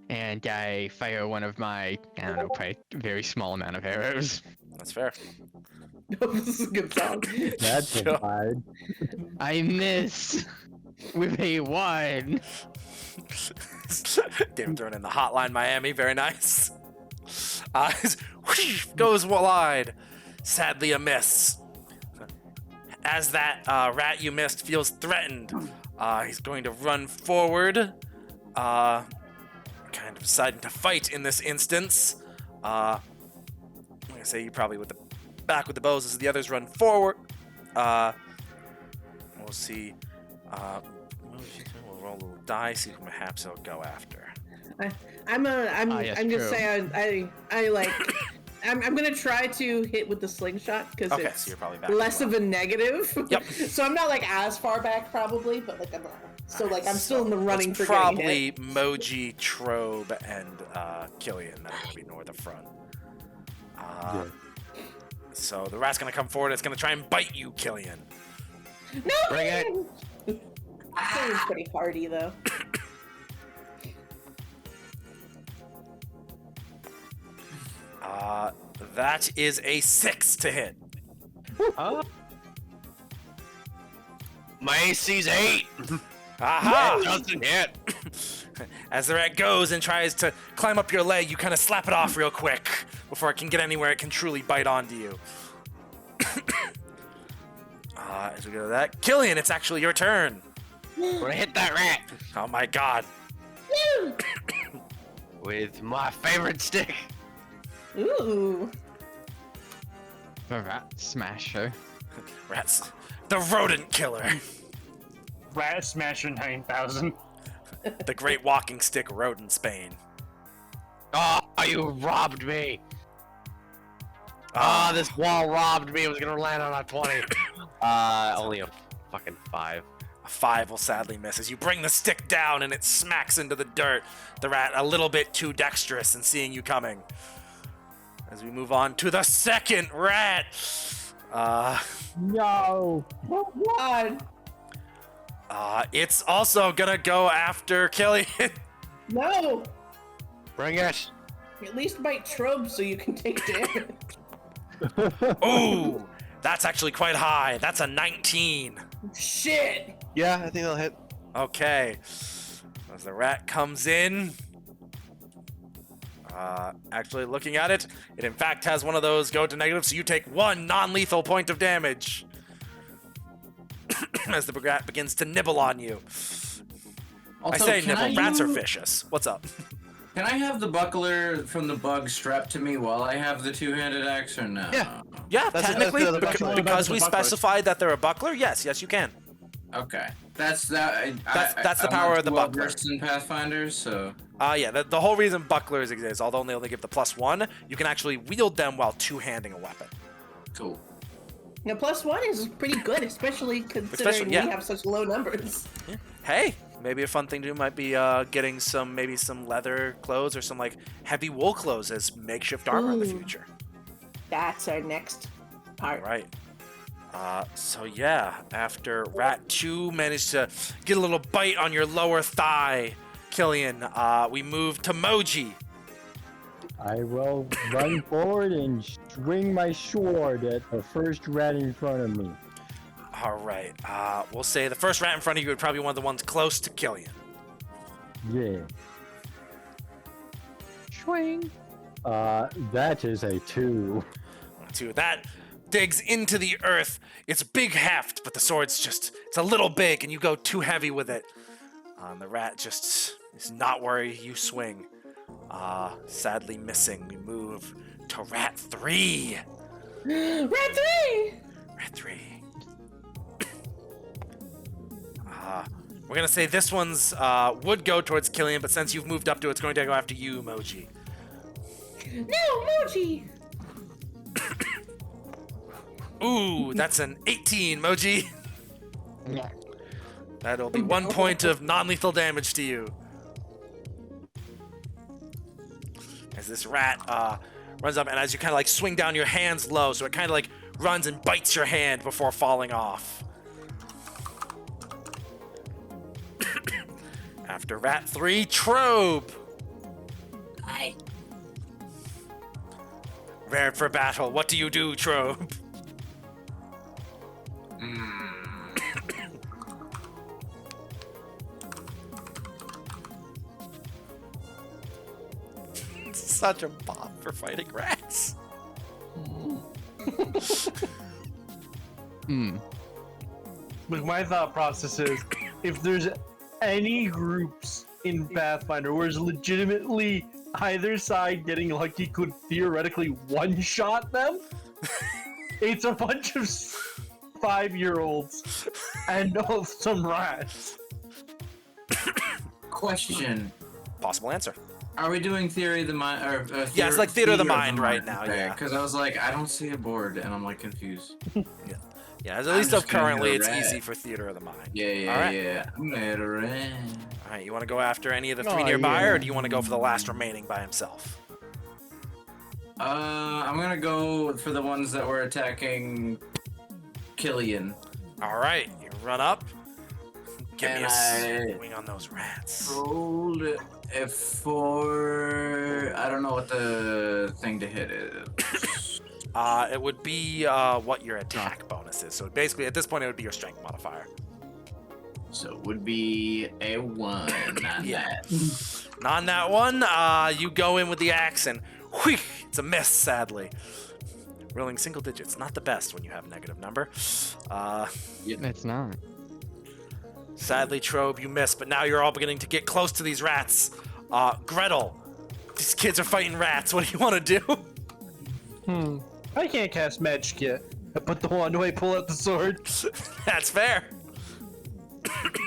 and I fire one of my, I don't know, probably very small amount of arrows. That's fair. This is a good song. That's a Sure. vibe. I miss with a 1. David throwing in the hotline Miami, very nice. Goes wide, sadly a miss. As that rat you missed feels threatened, he's going to run forward, kind of deciding to fight in this instance. I'm gonna say you probably with the back with the bows as the others run forward. We'll see. We'll roll a little die, see who perhaps he'll go after. I'm yes, gonna true. say I like I'm gonna try to hit with the slingshot because Okay, it's so you're probably back. less of a negative. Yep. So I'm not like as far back probably, but like I'm I'm still in the running It's for getting hit. probably Moji, Trobe, and Killian that are going to be north of front. Yeah. So the rat's going to come forward. It's going to try and bite you, Killian. No. Bring it. Killian's pretty hardy though. That is a 6 to hit. My AC's 8. Aha! Doesn't hit. As the rat goes and tries to climb up your leg, you kind of slap it off real quick before it can get anywhere it can truly bite onto you. As we go to that, Killian, it's actually your turn. We're gonna hit that rat Oh my god. with my favorite stick. Ooh. The rat smasher. Rats. The rodent killer. Rat Smasher 9000. The great walking stick rodent Spain. Oh, you robbed me. Ah, this wall robbed me. It was gonna land on a 20. Only a fucking 5. A 5 will sadly miss as you bring the stick down and it smacks into the dirt. The rat a little bit too dexterous in seeing you coming. As we move on to the second rat. No. Oh god. It's also gonna go after Killian. No. Bring it. At least bite Trobe so you can take damage. Ooh, that's actually quite high. That's a 19. Shit. Yeah, I think they'll hit. Okay. As the rat comes in. Actually looking at it, it in fact has one of those go to negative, so you take 1 non-lethal point of damage. As the rat begins to nibble on you. Also, I say can nibble, rats are use- vicious. What's up? Can I have the buckler from the bug strapped to me while I have the two-handed axe, or no? Yeah. Yeah, That's- technically, that's the other buckler. because we That's the buckler. specified that they're a buckler, yes, you can. Okay. That's the That's the power of the buckler. Versed in Pathfinder, so Yeah, the whole reason bucklers exist, although they only give the +1, you can actually wield them while two-handing a weapon. cool. Now, +1 is pretty good, especially considering yeah. we have such low numbers. Hey, maybe a fun thing to do might be getting some leather clothes or some like heavy wool clothes as makeshift armor in the Ooh. future. That's our next part. Right. So yeah, after Rat 2 managed to get a little bite on your lower thigh, Killian, we move to Moji. I will run forward and swing my sword at the first rat in front of me. All right. We'll say the first rat in front of you would probably be one of the ones close to Killian. Yeah. Swing. That is a 2. That digs into the earth. It's big heft, but the sword's it's a little big, and you go too heavy with it. And the rat just is not where you swing. Sadly missing. We move to Rat 3. Rat 3! Rat 3. We're gonna say this one's would go towards Killian, but since you've moved up to it, it's going to go after you, Moji. No, Moji! Ooh, that's an 18, Moji. Yeah. That'll be 1 point of non-lethal damage to you. As this rat runs up, and as you kind of like swing down your hands low, so it kind of like runs and bites your hand before falling off. After Rat 3, Trobe. Hi. Prepared for battle. What do you do, Trobe? Such a bop for fighting rats. Look, my thought process is, if there's any groups in Pathfinder where it's legitimately either side getting lucky could theoretically one-shot them, it's a bunch of 5-year-olds and some rats. Question: Possible answer. Are we doing theory of the mind? Or Yeah, it's like theater of the mind right now, yeah. Because I was like, I don't see a board, and I'm like confused. Yeah, at I'm least just of gonna currently, go it's rat. easy for theater of the mind. Yeah. All right. Yeah. I'm gonna rat. All right, you want to go after any of the three Oh, nearby, yeah. or do you want to go for the last remaining by himself? I'm gonna go for the ones that were attacking Killian. All right, you run up. Give me And a I- swing on those rats. Rolled a 4. I don't know what the thing to hit is. It would be what your attack bonus is. So basically, at this point, it would be your strength modifier. So it would be a 1 on Yeah. that. Not on that one. You go in with the axe, and wheek, it's a miss, sadly. Rolling single digits, not the best when you have a negative number. It's not. Sadly, Trobe, you missed, but now you're all beginning to get close to these rats. Gretel, these kids are fighting rats. What do you want to do? I can't cast magic yet. But the one way pull out the sword. That's fair.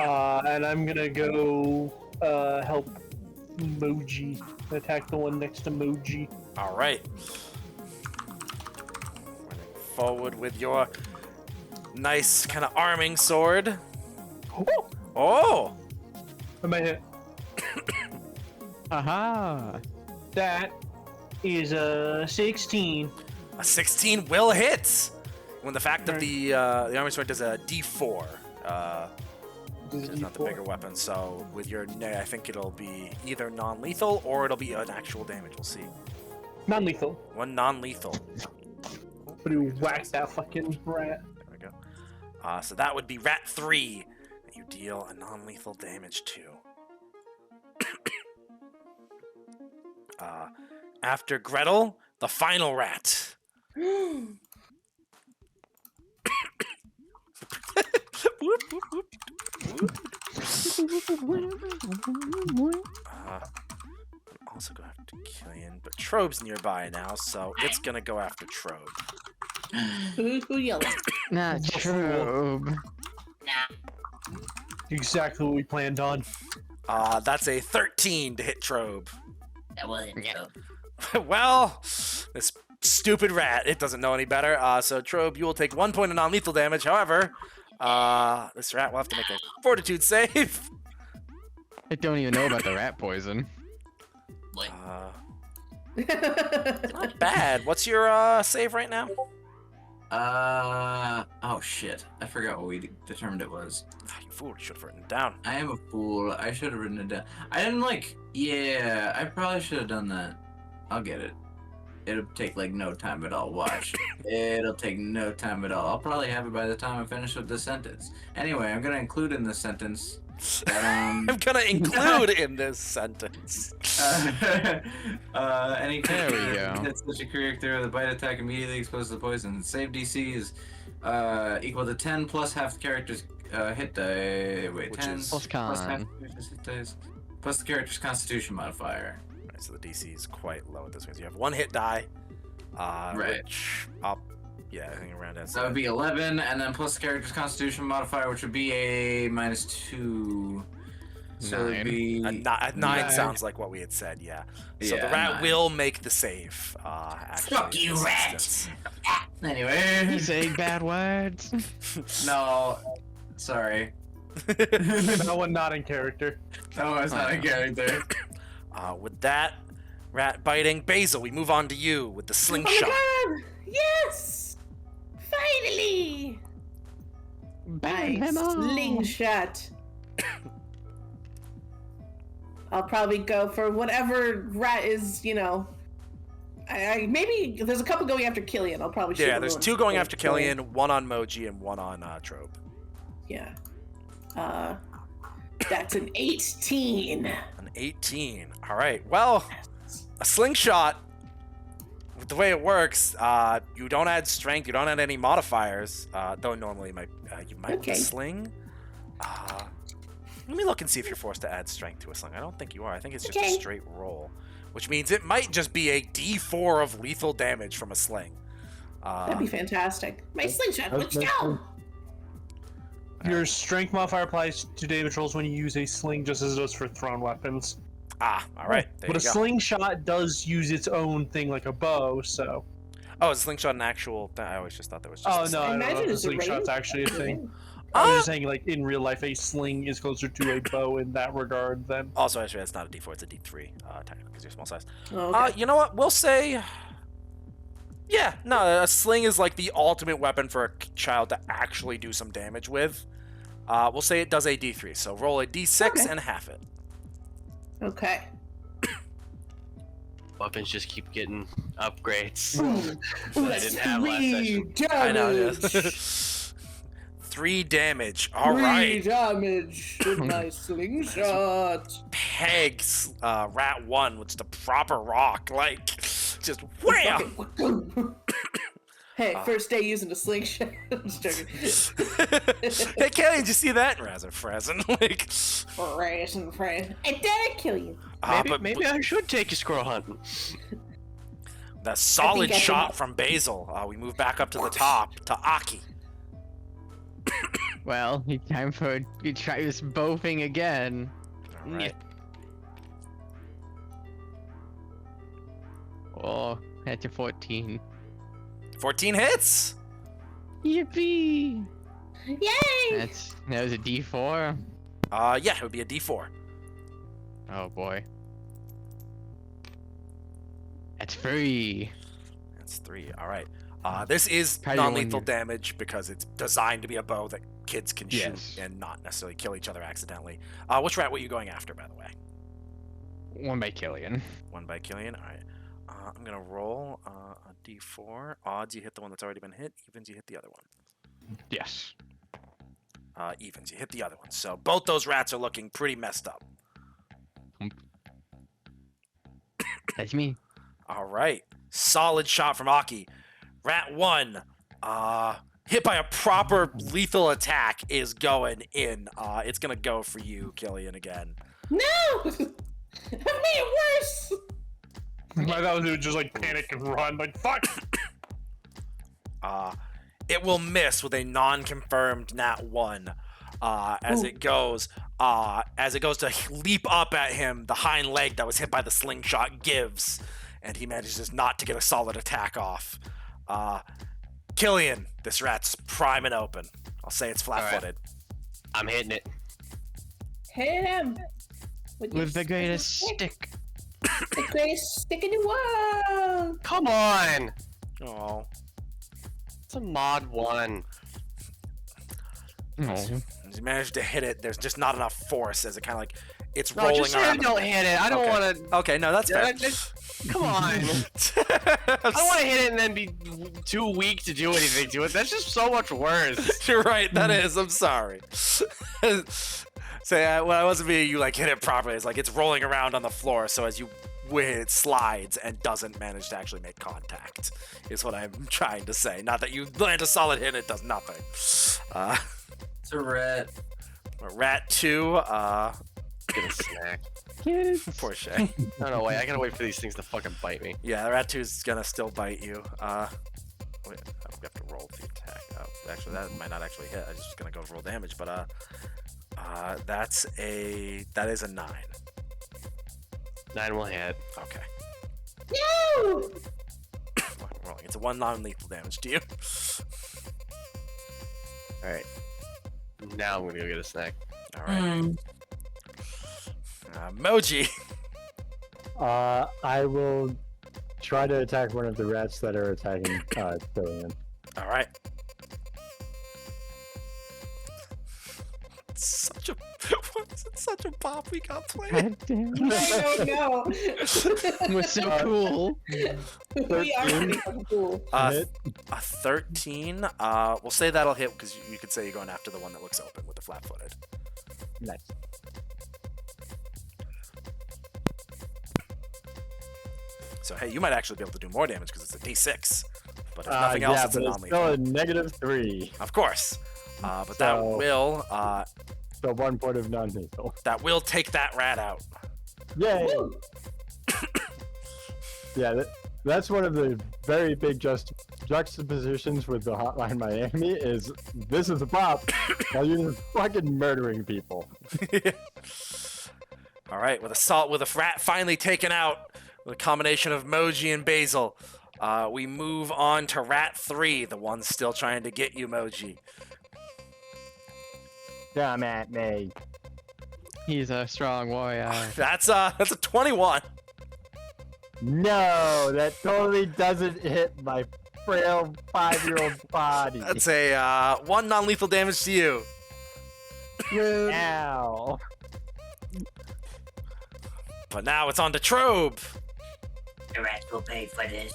And I'm gonna go help Moji. Attack the one next to Moji. All right. Running forward with your nice kind of arming sword. Oh! I might hit. Aha! That is a 16. A 16 will hit. When the fact that the arming sword does a D4. It's not the bigger weapon, so with your I think it'll be either non-lethal or it'll be an actual damage. We'll see. Non-lethal. One non-lethal. But you whack that fucking rat. There we go. So that would be Rat 3. That you deal a non-lethal damage to. After Gretel, the final rat. Whoop, whoop, whoop, whoop. also go after Killian, but Trobe's nearby now, so it's gonna go after Trobe. Who yelling? Not true. Nah. Exactly what we planned on. That's a 13 to hit Trobe. That wasn't Yeah. so. Well, this stupid rat, it doesn't know any better. So Trobe, you will take 1 point of non-lethal damage. However, this rat will have to make a fortitude save. I don't even know about the rat poison. Like, Not bad. What's your save right now? Oh shit. I forgot what we determined it was. You fool, you should have written it down. I am a fool. I should have written it down. I didn't yeah, I probably should have done that. I'll get it. It'll take like no time at all. Watch. It'll take no time at all. I'll probably have it by the time I finish with this sentence. Anyway, I'm gonna include in this sentence that I'm gonna include in this sentence. Any There we creature go. that such a character with a bite attack immediately exposed to the poison. Save DC is equal to 10 plus half the character's hit die. Wait, Which 10 is- Plus plus half con. the character's hit dice plus the character's Constitution modifier. Right, so the DC is quite low at this point. You have 1 hit die. Right. Which yeah, I think around that. So that would be 11, and then plus the character's Constitution modifier, which would be a -2. So it'd 9. be A 9 nine. sounds like what we had said. Yeah. So the Yeah, rat 9. will make the save. Actually, Fuck in you, this rat! instance. Anyway. He's saying bad words. No, sorry. That one not in character. No, it's not a character. With that rat biting, Basil, we move on to you with the Oh slingshot. my god! Yes! Finally! Bang Nice him all. slingshot. I'll probably go for whatever rat is, I maybe there's a couple going after Killian. I'll probably shoot Yeah, the there's one 2 going for after Killian, 1 on Moji, and 1 on Trobe. Yeah. That's an 18. An 18. All right. Well, a slingshot. With the way it works, you don't add strength. You don't add any modifiers. Though normally you might with Okay. a sling. Let me look and see if you're forced to add strength to a sling. I don't think you are. I think it's just a Okay. straight roll, which means it might just be a D4 of lethal damage from a sling. That'd be fantastic. My slingshot, That's- let's that's- go! Your strength modifier applies to damage rolls when you use a sling, just as it does for thrown weapons. All right. There But you a go. slingshot does use its own thing, like a bow. So. Oh, is slingshot an actual? I always just thought that was just. Oh a no, I I don't imagine know if a it's a slingshot's range. actually a thing. I Ah! was just saying, like in real life, a sling is closer to a bow in that regard than. Also, actually, it's not a D4. It's a D3. Technically, because you're small size. Oh, okay. You know what? We'll say. Yeah, no, a sling is like the ultimate weapon for a child to actually do some damage with. We'll say it does a D3. So roll a D6 Okay. and half it. Okay. Weapons just keep getting upgrades. Ooh, I that's didn't have last 3 damage. I know. Yes. 3 damage. All 3 right. damage with my slingshot. Pegs rat 1 with just a proper rock, like just wham. Hey, first day using a slingshot. I'm just joking. Hey, Kelly, did you see that? Razor Frazen, like. Raisin friend. I did I kill you? Maybe I should take you squirrel hunting. That solid I can- shot from Basil. We move back up to the top to Aki. Well, time for you try this bow thing again. All right. Oh, that's a 14. 14 hits. Yippee! Yay! That was a D4. Yeah, it would be a D4. Oh boy. That's 3. That's 3. All right. This is Probably one non-lethal you- damage because it's designed to be a bow that kids can shoot Yes. and not necessarily kill each other accidentally. Which rat were you going after, by the way? 1 by Killian. 1 by Killian. All right. I'm gonna roll a D4. Odds you hit the one that's already been hit. Evens you hit the other one. Yes. Evens you hit the other one. So both those rats are looking pretty messed up. That's me. All right. Solid shot from Aki. Rat 1, hit by a proper lethal attack, is going in. It's going to go for you, Killian, again. No! I've made it worse! I thought it would just like panic and run, like fuck. It will miss with a non-confirmed nat 1. As it goes to leap up at him, the hind leg that was hit by the slingshot gives, and he manages not to get a solid attack off. Killian, this rat's prime and open. I'll say it's flat-footed. I'm hitting it. Hit him With the greatest stick. The greatest stick in the world. Come on! Oh. It's a mod 1. No. As you manage to hit it, there's just not enough force as it kind of like it's No, rolling just say I around. don't hit it. I don't Okay. want to. Okay, no, that's fair. Come on. I don't want to hit it and then be too weak to do anything to it. That's just so much worse. You're right. That is. I'm sorry. So when I wasn't being you like hit it properly, it's like it's rolling around on the floor. So as you win, it slides and doesn't manage to actually make contact. Is what I'm trying to say. Not that you land a solid hit, it does nothing. It's a rat. Rat 2. Get a snack. Poor Shay. No, wait. I gotta wait for these things to fucking bite me. Yeah, the rat 2 is gonna still bite you. Wait, I have to roll the attack. Oh, actually, that might not actually hit. I'm just gonna go roll damage, but that is a 9. 9 will hit. Okay. No! What I'm rolling. It's a 1 non-lethal damage to you. All right. Now I'm gonna go get a snack. All right. Moji. I will try to attack one of the rats that are attacking Killian. All right. Such a what is it? Such a pop we got playing. God damn it. I don't know. It was so cool. We are pretty fucking cool. Hit. A 13. We'll say that'll hit because you could say you're going after the one that looks open with the flat-footed. Nice. So hey, you might actually be able to do more damage because it's a D6. But if nothing else, Yeah, it's a but it's non-lethal. still a -3. Of course. But that So- will So 1 point of non-lethal. take that rat out. Yay! Woo! Yeah, that's one of the very big juxtapositions with the Hotline Miami is this is a pop while you're fucking murdering people. All right, with a rat finally taken out, with a combination of Moji and Basil, we move on to Rat 3, the one still trying to get you, Moji. Come at me. He's a strong warrior. That's a 21. No, that totally doesn't hit my frail 5-year-old body. That's a 1 non-lethal damage to you. Ow. But now it's on to Trobe. The rats will pay for this.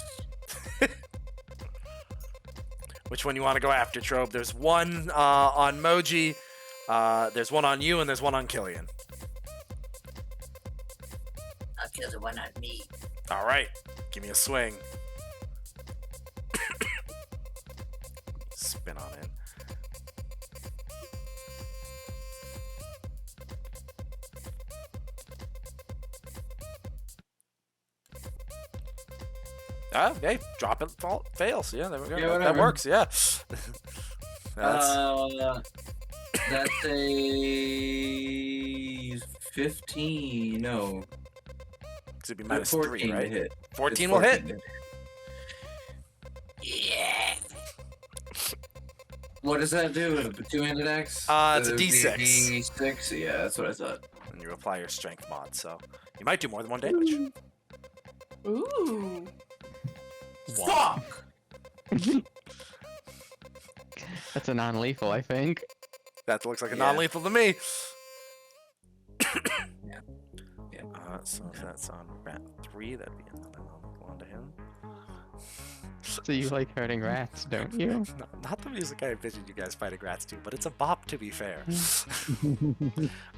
Which one you want to go after, Trobe? There's one on Moji, there's one on you, and there's one on Killian. I'll kill the one on me. All right, give me a swing. Spin on in. Hey, drop it, fails. Yeah, there we go. Yeah, that whatever. works. Yeah. That's That's a 15. No, it'd be minus 14 3, to right? hit. 14 It's will hit. 14 to Yeah. What does that do? A two-handed axe? It's a Would it be D6. D6. Yeah, that's what I thought. And you apply your strength mod, so you might do more than 1 damage. Ooh. Fuck! That's a non-lethal, I think. That looks like a Yeah. non-lethal to me. Yeah. So if that's on rat 3, that'd be another non-lethal onto him. So you like hurting rats, don't you? Not the music I envisioned you guys fighting rats to, but it's a bop to be fair.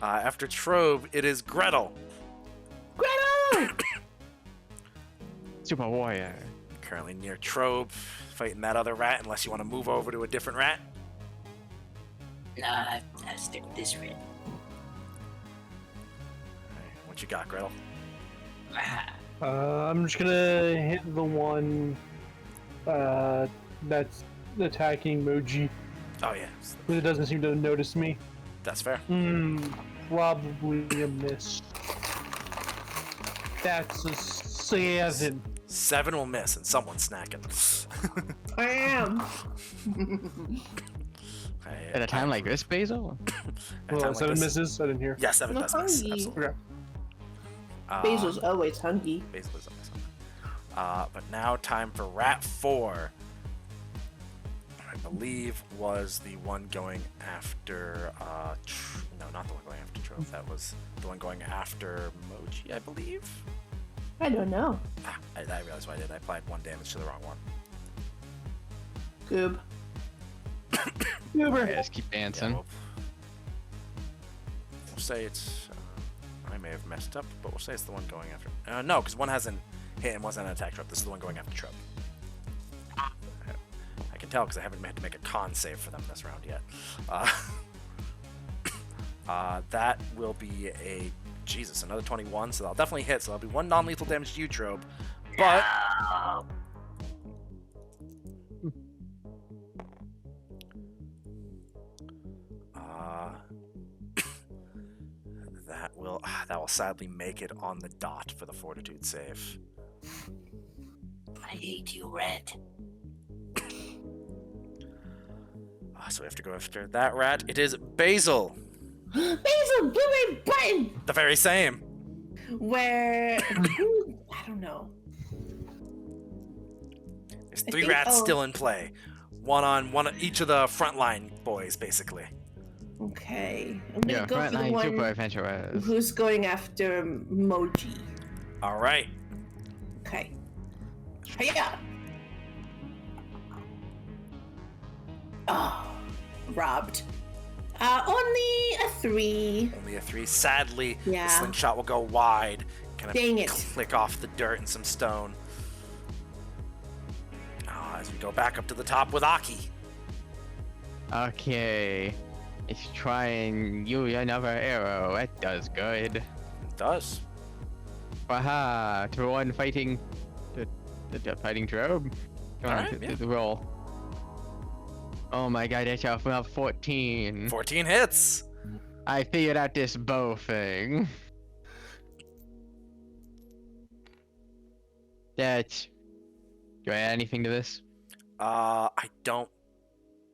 After Trove, it is Gretel. Gretel! Super warrior. Currently near Trove, fighting that other rat, unless you want to move over to a different rat. Nah, I'll stick with this rat. Alright, what you got, Gretel? Ah, I'm just gonna hit the one that's attacking Moji. Oh yeah, It doesn't seem to notice me. that's fair. Probably a miss. That's a 7. 7 will miss, and someone's snacking. I am. At a time like this, Basil? At a time like 7 this- misses. I didn't hear. Yeah, 7 No does miss. hungry. Absolutely. Okay. Basil's always hungry. Basil is always hungry. But now time for Rat 4. I believe was the one going after. No, not the one going after Trove. That was the one going after Moji, I believe. I don't know. I realized what I did. I applied 1 damage to the wrong one. Goob. Okay, just keep Yeah, dancing. we'll say it's. I may have messed up, but we'll say it's the one going after. No, because one hasn't hit and wasn't an attack Trove. This is the one going after Trove. I can tell because I haven't had to make a con save for them this round yet. That will be a another 21, so that'll definitely hit. So that'll be 1 non-lethal damage to you, Trobe. But that will sadly make it on the dot for the Fortitude save. I hate you, Red. So we have to go after that rat. It is Basil, Basil, give me a button! the very same. Where... I don't know. There's I 3 think rats I'll- still in play. One on each of the frontline boys, basically. Okay. I'm gonna Yeah, go for the frontline super one adventurers. who's going after Moji. All right. Okay. Hiya! Oh, robbed. Only a 3. Only a 3. Sadly, the Yeah. slingshot will go wide. Kind of Dang it. click off the dirt and some stone. As we go back up to the top with Aki. Okay. Let's try and use another arrow. That does good. It does. Aha! To one fighting... The fighting Drobe. Come on, Alright, yeah. the roll. Oh my god, that's off about 14. 14 hits. I figured out this bow thing. That's... Do I add anything to this? I don't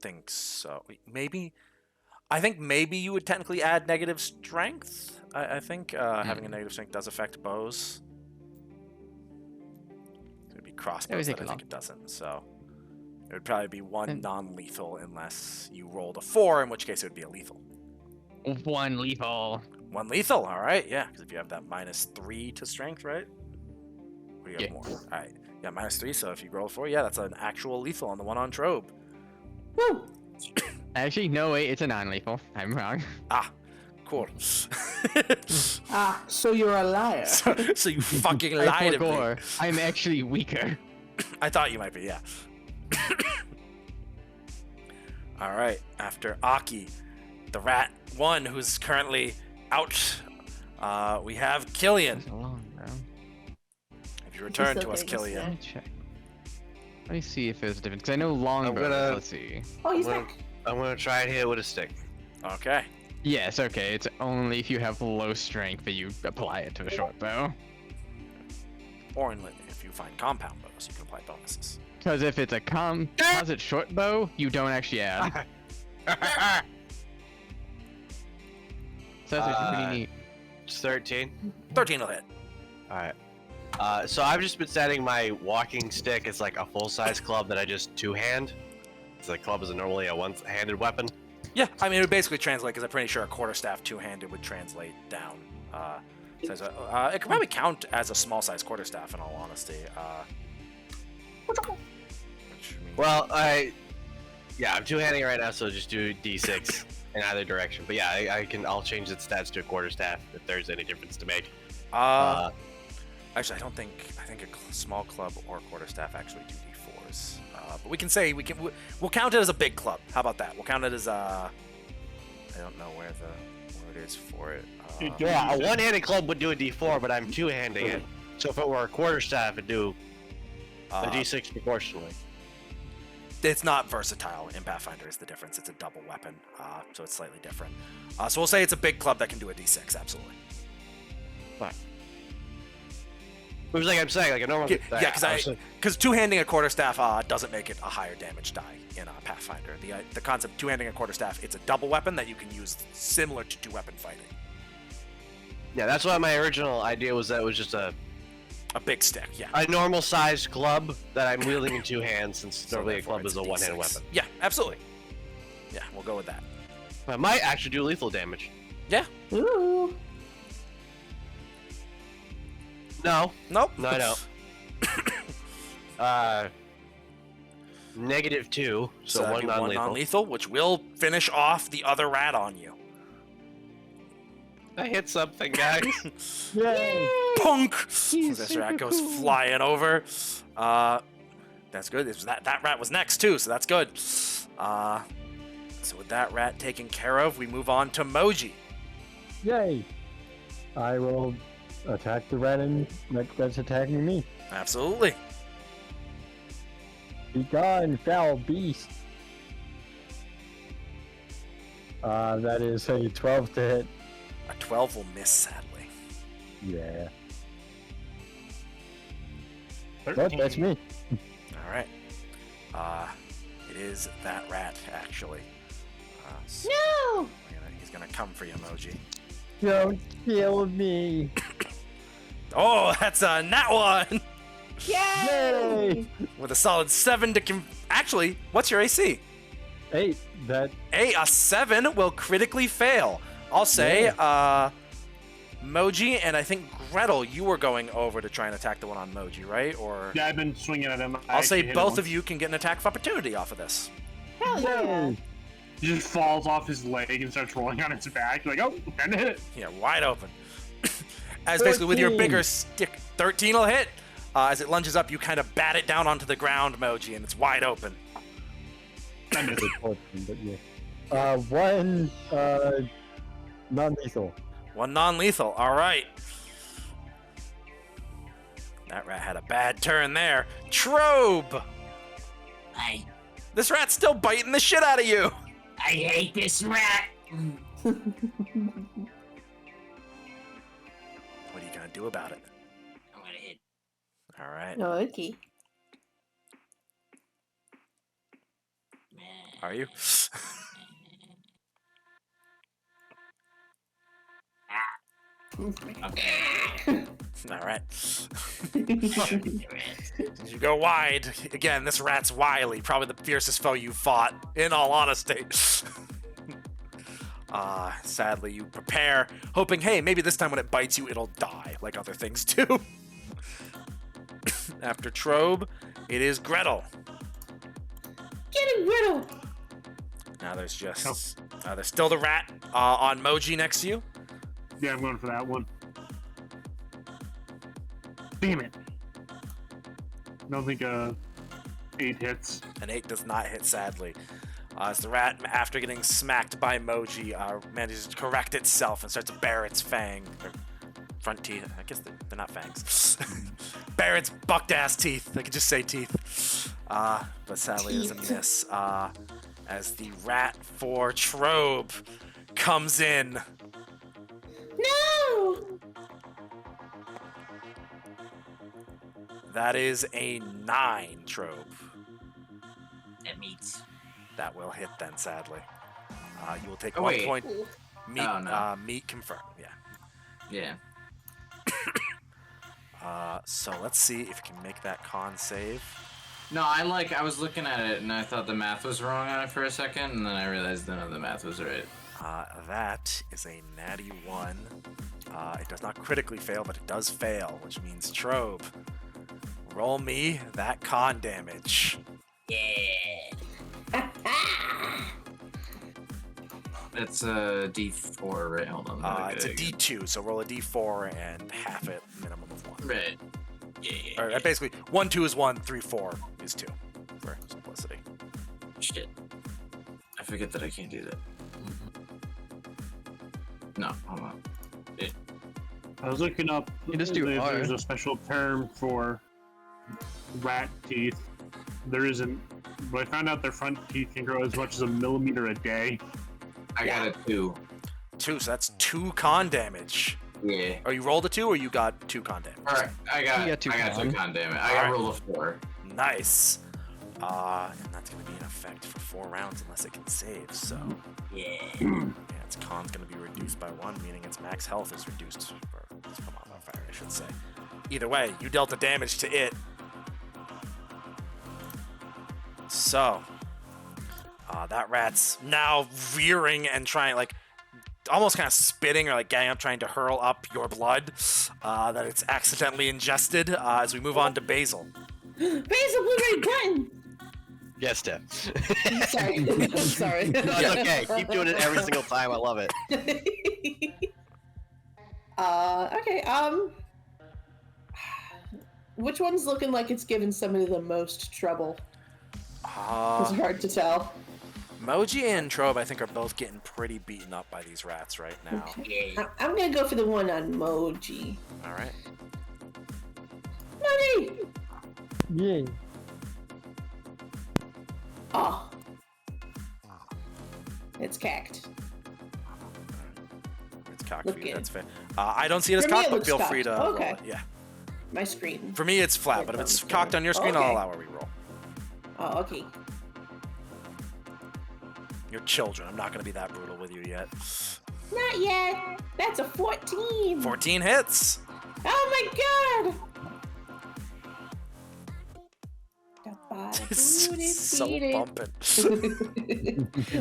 think so. Maybe. I think maybe you would technically add negative strength. I think having a negative strength does affect bows. It would be crossbows take that I it think off. it doesn't. So it would probably be 1 And- non-lethal unless you rolled a 4, in which case it would be a lethal. One lethal. 1 lethal, all right, yeah. Because if you have that -3 to strength, right? Or you have Yeah. more. All right, yeah, -3. So if you roll a 4, yeah, that's an actual lethal on the one on Trobe. Woo! Actually, no, wait, it's a non-lethal. I'm wrong. Ah, cool. So you're a liar. so you fucking I lied to me. forgot. I'm actually weaker. I thought you might be, yeah. All right, after Aki, the rat one who's currently out, we have Killian. That's a long round. Have you returned still to us, getting a Killian? Let me check. Let me see if there's a difference. Because I know longbows. gonna- Let's see. Oh, he's Well- back. I'm gonna try and hit it with a stick. Okay. Yes, okay. It's only if you have low strength that you apply it to a short bow. Or if you find compound bows, you can apply bonuses. Because if it's a composite short bow, you don't actually add. So that's actually pretty neat. It's 13. 13 will hit. Alright. So I've just been setting my walking stick as like a full-size club that I just two-hand. So the club is normally a one-handed weapon. Yeah, I mean, it would basically translate, because I'm pretty sure a quarterstaff two-handed would translate down. It could probably count as a small-sized quarterstaff, in all honesty. Which means- Well, I'm two-handing it right now, so just do D6 in either direction. But yeah, I'll change its stats to a quarterstaff if there's any difference to make. Actually, I think a small club or quarterstaff actually do D4s. But we can say we'll count it as a big club. How about that? We'll count it as I don't know where it is for it. Yeah, a one-handed club would do a D4, but I'm two-handing it. So if it were a quarterstaff, it'd do a Uh, d6 proportionally. It's not versatile in Pathfinder is the difference. It's a double weapon, so it's slightly different. So we'll say it's a big club that can do a d6, absolutely. It was like I'm saying, like a normal. Yeah, because two-handing a quarterstaff doesn't make it a higher damage die in Pathfinder. The concept of two-handing a quarterstaff, it's a double weapon that you can use similar to two-weapon fighting. Yeah, that's why my original idea was that it was just a big stick, yeah. a normal sized club that I'm wielding in two hands, since So normally a therefore club it's is a one-handed D6. weapon. Yeah, absolutely. Yeah, we'll go with that. It might actually do lethal damage. Yeah. Ooh. No, Nope. no, I don't. -2, so that'd one be non-lethal. non-lethal, which will finish off the other rat on you. I hit something, guys. Yay! Punk! He's This rat super goes cool. flying over. That's good. That rat was next too, so that's good. So with that rat taken care of, we move on to Moji. Yay! I will attack the rat that's attacking me. Absolutely. Be gone, foul beast! That is a 12 to hit. A 12 will miss, sadly. Yeah. Nope, that's me. All right. It is that rat actually. So No! he's gonna come for you, Moji. Don't kill me! Oh, that's a nat one Yay! with a solid 7 to actually. What's your AC? 8. That A 7 will critically fail. I'll say, Moji and I think Gretel, you were going over to try and attack the one on Moji, right? Or Yeah, I've been swinging at him. I'll say both of you can get an attack of opportunity off of this. Hell yeah. Yay! He just falls off his leg and starts rolling on its back. Like, oh, and hit it. Yeah, wide open. As basically with your 13. bigger stick, 13 will hit. As it lunges up, you kind of bat it down onto the ground, Moji, and it's wide open. I missed it. 14, but yeah. One non-lethal. One non-lethal. All right. That rat had a bad turn there. Trobe! I This rat's still biting the shit out of you. I hate this rat. What are you gonna do about it? I'm gonna hit. All right. No, okay. Are you? Okay. All right. As you go wide, again, this rat's wily, probably the fiercest foe you fought, in all honesty. Sadly, you prepare, hoping, hey, maybe this time when it bites you, it'll die, like other things do. After Trobe, it is Gretel. Get him, Gretel! Now there's just, there's still the rat on Moji next to you. Yeah, I'm going for that one. Damn it. I don't think 8 hits. An 8 does not hit, sadly. As the rat, after getting smacked by Moji, manages to correct itself and starts to bare its or front teeth. I guess they're not fangs. Bare its bucked-ass teeth. I could just say teeth. But sadly, it is a miss. As the rat for Trobe comes in. No! That is a 9, Trobe. That meets. That will hit then, sadly. You will take Oh, 1 wait. point. Meat, Oh, no. meat confirmed, yeah. Yeah. So let's see if you can make that con save. No, I was looking at it and I thought the math was wrong on it for a second, and then I realized none of the math was right. That is a natty 1. It does not critically fail, but it does fail, which means Trobe, roll me that con damage. Yeah. It's a D4, right? Hold on. let me It's a get it D2, so roll a D4 and half it, minimum of 1. again. Right. Yeah. Or basically, 1, 2 is 1, 3, 4 is 2, for simplicity. Shit. I forget that I can't do that. No, hold on. I was looking up. You just do R. There's a special term for rat teeth. There isn't, but I found out their front teeth can grow as much as 1 millimeter a day. I got a 2. 2, so that's 2 con damage. Yeah. Or you rolled a 2, or you got 2 con damage? All right, I got You got 2 con. 2 con damage. I All got right. roll of 4. Nice. And that's gonna be in effect for 4 rounds unless it can save. So Yeah. yeah, its con's gonna be reduced by 1, meaning its max health is reduced. Or its modifier, I should say. Either way, you dealt the damage to it. So that rat's now rearing and trying, like, almost kind of spitting or like getting up, trying to hurl up your blood that it's accidentally ingested. As we move on to Basil. Basil Blueberry Button! Yes, Steph. Sorry. I'm sorry. No, it's okay. Keep doing it every single time. I love it. Okay, which one's looking like it's giving somebody the most trouble? It's hard to tell. Moji and Trobe, I think, are both getting pretty beaten up by these rats right now. Okay. I'm gonna go for the one on Moji. All right. Moji! Yay. Oh. It's cacked. It's cocked Look for you, good. that's fair. I don't see it as For me, cocked, it but looks feel free to cocked. roll Okay. it. Yeah. My screen. For me, it's flat, but if it's cocked on your screen, Okay. I'll allow a reroll. Oh, okay. You're children. I'm not going to be that brutal with you yet. Not yet. That's a 14. 14 hits. Oh my god! It's so bumping.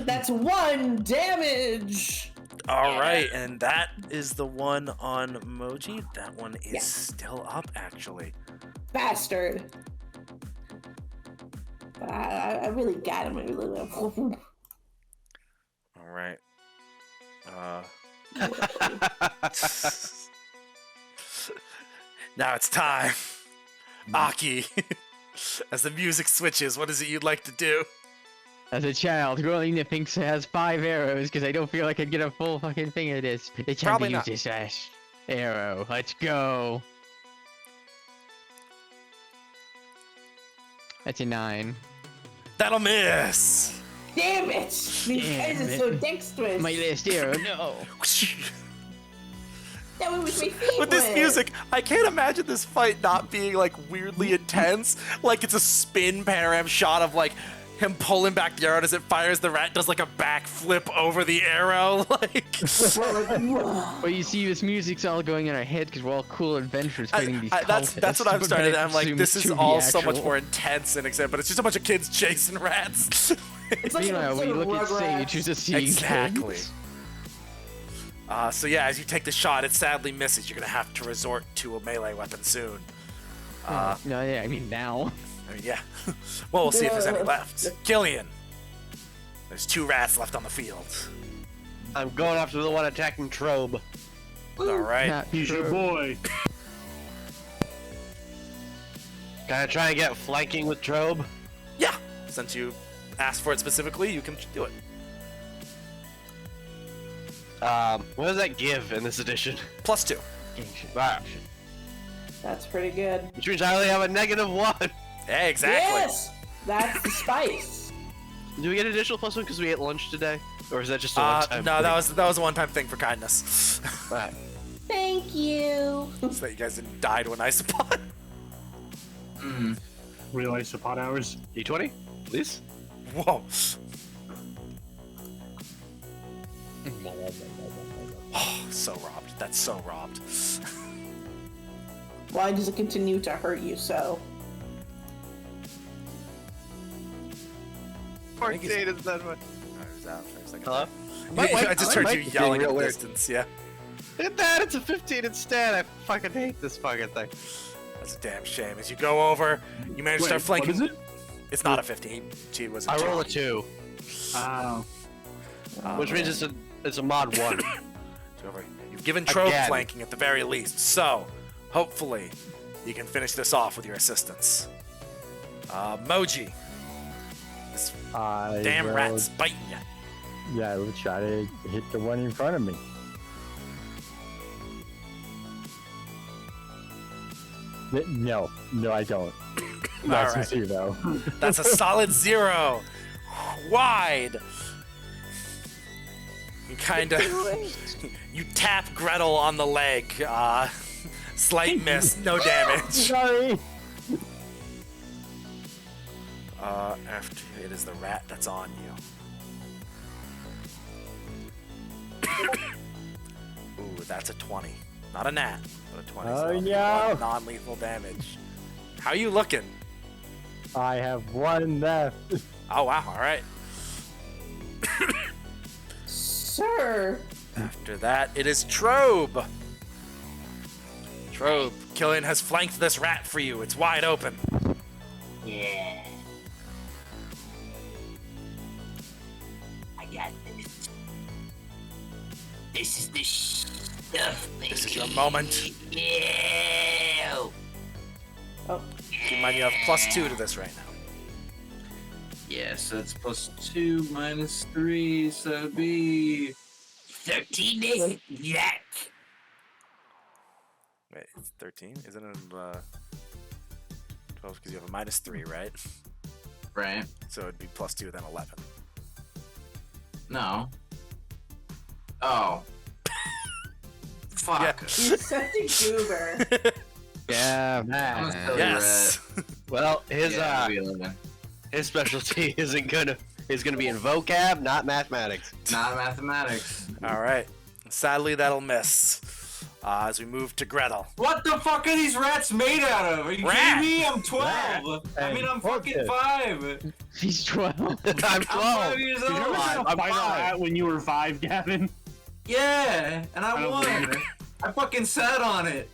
That's 1 damage. All right, and that is the one on Moji. That one is Yeah. still up, actually. Bastard. But I really got him. I really love. All right. Now it's time. Aki, as the music switches, what is it you'd like to do? As a child, rolling the thinks it has 5 arrows because I don't feel like I'd get a full fucking thing of this. It's time Probably to not. use this arrow. Let's go. That's a 9. That'll miss. Damn it! These guys are so dexterous. My last arrow, no. That one was my favorite. With this music, I can't imagine this fight not being like weirdly intense. Like it's a spin panorama shot of like him pulling back the arrow as it fires. The rat does like a backflip over the arrow. Like Well, you see, this music's all going in our head because we're all cool adventurers fighting these that's cultists, what I'm but starting. I I'm like, assume this it's is to be all so much actual. more intense and exciting, but it's just a bunch of kids chasing rats. It's like Meanwhile, we an look at episode of Sage, Rugrats. who's a seeing Exactly. kid. So yeah, as you take the shot, it sadly misses. You're gonna have to resort to a melee weapon soon. No, yeah, I mean now. I mean, yeah. Well, we'll see if there's any left. Killian, there's 2 rats left on the field. I'm going after the one attacking Trobe. All right. Not He's your true. boy. Can I try and get flanking with Trobe? Yeah. Since you asked for it specifically, you can do it. What does that give in this edition? +2. Wow. That's pretty good. Which means I only have a -1. Yeah, exactly. Yes, that's the spice. Do we get an additional +1 because we ate lunch today? Or is that just a one-time No, thing? that was a one-time thing for kindness, Right. Thank you. so that you guys didn't die to an isopod. Real isopod hours. D20, please. Whoa. Oh, so robbed. That's so robbed. Why does it continue to hurt you so? 14 is not much. I was out for a second. Hello? Yeah, I just heard you Mike, yelling real in the weird. distance. Yeah. Look at that, it's a 15 instead. I fucking hate this fucking thing. That's a damn shame. As you go over, you manage to start flanking. What is it? It's not a 15. She was. I roll a 2, Oh. which means it's a mod 1. So over. You've given Trove Again. flanking at the very least, so hopefully you can finish this off with your assistance. Moji, this damn will- rat's biting you. Yeah, I will try to hit the one in front of me. No, I don't. That's right. a 0. That's a solid 0. Wide. You kind of you tap Gretel on the leg. Slight miss, no damage. Sorry. After it is the rat that's on you. Ooh, that's a 20. Not a nat, but a 20. Oh, so that'll be no. 1 non-lethal damage. How you looking? I have 1 left. Oh wow, alright. Sir. After that, it is Trobe. Trobe, Killian has flanked this rat for you. It's wide open. Yeah. I got this. This is the stuff. This is your moment. Yeah. Keep in mind you have +2 to this right now. Yeah, so it's +2 -3, so it'd be 13. Yeah. Wait, it's 13? Isn't it 12? Because you have a -3, right? right. So it'd be +2, then 11. No. Oh. Fuck. Yeah. You're such a goober. Yeah, I'm a man. silly Yes. Well, his Yeah, it'd be 11. his specialty is gonna be in vocab, not mathematics. Not mathematics. All right. Sadly, that'll miss. As we move to Gretel. What the fuck are these rats made out of? Are you Rat. kidding me? I'm 12. I mean, I'm fucking 5. He's 12. I'm 12. I'm 5 years Did you ever old. try to I'm fight a fine. rat when you were 5, Gavin? Yeah, and I don't blame won. I fucking sat on it.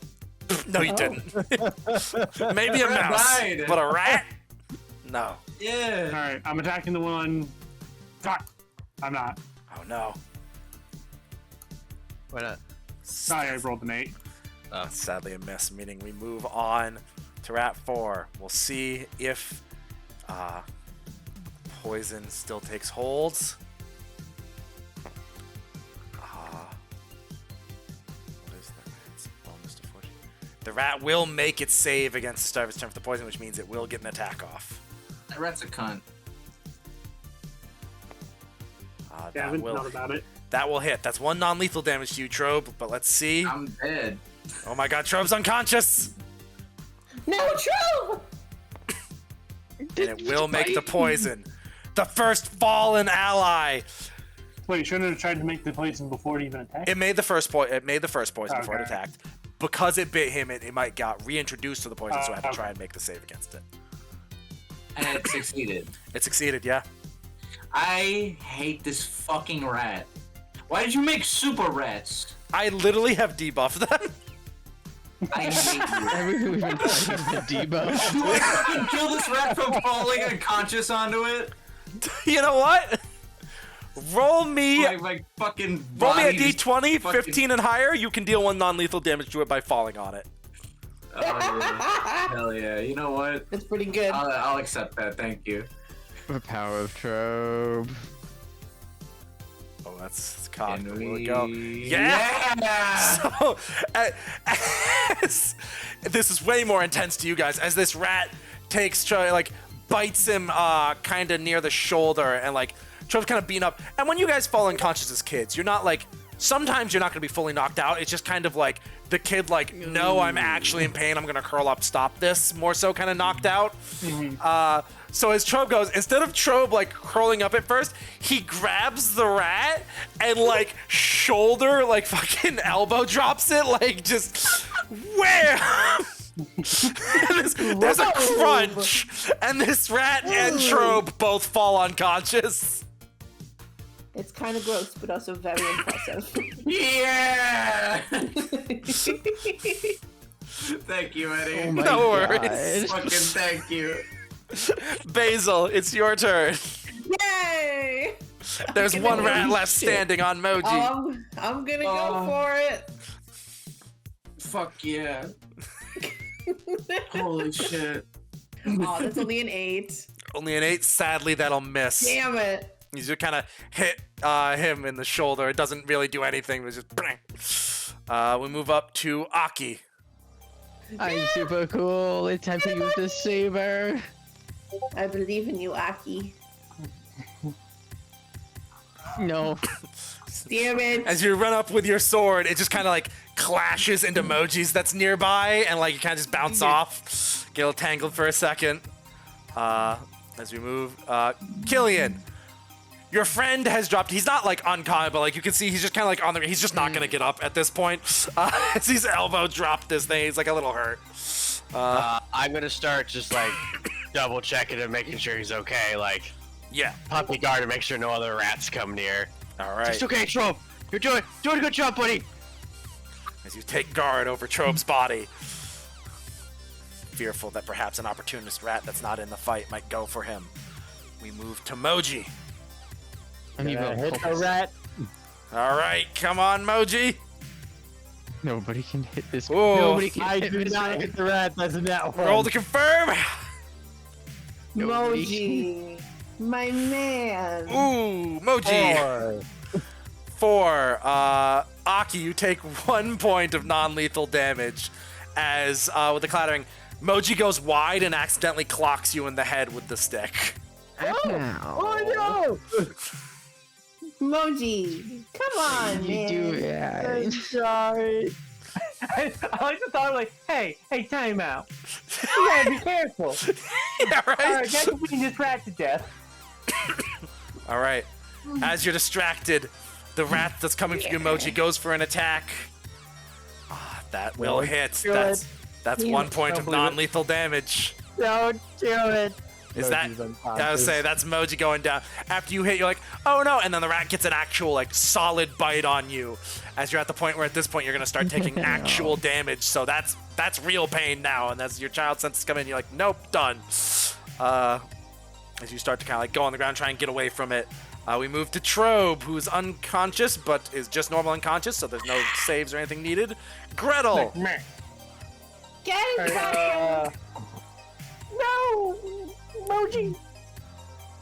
No, you didn't. Maybe a Rat mouse, died. but a rat? No. Yeah. Alright, I'm attacking the one. Fuck. I'm not. Oh no. Why not? Sorry, I rolled an 8. Sadly a miss, meaning we move on to Rat 4. We'll see if poison still takes hold. What is the rat's bonus to fortune? The rat will make its save against the start of its turn for the poison, which means it will get an attack off. That rat's a cunt. Gavin, not about it. That will hit. That's 1 non-lethal damage to you, Trobe, but let's see. I'm dead. Oh my god, Trobe's unconscious! No, True! And it will make the poison. The first fallen ally. Wait, shouldn't have tried to make the poison before it even attacked? It made the first poison before it Okay. attacked. Because it bit him, it might got reintroduced to the poison, so I had to Okay. try and make the save against it. And it succeeded. It succeeded, yeah. I hate this fucking rat. Why did you make super rats? I literally have debuffed them. I hate you. Everything we've been playing is the debuff. Do I fucking kill this rat from falling unconscious onto it? You know what? Roll me My fucking roll me a body just d20, fucking- 15 and higher. You can deal 1 non-lethal damage to it by falling on it. Oh, yeah. Hell yeah. You know what? That's pretty good. I'll accept that. Thank you. The power of Trobe. Oh, that's cocked. Can Will it we- go? Yeah! Yeah! So, as, this is way more intense to you guys as this rat bites him kind of near the shoulder and Trove's kind of beaten up. And when you guys fall unconscious as kids, you're not sometimes you're not going to be fully knocked out. It's just kind of the kid no, I'm actually in pain. I'm going to curl up, stop this. More so kind of knocked out. So as Trobe goes, instead of Trobe curling up at first, he grabs the rat and shoulder fucking elbow drops it just where there's a crunch and this rat and Trobe both fall unconscious. It's kind of gross, but also very impressive. Yeah! Thank you, Eddie. Oh my No God. worries. Fucking thank you. Basil, it's your turn. Yay! There's Fucking one rat holy left shit. standing on Moji. I'm gonna go Oh. for it. Fuck yeah. Holy shit. Oh, that's only an 8. Only an 8. Sadly, that'll miss. Damn it. You just kind of hit him in the shoulder. It doesn't really do anything. It's just. We move up to Aki. I'm super cool. It's time to use the saber. I believe in you, Aki. No. Damn it. As you run up with your sword, it just kind of like clashes into emojis that's nearby, and like you kind of just bounce off, get a little tangled for a second. As we move, Killian, your friend has dropped. He's not like unconscious, but like you can see, he's just kind of like on the. He's just not gonna get up at this point. As his elbow dropped this thing, he's like a little hurt. I'm gonna start just like double checking and making sure he's okay. Like, Yeah. puppy guard to make sure no other rats come near. All right. It's okay, Trope. You're doing a good job, buddy. As you take guard over Trope's body, fearful that perhaps an opportunist rat that's not in the fight might go for him. We move to Moji. I need Gonna to hit the rat. All right, come on, Moji. Nobody can hit this. Whoa. Nobody can I hit did this. not rat. hit the rat. That's not one. Roll to confirm. Moji. My man. Ooh, Moji. 4. Aki, you take 1 point of non-lethal damage as, with the clattering, Moji goes wide and accidentally clocks you in the head with the stick. Oh no! Moji. Come on, You man. do that. I'm sorry. I like the thought, like, hey, time out. You gotta be careful. Yeah, right? Alright, guys, we can just rat to death. All right. As you're distracted, the rat that's coming for you, Moji, goes for an attack. That will Don't hit. do That's Yeah. 1 point Don't of believe it. non-lethal damage. Don't do it. Is that? Moji's I would unconscious. say that's Moji going down. After you hit, you're like, oh no, and then the rat gets an actual like solid bite on you. As you're at the point where at this point you're gonna start taking actual damage. So that's real pain now. And as your child senses come in, you're like, nope, done. As you start to kind of like go on the ground, try and get away from it. We move to Trobe, who's unconscious but is just normal unconscious, so there's no saves or anything needed. Gretel. Meh. Get him, Uh, no! Moji!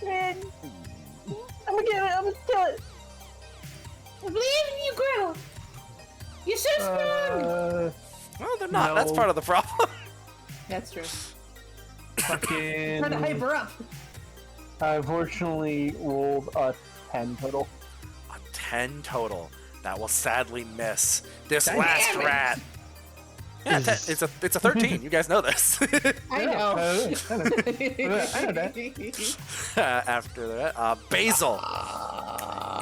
Man! I'm gonna kill it! I believe in you, Gretel. You're so strong. Well, they're not. That's No. part of the problem. That's true. Fucking... Trying to hype her up. I unfortunately rolled a 10 total. A 10 total. That will sadly miss this Damn last it. rat. Yeah, it's a 13. You guys know this. I know. I know that. After that, Basil.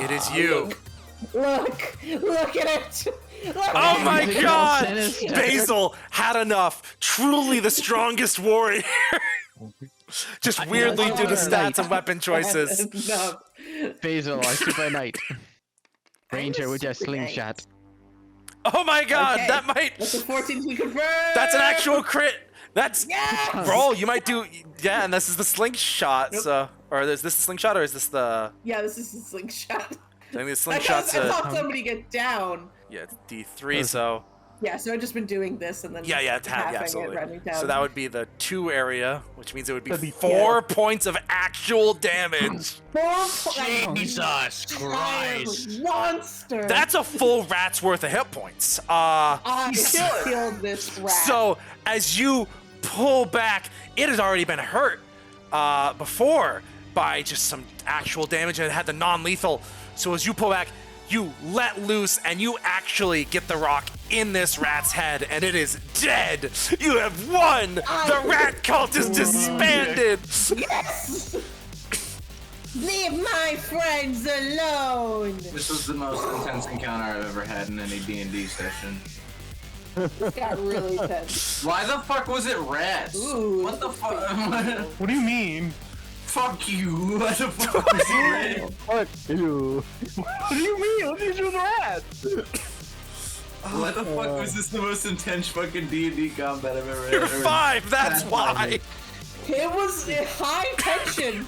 It is you. Look at it. Look Oh at my it. god! Sinister. Basil had enough. Truly the strongest warrior. Just weirdly due to stats and weapon choices. No. Basil, our super knight. Ranger with your super slingshot. Oh my god, Okay. that might. That's a 14 to confirm. That's an actual crit. That's Yes! roll. You might do. Yeah, and this is the slingshot. So, or is this the slingshot or is this the? Yeah, this is a slingshot. I think the I slingshot's thought a. somebody get down. Yeah, it's D3. So. Yeah, so I've just been doing this and then Yeah, yeah, halving it, absolutely. running down. So that would be the 2 area, which means it would be That'd be 4 points of actual damage. 4 Jesus Christ. Monster. That's a full rat's worth of hit points. I killed this rat. So as you pull back, it has already been hurt before by just some actual damage, and it had the non-lethal. So as you pull back, you let loose, and you actually get the rock in this rat's head, and it is dead. You have won. The rat cult is disbanded. Yes! Leave my friends alone. This was the most intense encounter I've ever had in any D&D session. It got really tense. Why the fuck was it rats? Ooh, What the fuck? What do you mean? Fuck you! What the fuck was it rats? Fuck you. What do you mean? What did you do with rats? Why the fuck was this the most intense fucking D&D combat I've ever had? You're 5. That's why. It was high tension.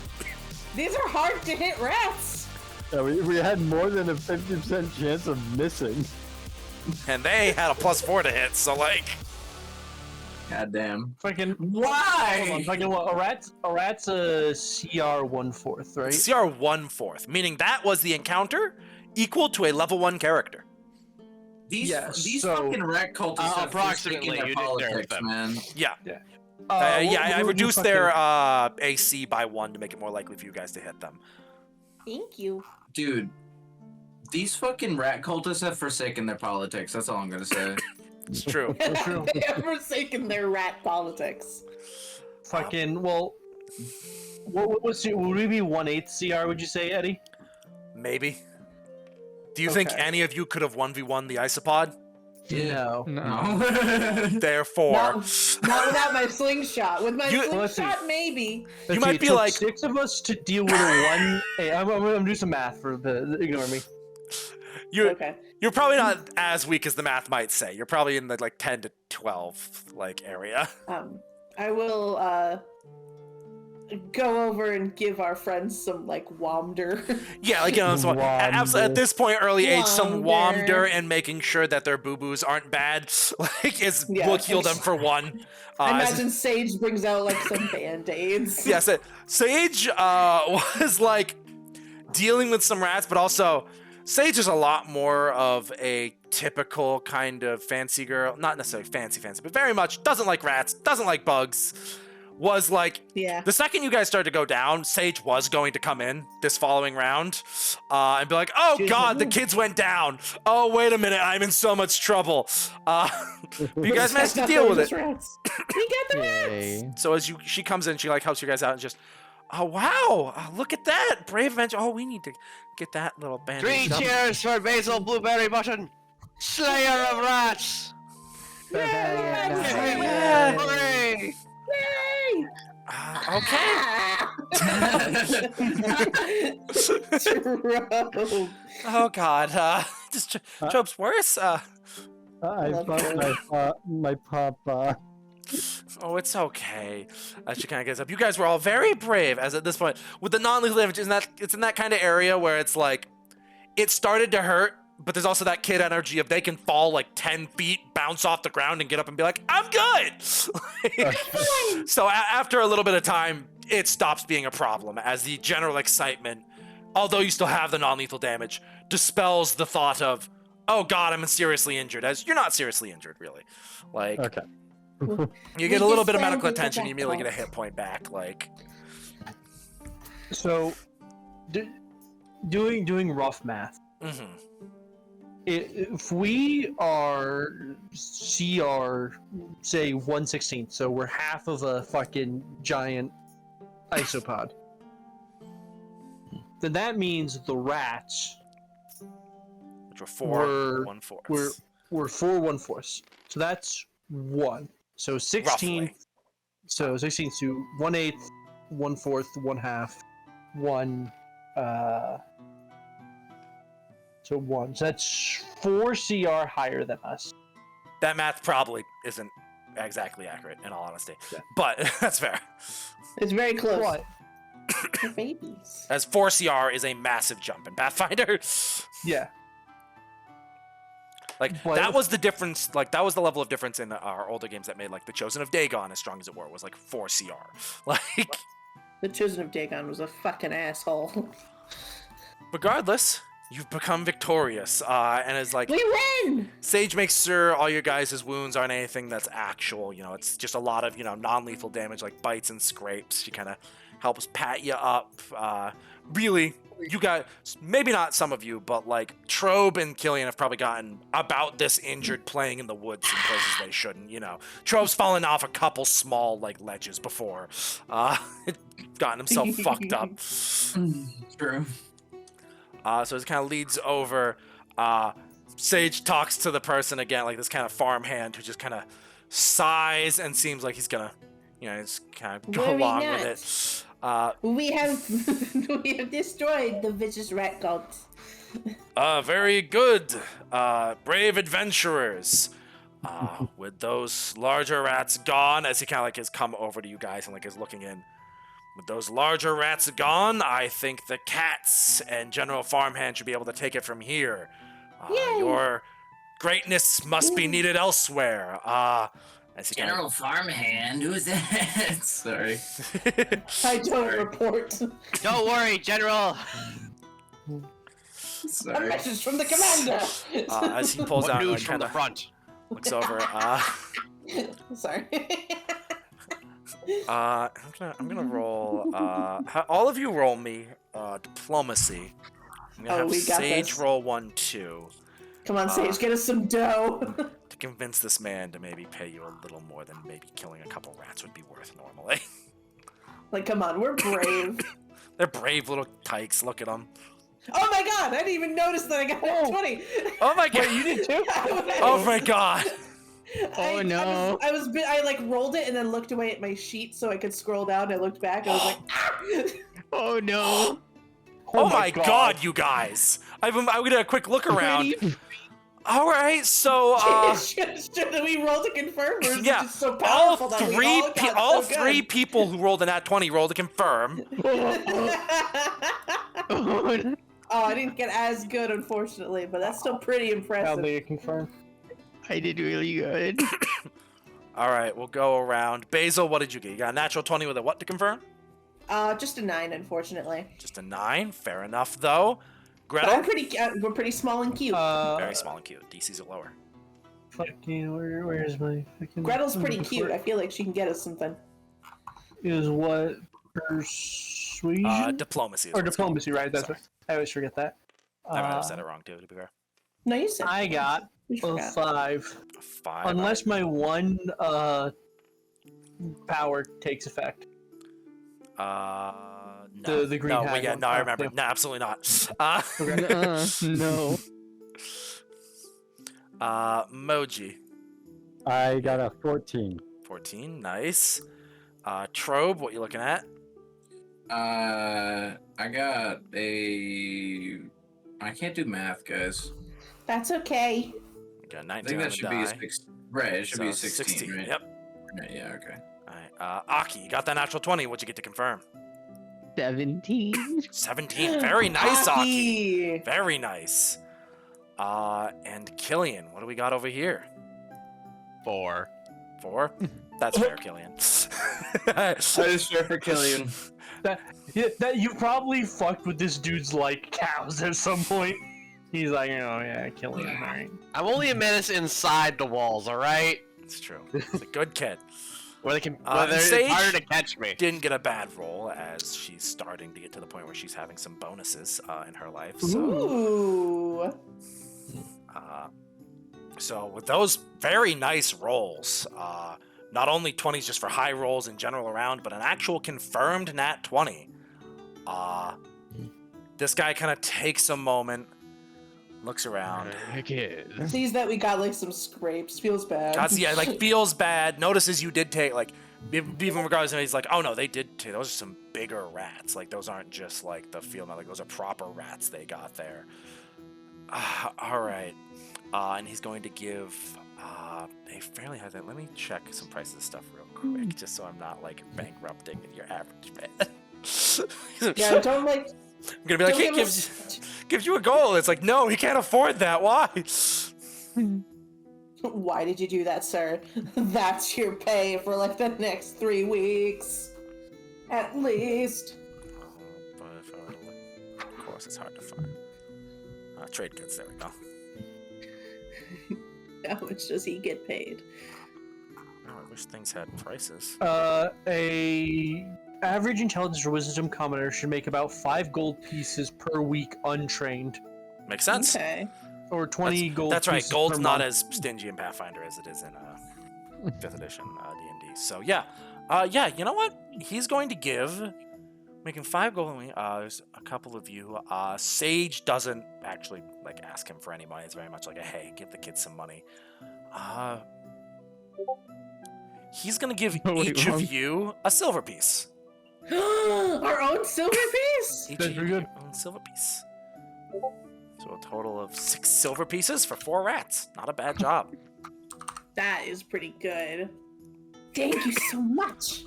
These are hard to hit rats. Yeah, we had more than a 50% chance of missing. And they had a +4 to hit, so like. God damn. Fucking Why? fucking what? A rat's a CR 1/4, right? CR 1/4, meaning that was the encounter equal to a level 1 character. These Yeah, these so, fucking rat cultists have approximately, forsaken their you didn't nerf politics, them. man. Yeah. Yeah. I what reduced fucking- their AC by 1 to make it more likely for you guys to hit them. Thank you. Dude, these fucking rat cultists have forsaken their politics. That's all I'm gonna say. It's true. They have forsaken their rat politics. Fucking well. Would we be 1/8 CR? Would you say, Eddie? Maybe. Do you think Okay. any of you could have 1v1 the isopod? No. No. Therefore, Not without my slingshot. With my You- slingshot, maybe. Let's might see, it be took like- 6 of us to deal with a one. Hey, I'm gonna do some math for the. Ignore me. you're Okay. you're probably not as weak as the math might say. You're probably in the like 10 to 12 like area. I will go over and give our friends some like womder. Yeah, like so absolutely at this point, early age, some Wander. womder and making sure that their boo boos aren't bad, like Yeah. will heal them for 1. I as- imagine Sage brings out like some band-aids. Yes, Sage was like dealing with some rats, but also Sage is a lot more of a typical kind of fancy girl. Not necessarily fancy, but very much doesn't like rats, doesn't like bugs. Was like, Yeah. the second you guys started to go down, Sage was going to come in this following round and be like, oh She's god, the like, kids went down. Oh, wait a minute, I'm in so much trouble. But you guys managed to deal with it. Rats. We got the rats. Yay. So as she comes in, she like helps you guys out and just, oh wow, look at that, brave adventure. Oh, we need to get that little band. 3 cheers for Basil Blueberry Button, Slayer of Rats. Yeah. Hooray! Yay! Okay. Trope. Oh god. Just Trope's worse. I love thought my pop. Oh, it's okay. She kind of gets up. You guys were all very brave, as at this point with the non-lethal damage. It's in that kind of area where it's like it started to hurt, but there's also that kid energy of they can fall like 10 feet, bounce off the ground, and get up and be like, I'm good. So after a little bit of time, it stops being a problem as the general excitement, although you still have the non-lethal damage, dispels the thought of, oh god, I'm seriously injured, as you're not seriously injured, really. Like, Okay. you get a We little just bit of found medical people attention, you back immediately get a off. hit point back, like... So, doing rough math. Mm-hmm. If we are CR, say 1/16, so we're half of a fucking giant isopod, then that means the rats Which were 4 We're- 1/4. were 4 1/4. So that's 1. So 16. Roughly. So 16 to 1/8, 1/4, 1/2, 1. So 1. So that's 4 CR higher than us. That math probably isn't exactly accurate, in all honesty. Yeah. But that's fair. It's very close. What? They're babies. As 4 CR is a massive jump in Pathfinder. Yeah. Like, But- that was the difference, like, that was the level of difference in our older games that made, like, the Chosen of Dagon as strong as it were, was like 4 CR. Like, The Chosen of Dagon was a fucking asshole. regardless, you've become victorious, and it's like, We win! Sage makes sure all your guys' wounds aren't anything that's actual, you know, it's just a lot of, you know, non-lethal damage like bites and scrapes. She kind of helps pat you up. Really, you got, maybe not some of you, but like Trobe and Killian have probably gotten about this injured playing in the woods in places they shouldn't, you know. Trobe's fallen off a couple small like ledges before, gotten himself fucked up. True. So it kind of leads over. Sage talks to the person again, like this kind of farmhand who just kind of sighs and seems like he's gonna, you know, just kind of go Worry along not. with it. We have destroyed the vicious rat cult. Very good, brave adventurers. With those larger rats gone, as he kind of like has come over to you guys and like is looking in. With those larger rats gone, I think the cats and General Farmhand should be able to take it from here. Yay. Your greatness must be needed elsewhere. As he kinda- General Farmhand, who's that? Sorry. I don't report. Don't worry, General. A Sorry. message from the commander. As he pulls What out, news like, from kind the of front? looks over. Sorry. I'm gonna roll. All of you roll me diplomacy. I'm gonna have We got Sage this. roll 1, 2 Come on, Sage, get us some dough. to convince this man to maybe pay you a little more than maybe killing a couple rats would be worth normally. Like, come on, we're brave. They're brave little tykes. Look at them. Oh my god, I didn't even notice that I got a 20. Oh my god! You did too? Oh my god! Oh, no. I like rolled it and then looked away at my sheet so I could scroll down. I looked back. I was like, ah! Oh no. Oh my god, you guys! I'm gonna a quick look around. All right, so we rolled a confirm. Or is it yeah, just so all powerful that we three got all so three good? people who rolled a nat 20 rolled a confirm. Oh, Oh, I didn't get as good, unfortunately, but that's still pretty How impressive. they confirm? I did really good. All right, we'll go around. Basil, what did you get? You got a natural 20 with a what to confirm? Just a 9, unfortunately. Just a 9. Fair enough, though. But Gretel? we're pretty small and cute. Very small and cute. DC's are lower. Fucking, where's my fucking... Gretel's pretty cute. I feel like she can get us something. Is what? Persuasion? Diplomacy. Is Or what it's called. diplomacy, right? That's Sorry. what, I always forget that. I might have said it wrong, too, to be fair. No, you said I got we a forgot. 5. A 5. Unless my one power takes effect. No. The green no, hag yeah, one. no, I Oh, remember. yeah. No, absolutely not. No. Moji. I got a 14. 14, nice. Trobe, what you looking at? I got a. I can't do math, guys. That's okay. You got a I 19 think on that the should be a die. 6. Right, it should be a So 16, right? Yep. Right, yeah, okay. Alright, Aki, you got that natural 20. What'd you get to confirm? 17. 17. Very nice, Aki. Aki. Very nice. And Killian, what do we got over here? 4. 4? That's fair, Killian. That is fair for Killian. That you probably fucked with this dude's like cows at some point. He's like, oh yeah, killing him, alright. I'm only a menace inside the walls, alright? It's true. He's a good kid. Where they can, and where it's Sage harder to catch me. didn't get a bad roll as she's starting to get to the point where she's having some bonuses in her life. So, Ooh. so with those very nice rolls, not only 20s just for high rolls in general around, but an actual confirmed nat 20. This guy kind of takes a moment, looks around. Sees that we got like some scrapes. Feels bad. Yeah, like feels bad. Notices you did take like, even regardless of it, he's like, oh no, they did take. Those are some bigger rats. Like those aren't just like the field. Like those are proper rats they got there. All right, and he's going to give a fairly high. Let me check some prices of stuff real quick, just so I'm not like bankrupting your average man. Yeah, don't like. I'm gonna be like, Don't he give gives you a goal. It's like, no, he can't afford that. Why? Why did you do that, sir? That's your pay for like the next 3 weeks, at least. But if I were to look, of course, it's hard to find. Trade goods. There we go. How much does he get paid? Oh, I wish things had prices. A average intelligence or wisdom commoner should make about 5 gold pieces per week untrained, Makes sense. Okay. or 20 gold. That's right. pieces Gold's per not month. as stingy in Pathfinder as it is in 5th edition D&D. So yeah, yeah. You know what? He's going to give, making 5 gold. There's a couple of you. Sage doesn't actually like ask him for any money. It's very much like a hey, give the kids some money. He's gonna give each of you a silver piece. Our own silver piece? Each That's of you pretty good. get your own silver piece. So a total of 6 silver pieces for 4 rats. Not a bad job. That is pretty good. Thank you so much.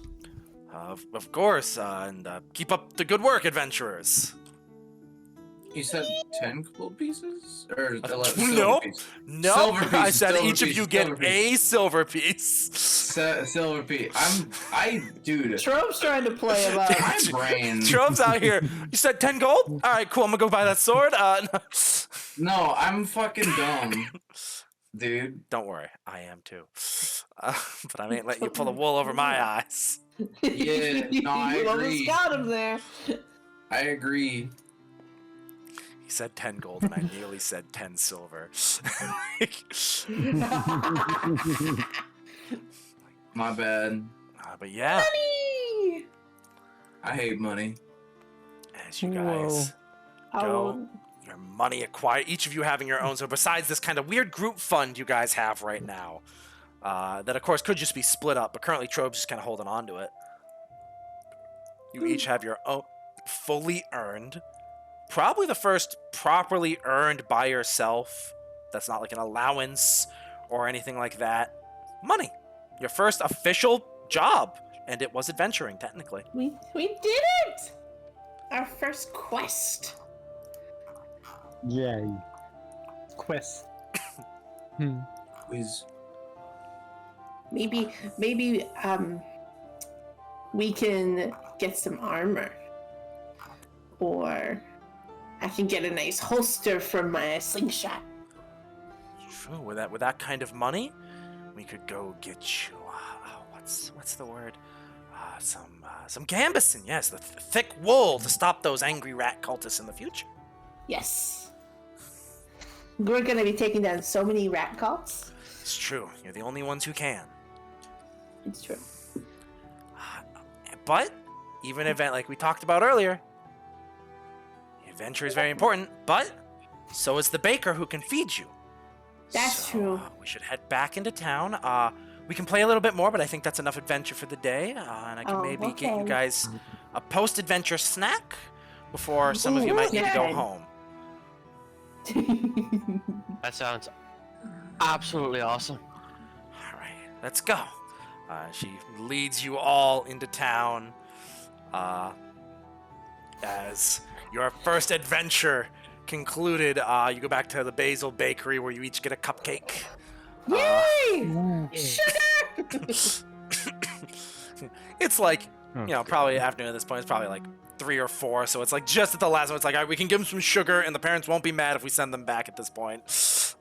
Of course, and keep up the good work, adventurers. You said 10 gold pieces? Or 11 silver Nope. pieces? No, Silver I piece, said silver each of piece, you get silver piece. a silver piece. Silver piece. Dude. Trope's trying to play him up. My brain. Trove's out here. You said 10 gold? All right, cool. I'm gonna go buy that sword. No. No, I'm fucking dumb. Dude. Don't worry, I am too. But I ain't letting you pull the wool over my eyes. Yeah, no, I You almost agree. got him there. I agree. He said 10 gold, and I nearly said 10 silver. My bad. But yeah, Money! I hate money. as you guys Oh, go, your money acquired, each of you having your own. So besides this kind of weird group fund you guys have right now, that of course could just be split up, but currently Trobe's just kind of holding on to it. You each have your own fully earned, probably the first properly earned by yourself. That's not like an allowance or anything like that. Money. Your first official job. And it was adventuring, technically. we did it! Our first quest. Yay. Quest. Quiz. Maybe we can get some armor. Or I can get a nice holster from my slingshot. True. With that kind of money, we could go get you. What's the word? Some gambeson. Yes, the thick wool to stop those angry rat cultists in the future. Yes. We're gonna be taking down so many rat cults. It's true. You're the only ones who can. It's true. But even an event like we talked about earlier, the adventure is very important. But so is the baker who can feed you. That's true. We should head back into town. We can play a little bit more, but I think that's enough adventure for the day. And I can maybe get you okay. guys a post-adventure snack before some of you might need to go Okay. home. That sounds absolutely awesome. All right, let's go. She leads you all into town as your first adventure concluded. You go back to the Basil Bakery where you each get a cupcake. Yay! Sugar! It's like, probably afternoon at this point. It's probably like 3 or 4, so it's like just at the last one. It's like, all right, we can give them some sugar, and the parents won't be mad if we send them back at this point.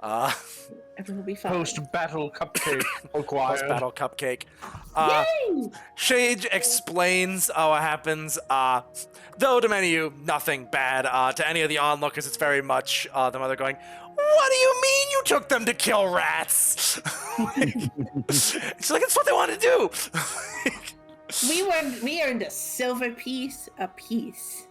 Everyone will be fine. Post-battle cupcake acquired. Post-battle cupcake. Yay! Shage explains what happens. Though to many of you, nothing bad. To any of the onlookers, it's very much the mother going, "What do you mean you took them to kill rats?" She's like, "It's what they want to do." We earned a silver piece apiece.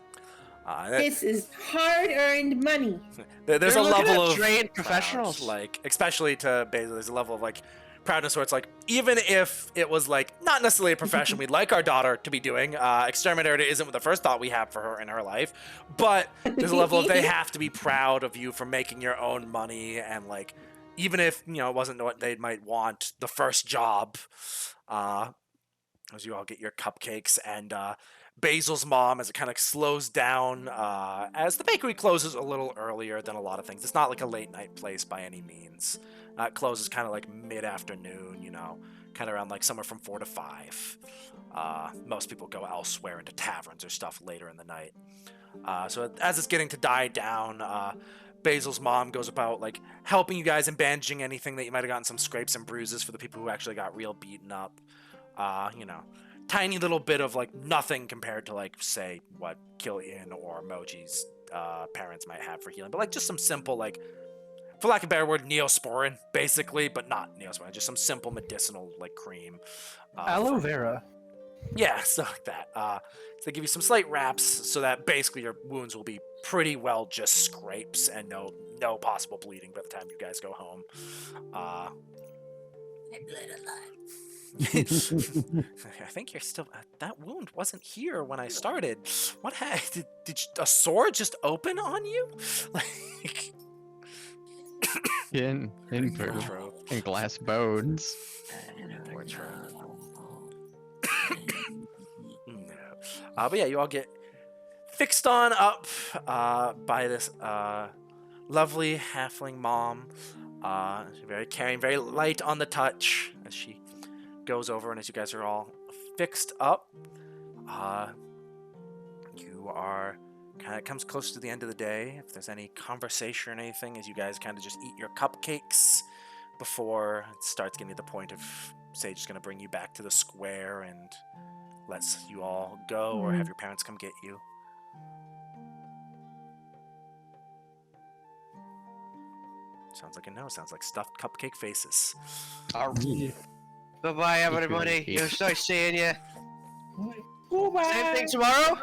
That- This is hard-earned money. there's They're a looking level at of trained proud, professionals. like especially to Basil. There's a level of like proudness where it's like, even if it was like not necessarily a profession we'd like our daughter to be doing, exterminator isn't the first thought we have for her in her life, but there's a level of they have to be proud of you for making your own money, and like even if it wasn't what they might want the first job, as you all get your cupcakes. And Basil's mom, as it kind of slows down, as the bakery closes a little earlier than a lot of things. It's not like a late night place by any means. It closes kind of like mid-afternoon, kind of around like somewhere from 4 to 5. Most people go elsewhere into taverns or stuff later in the night. So as it's getting to die down, Basil's mom goes about like helping you guys and bandaging anything that you might have gotten some scrapes and bruises for the people who actually got real beaten up. Tiny little bit of like nothing compared to like say what Killian or Moji's parents might have for healing, but like just some simple, like, for lack of a better word, neosporin basically, but not neosporin, just some simple medicinal like cream. Aloe vera. Yeah, stuff like that. So they give you some slight wraps so that basically your wounds will be pretty well just scrapes and no possible bleeding by the time you guys go home. I bled a lot. I think you're still. That wound wasn't here when I started. What did a sword just open on you? Like In True. and glass bones. Poor True. No. But yeah, you all get fixed on up by this lovely halfling mom. Very caring, very light on the touch as she goes over, and as you guys are all fixed up, you are kind of comes close to the end of the day. If there's any conversation or anything, as you guys kind of just eat your cupcakes before it starts getting to the point of Sage is going to bring you back to the square and lets you all go, or have your parents come get you. Sounds like a no. Sounds like stuffed cupcake faces. Bye-bye, everybody. Peace. It was nice seeing you. Goodbye. Same thing tomorrow?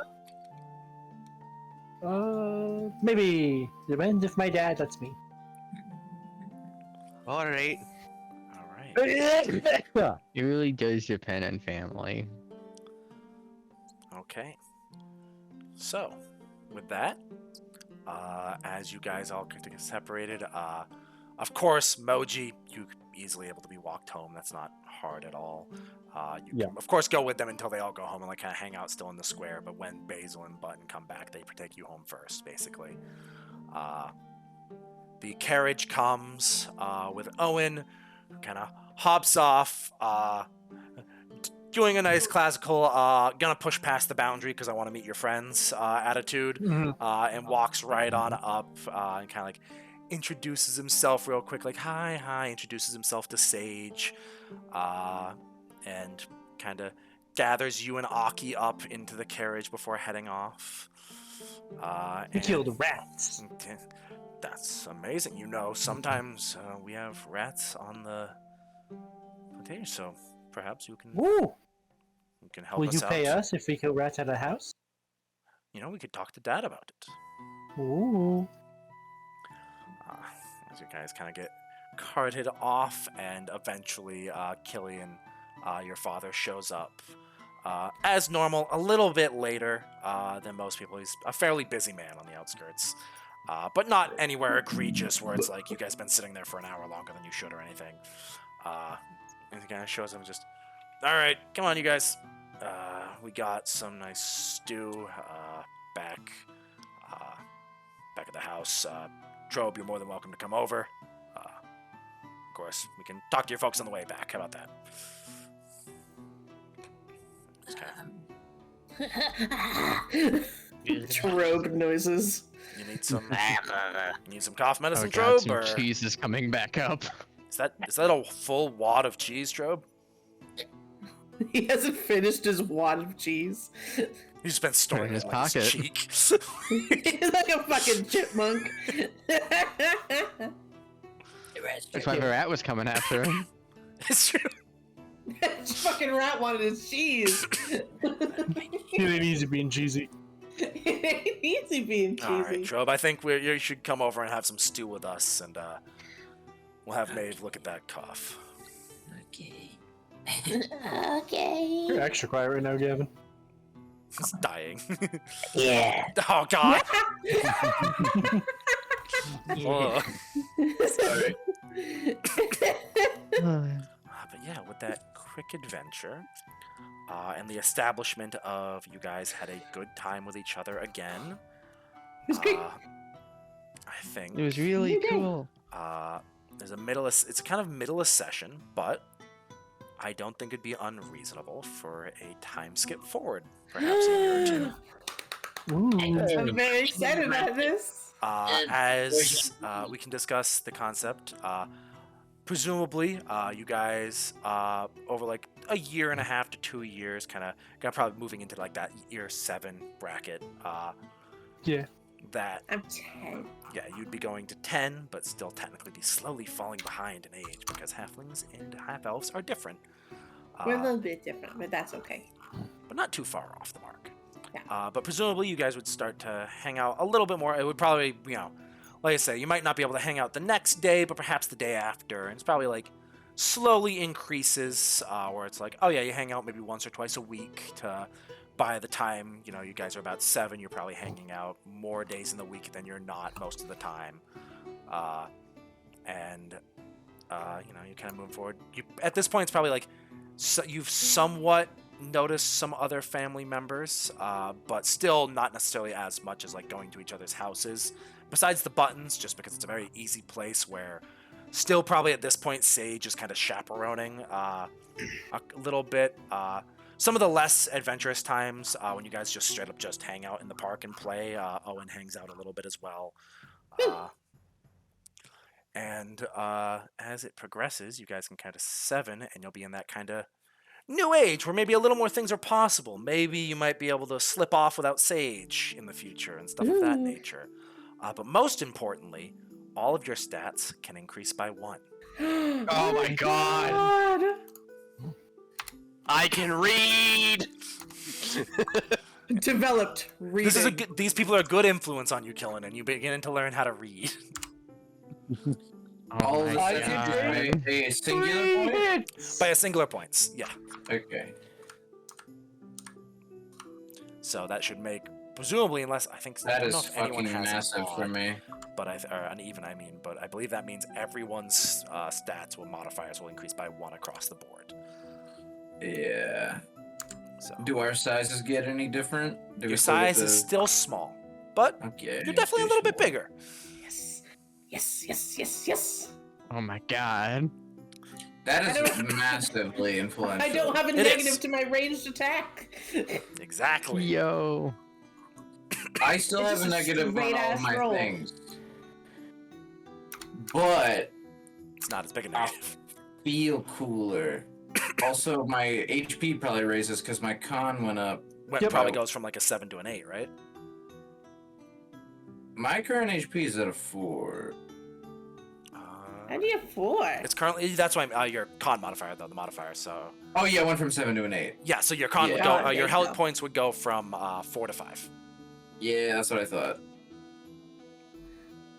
Maybe depends if my dad lets me. Alright. All right. It really does depend on family. Okay. So, with that, as you guys all get separated, of course, Moji, you easily able to be walked home. That's not hard at all. You can, of course, go with them until they all go home and like kind of hang out still in the square. But when Basil and Button come back, they take you home first, basically. The carriage comes with Owen, who kind of hops off, doing a nice classical, gonna push past the boundary because I want to meet your friends attitude, and walks right on up and kind of like introduces himself real quick, like hi, introduces himself to Sage, and kind of gathers you and Aki up into the carriage before heading off. We killed rats. That's amazing. You know, sometimes we have rats on the frontier, so perhaps you can Woo! help Will us you out. pay us if we kill rats at a house? You know, we could talk to Dad about it. Ooh. As you guys kind of get carted off, and eventually Killian, your father, shows up. As normal, a little bit later than most people. He's a fairly busy man on the outskirts, but not anywhere egregious where it's like you guys been sitting there for an hour longer than you should or anything. And he kind of shows up and just, all right, come on, you guys. We got some nice stew back at the house. Trobe, you're more than welcome to come over. Of course, we can talk to your folks on the way back. How about that? Trope noises. You need some cough medicine, Oh god, Trobe, some or cheese is coming back up. is that a full wad of cheese, Trobe? He hasn't finished his wad of cheese. He's just been storing in it his in pocket. his cheek. He's like a fucking chipmunk. That's why the rat was coming after him. It's true. That fucking rat wanted his cheese. It ain't easy being cheesy. It ain't easy being cheesy. All right, Trobe. I think you should come over and have some stew with us, and we'll have Maeve look at that cough. Okay. Okay. You're extra quiet right now, Gavin. He's dying. Yeah. Oh God. Yeah. Sorry. But yeah, with that quick adventure, and the establishment of you guys had a good time with each other again. It's great. I think It was really cool. there's it's a kind of middle-ish session, but I don't think it'd be unreasonable for a time skip forward, perhaps a year or two. I'm very excited about this. As we can discuss the concept, presumably you guys over like a year and a half to 2 years, kind of probably moving into like that year 7 bracket. Yeah. That I'm 10. yeah, you'd be going to 10, but still technically be slowly falling behind in age because halflings and half elves are different. We're a little bit different, but that's okay. But not too far off the mark. Yeah. But presumably you guys would start to hang out a little bit more. It would probably, like I say, you might not be able to hang out the next day, but perhaps the day after. And it's probably like slowly increases, where it's like, oh yeah, you hang out maybe once or twice a week to by the time, you guys are about 7, you're probably hanging out more days in the week than you're not most of the time. And you kind of move forward. At this point, it's probably like, so you've somewhat notice some other family members, but still not necessarily as much as like going to each other's houses. Besides the buttons, just because it's a very easy place where still probably at this point Sage is kind of chaperoning a little bit. Some of the less adventurous times when you guys just straight up just hang out in the park and play, Owen hangs out a little bit as well. And as it progresses, you guys can count to 7, and you'll be in that kind of new age where maybe a little more things are possible. Maybe you might be able to slip off without Sage in the future and stuff of that nature. But most importantly, all of your stats can increase by 1. Oh my god! I can read! Developed reading. These people are a good influence on you, Killen, and you begin to learn how to read. All Oh of my a sudden, god. a singular point? By a singular points, yeah. Okay. So that should make, presumably, unless I think That I don't is know if anyone fucking has an massive for odd, me. but or an even, I mean, but I believe that means everyone's stats will modifiers will increase by 1 across the board. Yeah. So Do our sizes get any different? Do we your still get size is the- still small, but Okay. you're definitely a little bit bigger. Yes. Yes, yes, yes, yes. Oh my god. That I is don't- massively influential. I don't have a It negative is. to my ranged attack. Exactly. Yo. I still It's have a just a negative on straight all ass of my roll. things. But It's not as big a I negative. feel cooler. Also, my HP probably raises because my con went up. It probably goes from like a 7 to an 8, right? My current HP is at a 4. How do you have 4? It's currently, that's why your con modifier though, the modifier. So Oh yeah, went from 7 to an 8. yeah, so your con would Yeah. go, Oh, there your you health go. points would go from 4 to 5. Yeah, that's what I thought.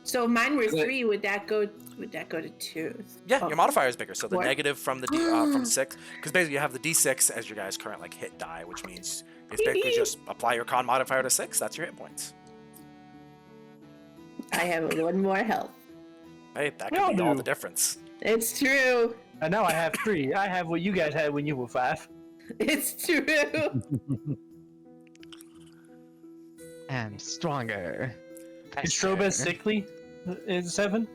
So mine were But- 3. Would that go to 2? Yeah, Oh. your modifier is bigger. So the What? negative from the from 6, because basically you have the D6 as your guys' current like hit die, which means it's basically just apply your con modifier to 6. That's your hit points. I have 1 more health. Hey, that We all could be all do. the difference. It's true. And now I have 3. I have what you guys had when you were 5. It's true. And stronger. Is Strobe as sickly in 7?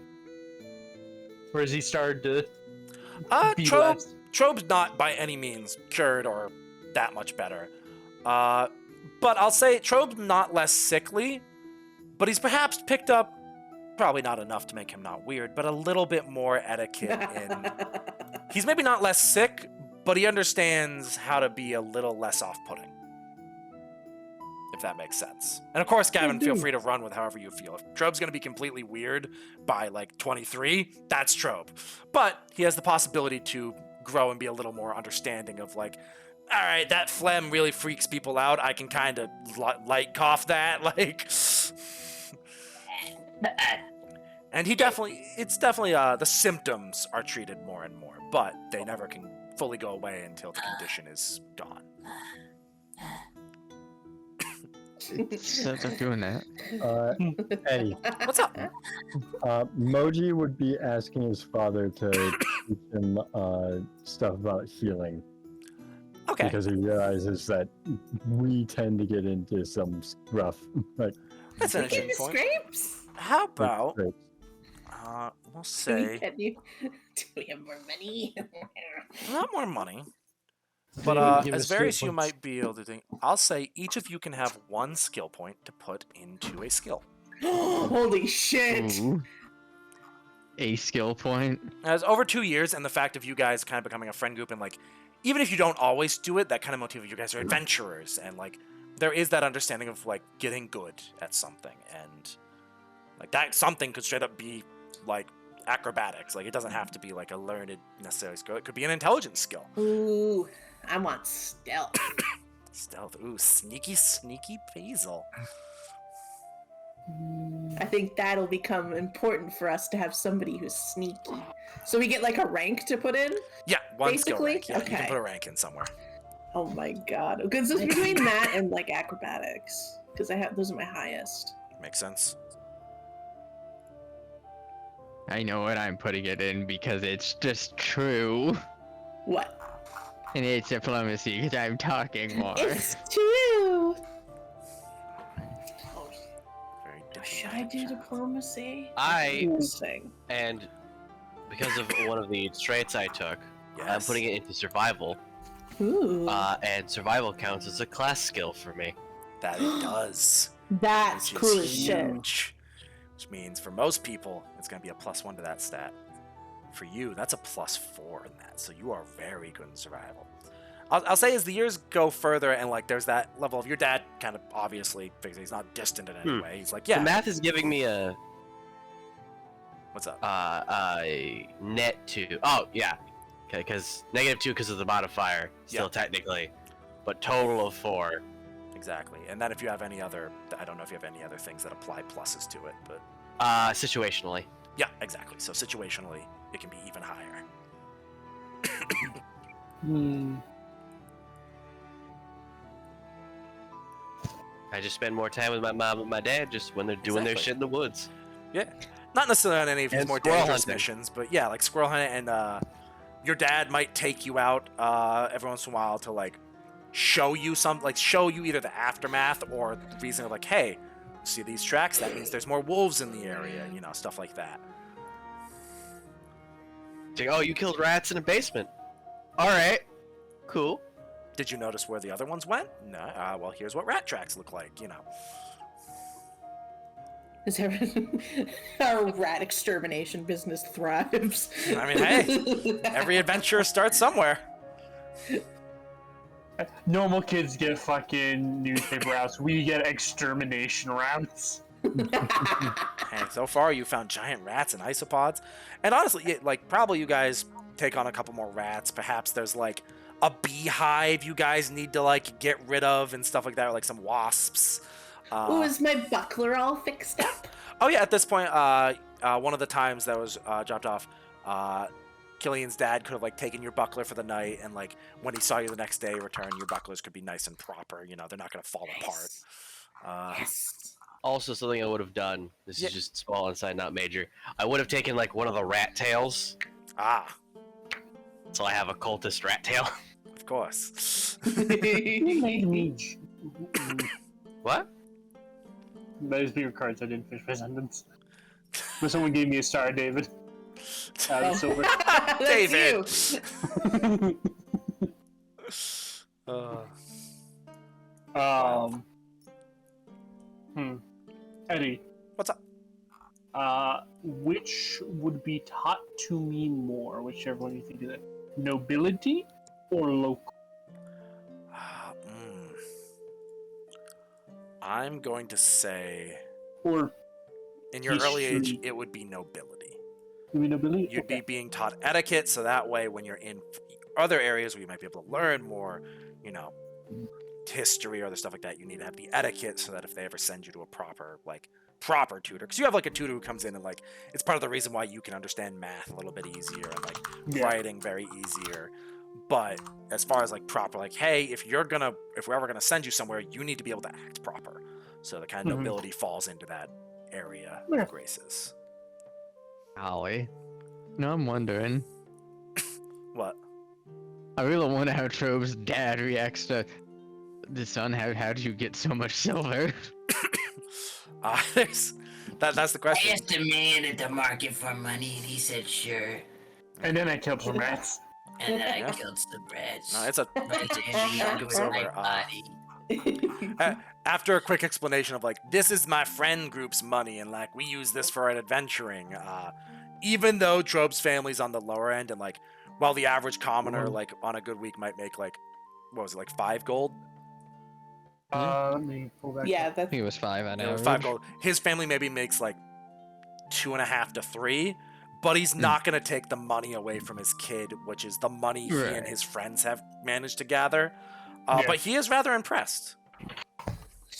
Or has he started to be less? Trobe's not by any means cured or that much better. But I'll say Trobe's not less sickly, but he's perhaps picked up, probably not enough to make him not weird, but a little bit more etiquette in. He's maybe not less sick, but he understands how to be a little less off-putting. If that makes sense. And of course, Gavin, feel free to run with however you feel. If Trobe's going to be completely weird by like 23, that's Trobe. But he has the possibility to grow and be a little more understanding of like, all right, that phlegm really freaks people out. I can kind of light cough that, like. And it's definitely the symptoms are treated more and more, but they never can fully go away until the condition is gone. So stop doing that. Eddie, What's up? Moji would be asking his father to teach him stuff about healing Okay. because he realizes that we tend to get into some rough, like, That's an Get interesting the point. scrapes. How about scrapes. we'll Do say we have more money? a lot more money, They but would give as us various skill you points. might be able to think, I'll say each of you can have 1 skill point to put into a skill. Holy shit! Ooh. A skill point. As over 2 years, and the fact of you guys kind of becoming a friend group, and like, even if you don't always do it, that kind of motivates you guys are adventurers, and like, there is that understanding of like getting good at something, and like that something could straight up be like acrobatics. Like, it doesn't have to be like a learned necessarily skill. It could be an intelligence skill. Ooh, I want stealth. Stealth. Ooh, sneaky Basil. I think that'll become important for us to have somebody who's sneaky. So we get like a rank to put in? Yeah, 1 skill Basically? rank. Yeah, you can Okay. put a rank in somewhere. Oh my god. Okay, so it's between that and like acrobatics. Because those are my highest. Makes sense. I know what I'm putting it in because it's just true. What? And it's diplomacy because I'm talking more. It's true. Very Should I do diplomacy? I Interesting. and because of one of the traits I took, I'm putting it into survival. Ooh. And survival counts as a class skill for me. That it does. That's Which cool is as shit. huge. Which means for most people, it's going to be a +1 to that stat. For you, that's a +4 in that. So you are very good in survival. I'll say as the years go further and like there's that level of your dad kind of obviously because he's not distant in any way. He's like, yeah. The math is giving me a What's up? net 2. Oh yeah, okay, because -2 because of the modifier still technically, but total of 4. Exactly. And then if you have any other, I don't know if you have any other things that apply pluses to it, but Situationally. yeah, exactly. So situationally, it can be even higher. I just spend more time with my mom and my dad just when they're doing their Exactly. shit in the woods. Yeah, not necessarily on any of his And more squirrel dangerous hunting. missions, but yeah, like squirrel hunting and your dad might take you out every once in a while to like show you either the aftermath or the reason of like, hey, see these tracks? That means there's more wolves in the area, you know, stuff like that. It's like, oh, you killed rats in a basement. All right, cool. Did you notice where the other ones went? No. Well, here's what rat tracks look like, you know. Is our rat extermination business thrives. I mean, hey, every adventure starts somewhere. Normal kids get fucking newspaper routes. We get extermination routes. Hey, so far you found giant rats and isopods, and honestly, yeah, like probably you guys take on a couple more rats. Perhaps there's like a beehive you guys need to like get rid of and stuff like that, or like some wasps. Oh, is my buckler all fixed up? Oh yeah, at this point, one of the times that was dropped off, Killian's dad could have like taken your buckler for the night, and like when he saw you the next day return, your bucklers could be nice and proper. You know, they're not gonna fall apart. Also, something I would have done. This is just small inside, not major. I would have taken like one of the rat tails. So I have a cultist rat tail. Of course. Who made me? What? Those beer cards I didn't finish my sentence. But someone gave me a star, David. Out of silver. David. Eddie. What's up? Which would be taught to me more? Whichever one you think of that. Nobility or local? I'm going to say, or in your early age, history. it would be nobility. You mean nobility? You'd be being taught etiquette, so that way when you're in other areas where you might be able to learn more, you know, history or other stuff like that, you need to have the etiquette so that if they ever send you to a proper tutor, because you have like a tutor who comes in and like, it's part of the reason why you can understand math a little bit easier and like writing very easier. But as far as like proper, like, hey, if we're ever gonna send you somewhere, you need to be able to act proper. So the kind of nobility falls into that area of graces. Ollie. No, I'm wondering. What? I really wonder how Trove's dad reacts to the son. How do you get so much silver? That's the question. I asked a man at the market for money, and he said sure. And then I killed some rats. And then I killed some rats. No, it's a Right it's in over. my body. After a quick explanation of like, this is my friend group's money, and like we use this for adventuring. Even though Trobe's family's on the lower end, and like, while the average commoner like on a good week might make like, what was it, like 5 gold? Let me pull back. Yeah, I that's think it was 5 on Yeah, average. 5 gold. His family maybe makes like 2.5 to 3, but he's not gonna take the money away from his kid, which is the money he and his friends have managed to gather. But he is rather impressed.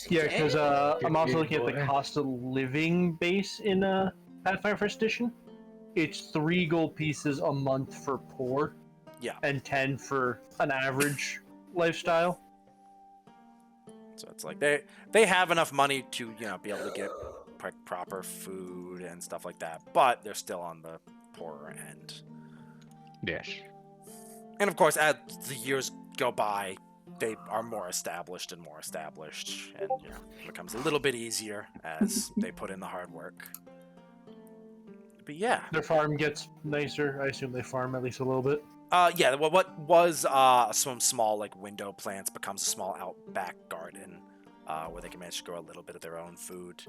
Yeah, because I'm also looking at the cost of living base in Pathfinder First Edition. It's 3 gold pieces a month for poor. Yeah. And 10 for an average lifestyle. So it's like they have enough money to, you know, be able to get proper food and stuff like that, but they're still on the poorer end. Yes. And of course, as the years go by, they are more established, and it becomes a little bit easier as they put in the hard work. But yeah. Their farm gets nicer. I assume they farm at least a little bit. Yeah, what was some small like window plants becomes a small out back garden where they can manage to grow a little bit of their own food.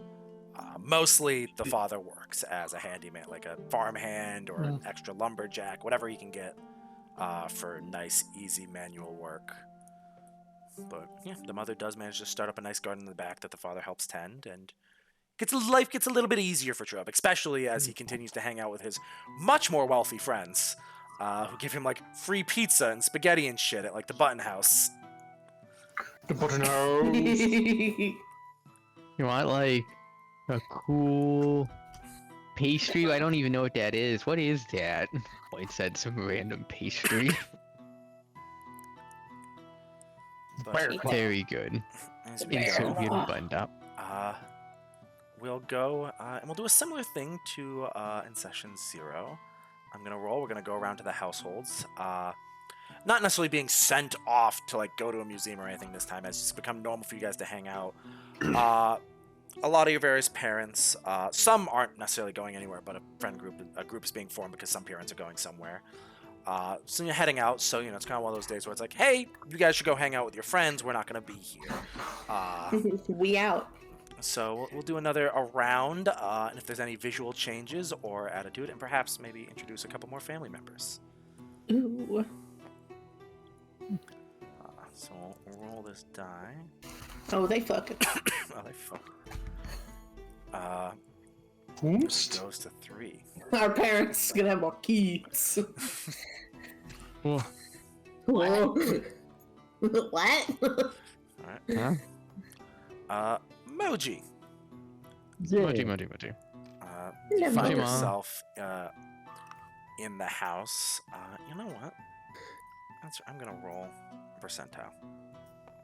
Mostly the father works as a handyman, like a farmhand or an extra lumberjack, whatever he can get for nice, easy manual work. But yeah, the mother does manage to start up a nice garden in the back that the father helps tend, and life gets a little bit easier for Trub, especially as he continues to hang out with his much more wealthy friends, who give him like free pizza and spaghetti and shit at like the Button House. The button house. You want like a cool pastry? I don't even know what that is. What is that? Lloyd said some random pastry. But, Very good. as we Insert go, being buttoned up. we'll go and we'll do a similar thing to in session 0. I'm gonna roll. We're gonna go around to the households. Not necessarily being sent off to like go to a museum or anything this time. It's just become normal for you guys to hang out. A lot of your various parents, some aren't necessarily going anywhere, but a group is being formed because some parents are going somewhere. So you're heading out, so it's kind of one of those days where it's like, hey, you guys should go hang out with your friends. We're not gonna be here. We out. So we'll do another round, and if there's any visual changes or attitude, and perhaps maybe introduce a couple more family members. Ooh. So we'll roll this die. Oh, they fucking. Oh, they fuck. Whomst? Goes to 3. Our parents gonna have more kids. Well, What? What? Alright. huh? Moji. Moji. You Hello, find Moji. yourself in the house. You know what? I'm gonna roll percentile.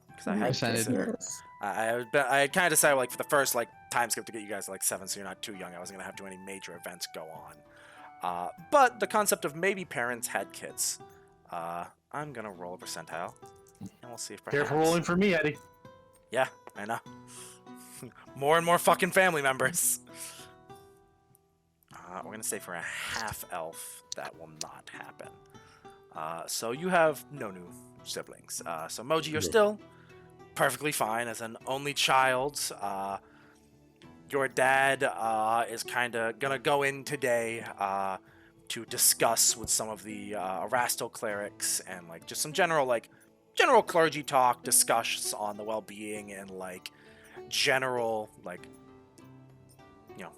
Because I had Percentage. considered. I kind of decided like for the first like time skip to get you guys to like 7, so you're not too young. I wasn't gonna have too many major events go on. But the concept of maybe parents had kids. I'm gonna roll a percentile, and we'll see if perhaps. Careful rolling for me, Eddie. Yeah, I know. More and more fucking family members. We're gonna say for a half elf that will not happen. So you have no new siblings. So Moji, you're still perfectly fine as an only child. Your dad is kind of gonna go in today to discuss with some of the Erastil clerics and like just some general clergy talk, discuss on the well-being and like general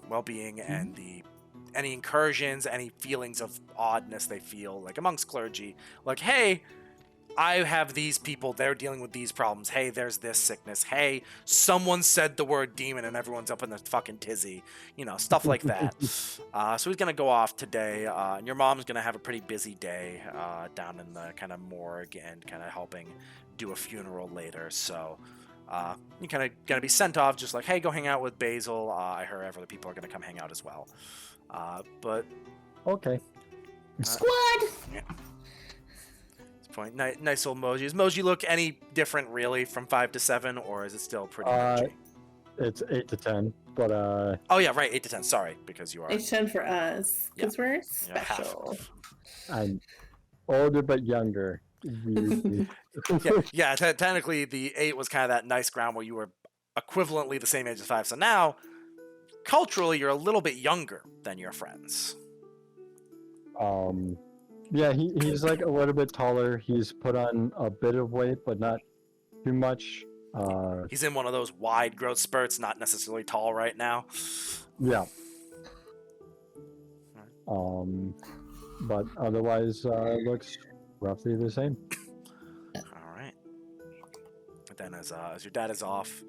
well-being and any incursions, any feelings of oddness they feel like amongst clergy. Like, hey, I have these people, they're dealing with these problems. Hey, there's this sickness. Hey, someone said the word demon and everyone's up in the fucking tizzy. Stuff like that. So he's gonna go off today, and your mom's gonna have a pretty busy day down in the kind of morgue and kind of helping do a funeral later. So you kind of gonna be sent off, just like, hey, go hang out with Basil. I heard other people are gonna come hang out as well. But Okay. Squad. yeah. Point. Nice old Moji. Does Moji look any different, really, from 5 to 7, or is it still pretty Moji? It's 8 to 10, but Oh, yeah, right, 8 to 10. Sorry, because you are. It's 10 for us, because we're Yeah, half. special. I'm older but younger. Yeah, technically, the 8 was kind of that nice ground where you were equivalently the same age as 5. So now, culturally, you're a little bit younger than your friends. Yeah, he's like a little bit taller. He's put on a bit of weight, but not too much. He's in one of those wide growth spurts, not necessarily tall right now. Yeah. But otherwise, looks roughly the same. All right. But then, as your dad is off,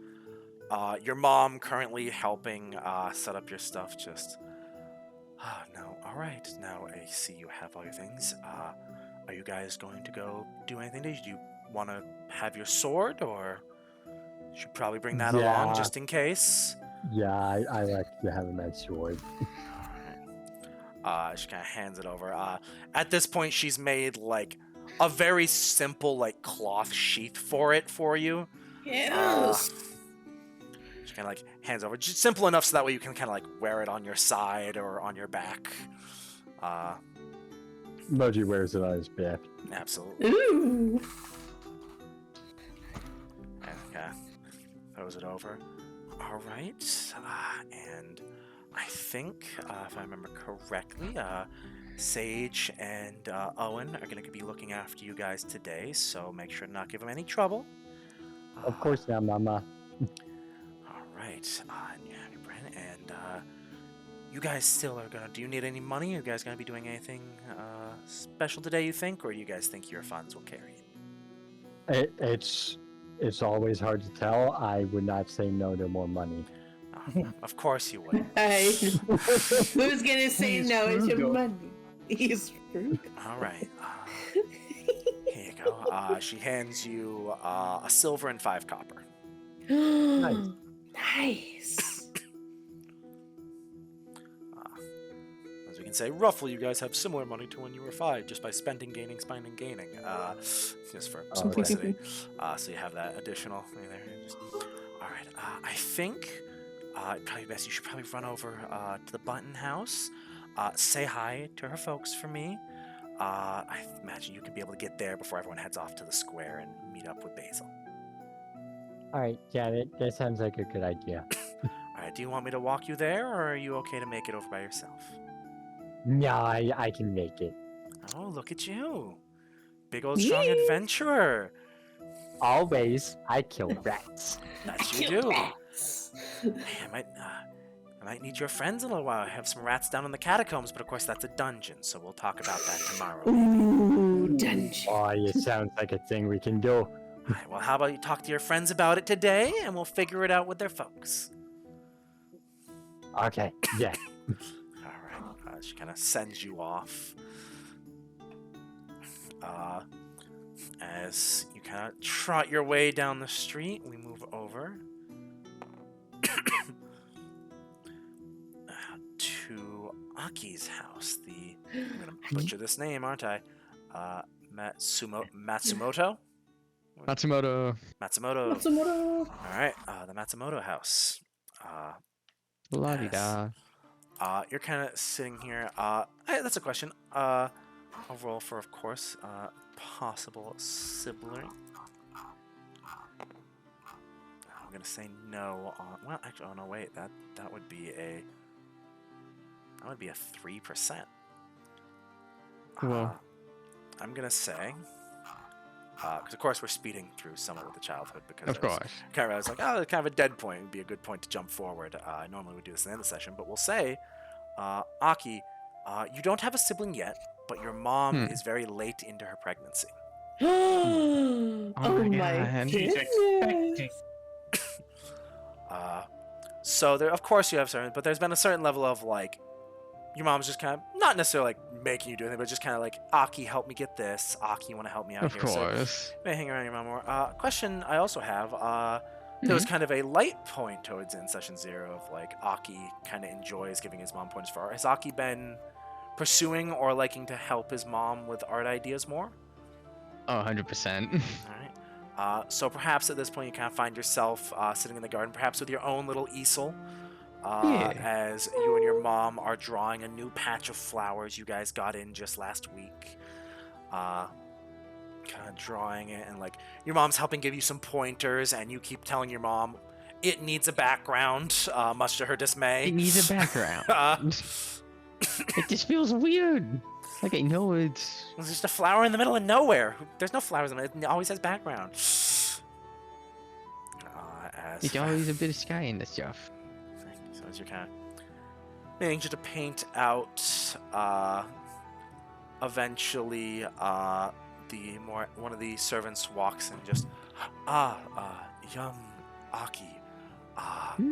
your mom currently helping set up your stuff. Just no. All right. Now I see you have all your things. Are you guys going to go do anything? Do you want to have your sword, or should probably bring that along just in case? Yeah, I like to have a nice sword. She kind of hands it over. At this point, she's made like a very simple like cloth sheath for it for you. Yes. She kind of like hands over, just simple enough so that way you can kind of like wear it on your side or on your back. Moji wears it on his back. Absolutely. Ooh. And throws it over. All right. And I think, if I remember correctly, Sage and Owen are going to be looking after you guys today, so make sure to not give them any trouble. Of course not, Mama. All right. Yeah, Brent, and you guys still are gonna. Do you need any money? Are you guys gonna be doing anything special today? You think, or do you guys think your funds will carry it? It's always hard to tell. I would not say no to more money. Of course you would. Who's gonna say He's no? It's your frugal. money. He's frugal. All right. Here you go. She hands you a silver and 5 copper. Nice. Nice. As we can say, roughly, you guys have similar money to when you were 5, just by spending, gaining, gaining. Just for simplicity. So you have that additional there. All right. I think probably best you should probably run over to the Button House. Say hi to her folks for me. I imagine you could be able to get there before everyone heads off to the square and meet up with Basil. All right, yeah, that sounds like a good idea. All right. Do you want me to walk you there, or are you okay to make it over by yourself? No, I can make it. Oh, look at you. Big old strong adventurer. Always, I kill rats. That you do. Hey, I might need your friends in a little while. I have some rats down in the catacombs, but of course that's a dungeon, so we'll talk about that tomorrow. Ooh, dungeon. Oh, it sounds like a thing we can do. All right, well, how about you talk to your friends about it today, and we'll figure it out with their folks. Okay, yeah. All right. She kind of sends you off. As you kind of trot your way down the street, we move over to Aki's house. I'm gonna butcher this name, aren't I? Matsumoto. Matsumoto. Matsumoto. All right, the Matsumoto house. La-di-da. You're kind of sitting here. Hey, that's a question. I'll roll for, of course, possible sibling. I'm gonna say no on. Well, actually, oh no, wait. That would be a 3%. Well. I'm gonna say. Because of course we're speeding through some of the childhood because Of course. kind of I was like, oh, kind of a dead point would be a good point to jump forward. I normally would do this in the end of the session, but we'll say, Aki, you don't have a sibling yet, but your mom is very late into her pregnancy. Oh my God. goodness. So there, of course, you have certain, but there's been a certain level of like, your mom's just kind of not necessarily like making you do anything, but just kind of like, Aki, help me get this. Aki, you want to help me out Of here? So course. may hang around your mom more. Question I also have. There was kind of a light point towards in session 0 of like Aki kind of enjoys giving his mom points for art. Has Aki been pursuing or liking to help his mom with art ideas more? Oh, 100%. All right. So perhaps at this point you kind of find yourself sitting in the garden, perhaps with your own little easel, as you and your mom are drawing a new patch of flowers you guys got in just last week. Kind of drawing it, and like your mom's helping give you some pointers, and you keep telling your mom it needs a background, much to her dismay. It needs a background. It just feels weird. Like I know it's just a flower in the middle of nowhere. There's no flowers in it. It always has background. It's always a bit of sky in the stuff. So as you're kind of managing to paint out, eventually, one of the servants walks in, just young Aki,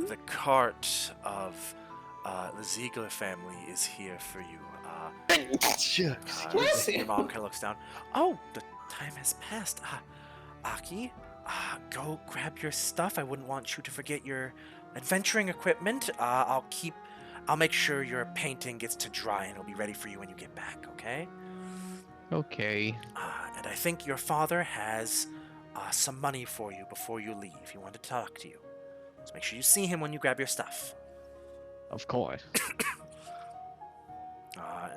the cart of the Ziegler family is here for you. Your mom kind of looks down. Oh, the time has passed. Aki, go grab your stuff. I wouldn't want you to forget your adventuring equipment. I'll make sure your painting gets to dry and it'll be ready for you when you get back, okay? Okay. And I think your father has some money for you before you leave. He wanted to talk to you. So make sure you see him when you grab your stuff. Of course.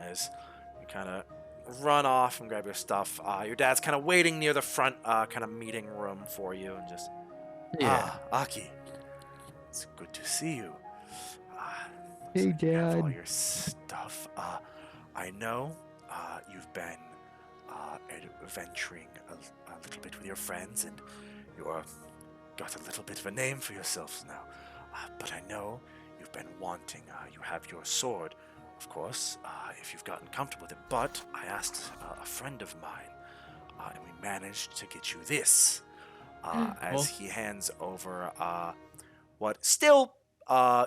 As you kind of run off and grab your stuff, your dad's kind of waiting near the front kind of meeting room for you and just... Yeah. Aki. It's good to see you. Hey, so you have all Dad. your stuff. I know you've been adventuring a little bit with your friends, and you're got a little bit of a name for yourselves now. But I know you've been wanting. You have your sword, of course, if you've gotten comfortable with it. But I asked a friend of mine, and we managed to get you this. As he hands over what still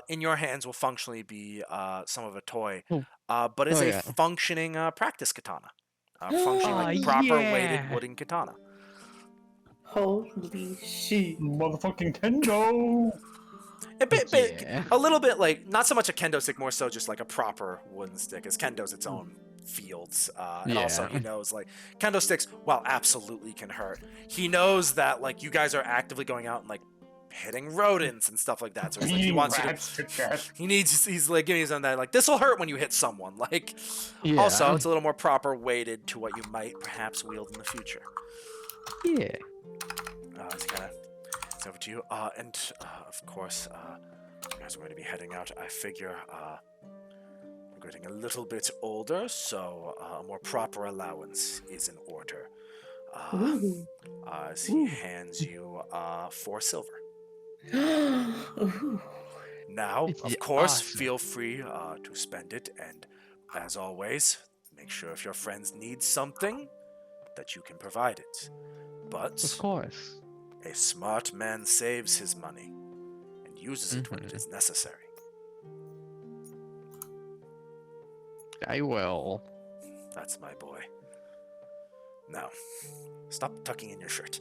in your hands will functionally be some of a toy, but is Oh, a yeah. functioning practice katana. Functioning like proper weighted yeah. wooden katana. Holy shit. Motherfucking Kendo! Yeah. A little bit like, not so much a kendo stick, more so just like a proper wooden stick, as kendo's its own fields. And also Yeah. he knows like kendo sticks, while absolutely can hurt, he knows that like you guys are actively going out and like hitting rodents and stuff like that. So he's like, he wants you to, he's like giving you something that like, this will hurt when you hit someone. Like, Yeah. also it's a little more proper weighted to what you might perhaps wield in the future. Yeah. It's kind of, it's over to you. And of course, you guys are going to be heading out. I figure you're getting a little bit older, so a more proper allowance is in order. Ooh. As he hands you 4 silver. Ooh. Now, It's of course, awesome. feel free to spend it, and as always, make sure if your friends need something, that you can provide it. But Of course. a smart man saves his money and uses it when it is necessary. I will. That's my boy. Now, stop tucking in your shirt.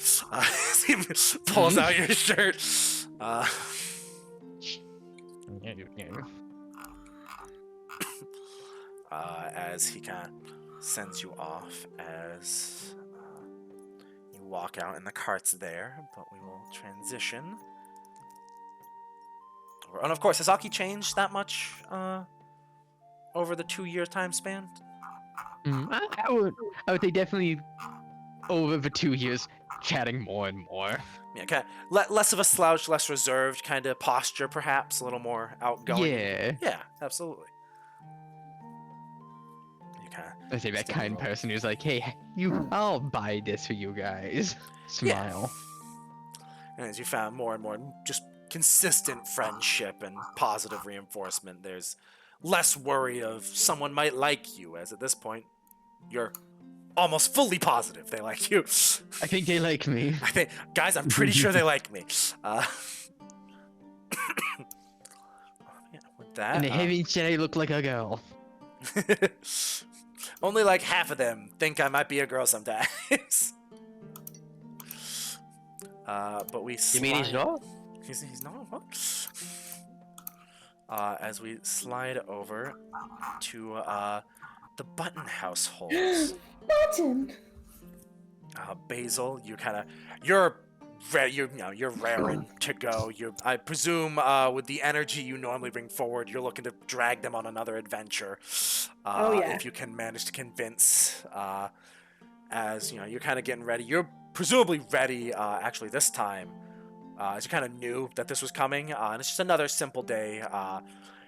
He pulls out your shirt. As he kind of sends you off as you walk out, and the cart's there, but we will transition. And of course, has Aki changed that much over the 2-year time span? I would say definitely over the 2 years, chatting more and more. Yeah, kind of less of a slouch, less reserved kind of posture, perhaps a little more outgoing. Yeah. Absolutely. You kind of I say that kind person who's like, hey, I'll buy this for you guys. Smile. And as you found more and more just consistent friendship and positive reinforcement, there's less worry of someone might like you, as at this point, you're almost fully positive they like you. I think they like me. Guys, I'm pretty sure they like me. Yeah, with that, And they haven't said I look like a girl. only like half of them think I might be a girl sometimes. But we You mean he's slide- not? He's not? What? As we slide over to the Button households. Button. Basil, you're raring to go. I presume with the energy you normally bring forward, you're looking to drag them on another adventure. Oh, yeah. If you can manage to convince, as you're kind of getting ready. You're presumably ready. Actually, this time, as you kind of knew that this was coming, and it's just another simple day.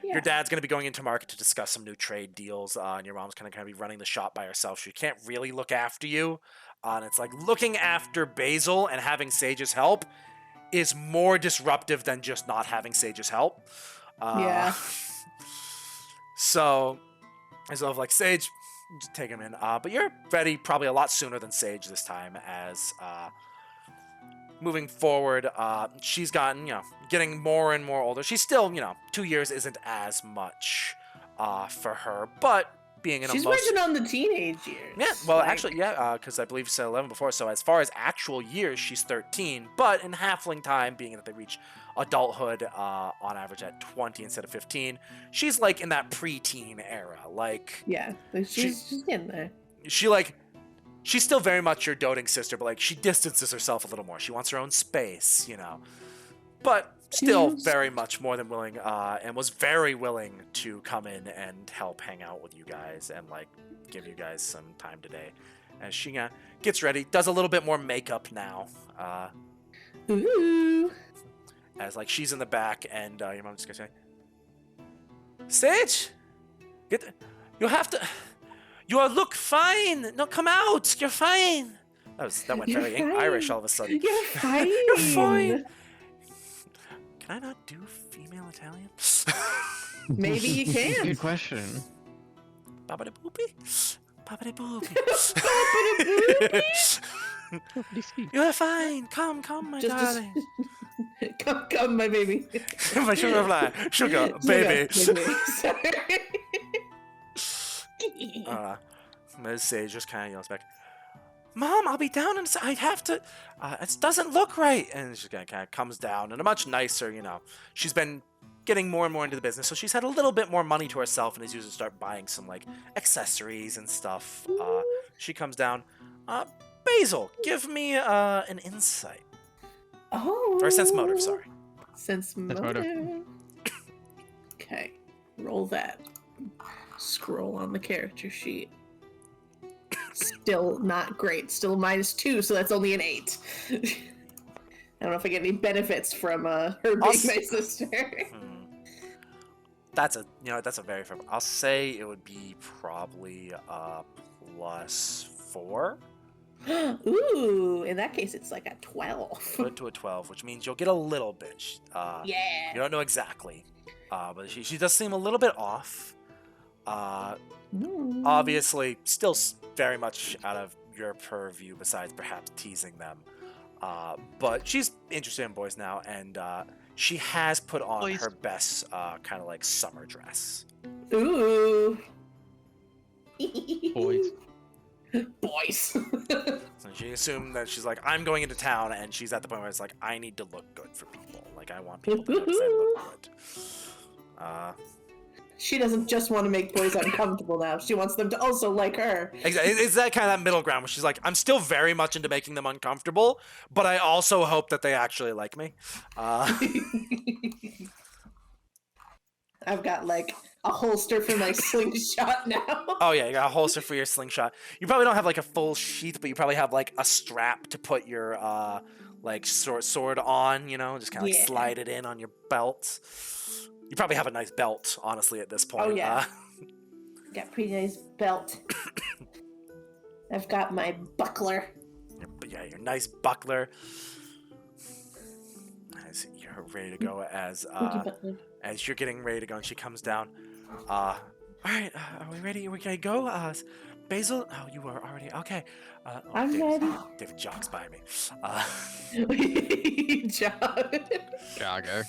Your dad's going to be going into market to discuss some new trade deals, and your mom's kind of be running the shop by herself. She can't really look after you. And it's like looking after Basil and having Sage's help is more disruptive than just not having Sage's help. Yeah. So, as of like, Sage, just take him in. But you're ready probably a lot sooner than Sage this time, as moving forward, she's gotten, getting more and more older. She's still, 2 years isn't as much for her, but being in She's a most... working on the teenage years. Yeah, well, Like, actually, because I believe you said 11 before, so as far as actual years, she's 13, but in halfling time, being that they reach adulthood on average at 20 instead of 15, she's, like, in that preteen era, like... Yeah, like she's getting there. She, like, she's still very much your doting sister, but like she distances herself a little more. She wants her own space, but still very much more than willing, and was very willing to come in and help hang out with you guys and like give you guys some time today. As she gets ready, does a little bit more makeup now. Ooh. As like she's in the back, and your mom's just gonna say, "Sage, you have to. You look fine. No, come out. You're fine." That went very Irish all of a sudden. You're fine. You're fine. Can I not do female Italian? Maybe you can. Good question. Babada boopy. Babada boopy. You're fine. Come, my darling. Come, my baby. My sugar fly. Sugar, baby. Sorry. Ms. Sage just kind of yells back, "Mom, I'll be down and I have to. It doesn't look right." And she kind of comes down, and a much nicer, she's been getting more and more into the business, so she's had a little bit more money to herself, and is usually start buying some like accessories and stuff. She comes down. Basil, give me an insight. Oh. Or a sense motive, sorry. Sense motive. Okay, roll that. Scroll on the character sheet. Still not great. Still -2, so that's only an 8. I don't know if I get any benefits from her being my sister. That's a very fair. I'll say it would be probably +4. Ooh, in that case, it's like a 12. Put it to a 12, which means you'll get a little bit. Yeah. You don't know exactly, but she does seem a little bit off. Obviously, still very much out of your purview, besides perhaps teasing them. But she's interested in boys now, and she has put on her best kind of like summer dress. Ooh. Boys. Boys. So she assumed that she's like, I'm going into town, and she's at the point where it's like, I need to look good for people. Like, I want people to notice I look good. She doesn't just want to make boys uncomfortable now. She wants them to also like her. Exactly. It's that kind of that middle ground where she's like, I'm still very much into making them uncomfortable, but I also hope that they actually like me. I've got like a holster for my slingshot now. Oh yeah, you got a holster for your slingshot. You probably don't have like a full sheath, but you probably have like a strap to put your like sword on, just kind of like slide it in on your belt. You probably have a nice belt, honestly, at this point. Oh yeah. Got a pretty nice belt. I've got my buckler. Your nice buckler. As you're ready to go, as you're getting ready to go, and she comes down. All right, are we ready? Are we gonna go? Basil? Oh, you are already okay. I'm ready. David jogs by me. Jogger.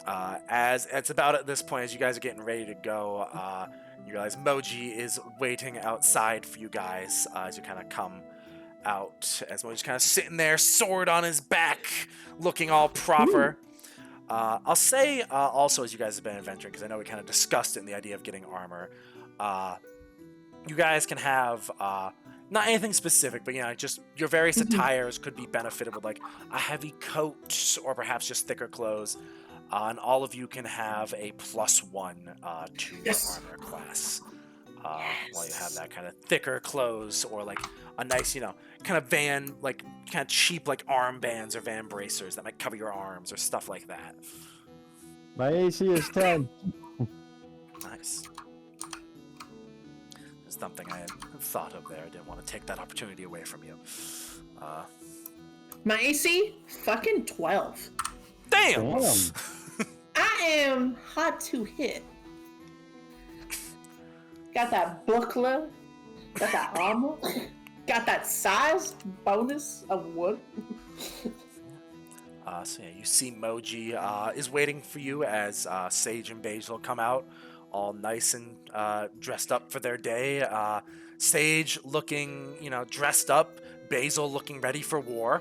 As it's about at this point, as you guys are getting ready to go, you realize Moji is waiting outside for you guys as you kind of come out. As Moji's kind of sitting there, sword on his back, looking all proper. I'll say also, as you guys have been adventuring, because I know we kind of discussed it in the idea of getting armor, you guys can have not anything specific, but just your various attires could be benefited with like a heavy coat or perhaps just thicker clothes. And all of you can have a +1 to your armor class. While you have that kind of thicker clothes or like a nice, kind of kind of cheap like armbands or van bracers that might cover your arms or stuff like that. My AC is 10. Nice. There's something I had thought of there. I didn't want to take that opportunity away from you. My AC? Fucking 12. Damn! I am hard to hit. Got that buckler, got that armor, got that size bonus of wood. So you see Moji is waiting for you as Sage and Basil come out, all nice and dressed up for their day. Sage looking, dressed up. Basil looking ready for war.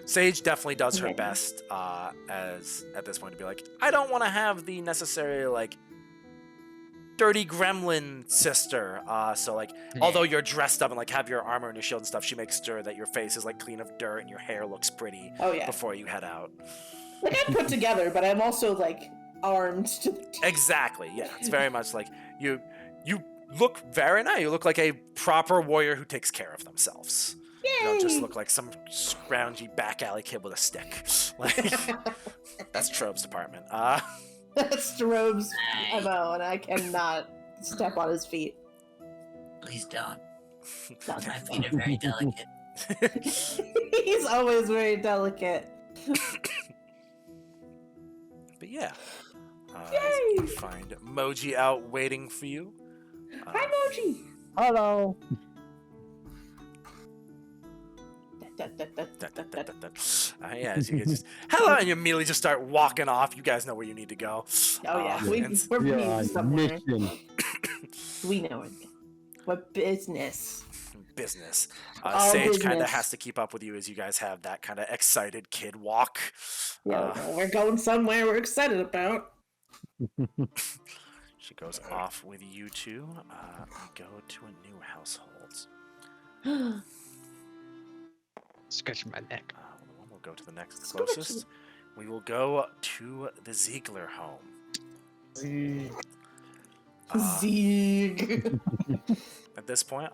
Sage definitely does her best as at this point to be like, I don't want to have the necessary dirty gremlin sister. So like, although you're dressed up and like have your armor and your shield and stuff, she makes sure that your face is like clean of dirt and your hair looks pretty Oh yeah. before you head out. Like I'm put together, but I'm also like armed to the teeth. Exactly. Yeah, it's very much like you look very nice. You look like a proper warrior who takes care of themselves. You don't just look like some scroungy back alley kid with a stick. Like that's Trobe's department. That's Jerome's MO, and I cannot step on his feet. Please don't. My feet are very delicate. He's always very delicate. But yeah. Yay! You find Moji out waiting for you. Hi, Moji. Hello. Yeah, as you just hello, and you immediately just start walking off. You guys know where you need to go. Oh yeah, we're We are meeting on somewhere. mission. We know it. What business? Business. All Sage kind of business. has to keep up with you as you guys have that kind of excited kid walk. Yeah, we're going somewhere we're excited about. She goes off with you two. We go to a new household. Scratch my neck. We'll go to the next closest. We will go to the Ziegler home. Zieg. At this point,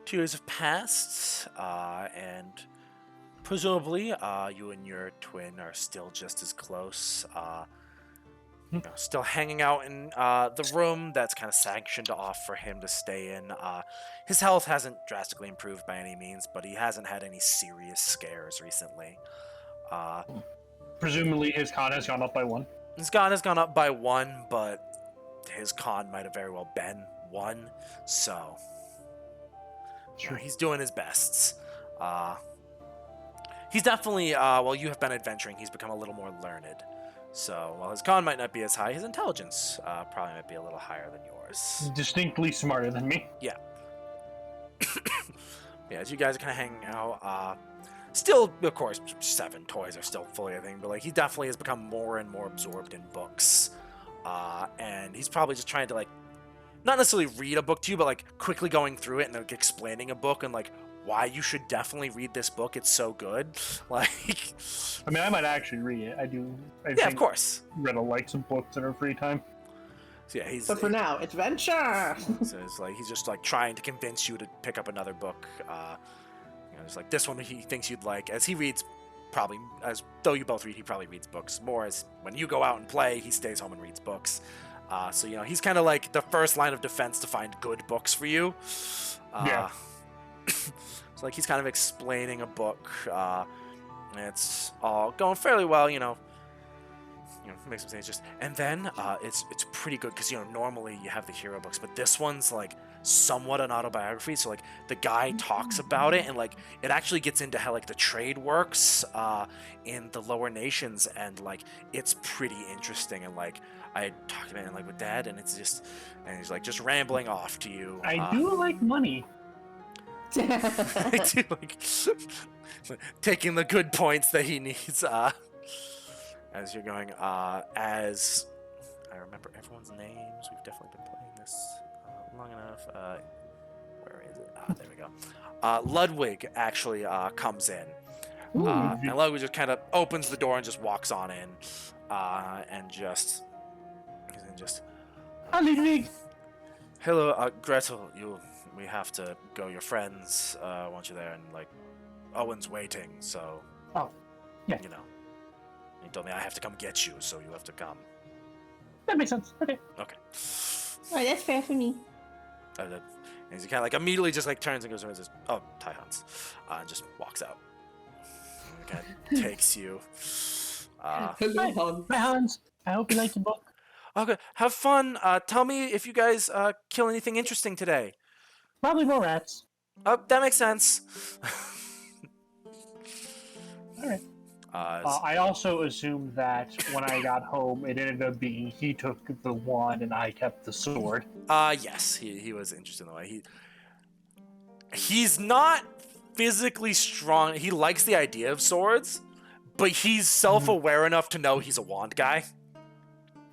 2 years have passed, and presumably, you and your twin are still just as close. Still hanging out in the room that's kind of sanctioned off for him to stay in. His health hasn't drastically improved by any means, but he hasn't had any serious scares recently. Presumably his con has gone up by 1. His con has gone up by 1, but his con might have very well been 1, so he's doing his best. He's definitely, while you have been adventuring, he's become a little more learned. So while his con might not be as high, his intelligence probably might be a little higher than yours. Distinctly smarter than me. Yeah. Yeah, as you guys are kind of hanging out, still, of course, 7 toys are still fully a thing, but like he definitely has become more and more absorbed in books. And he's probably just trying to like, not necessarily read a book to you, but like quickly going through it and like explaining a book and like why you should definitely read this book. It's so good. Like, I mean, I might actually read it. I yeah, of course. Read like some books in our free time. So yeah, But for now, adventure. So it's like he's just like trying to convince you to pick up another book. It's like this one he thinks you'd like. As he reads, probably as though you both read, he probably reads books more. As when you go out and play, he stays home and reads books. So he's kind of like the first line of defense to find good books for you. Yeah. So like he's kind of explaining a book, and it's all going fairly well. Makes him say it's just, and then it's pretty good because normally you have the hero books, but this one's like somewhat an autobiography. So like the guy talks about it, and like it actually gets into how like the trade works in the lower nations, and like it's pretty interesting. And like I talked about it like with Dad, and it's just, and he's like just rambling off to you. I do like money. I do like taking the good points that he needs. As you're going, as I remember everyone's names, we've definitely been playing this long enough. Where is it? There we go. Ludwig actually comes in, and Ludwig just kind of opens the door and just walks on in, and just, Ludwig. hello, Gretel. We have to go. Your friends want you there, and like Owen's waiting, so. Oh, yeah. He told me I have to come get you, so you have to come. That makes sense. Okay. Okay. Alright, that's fair for me. And he kind of like immediately just like turns and goes over and says, "Oh, Tai Hans," and just walks out. And kind of takes you. Hi, Hans. I hope you like the book. Okay, have fun. Tell me if you guys kill anything interesting today. Probably more rats. That makes sense. All right. I also assumed that when I got home, it ended up being he took the wand and I kept the sword. Yes, he was interested in the way he's not physically strong. He likes the idea of swords, but he's self-aware enough to know he's a wand guy.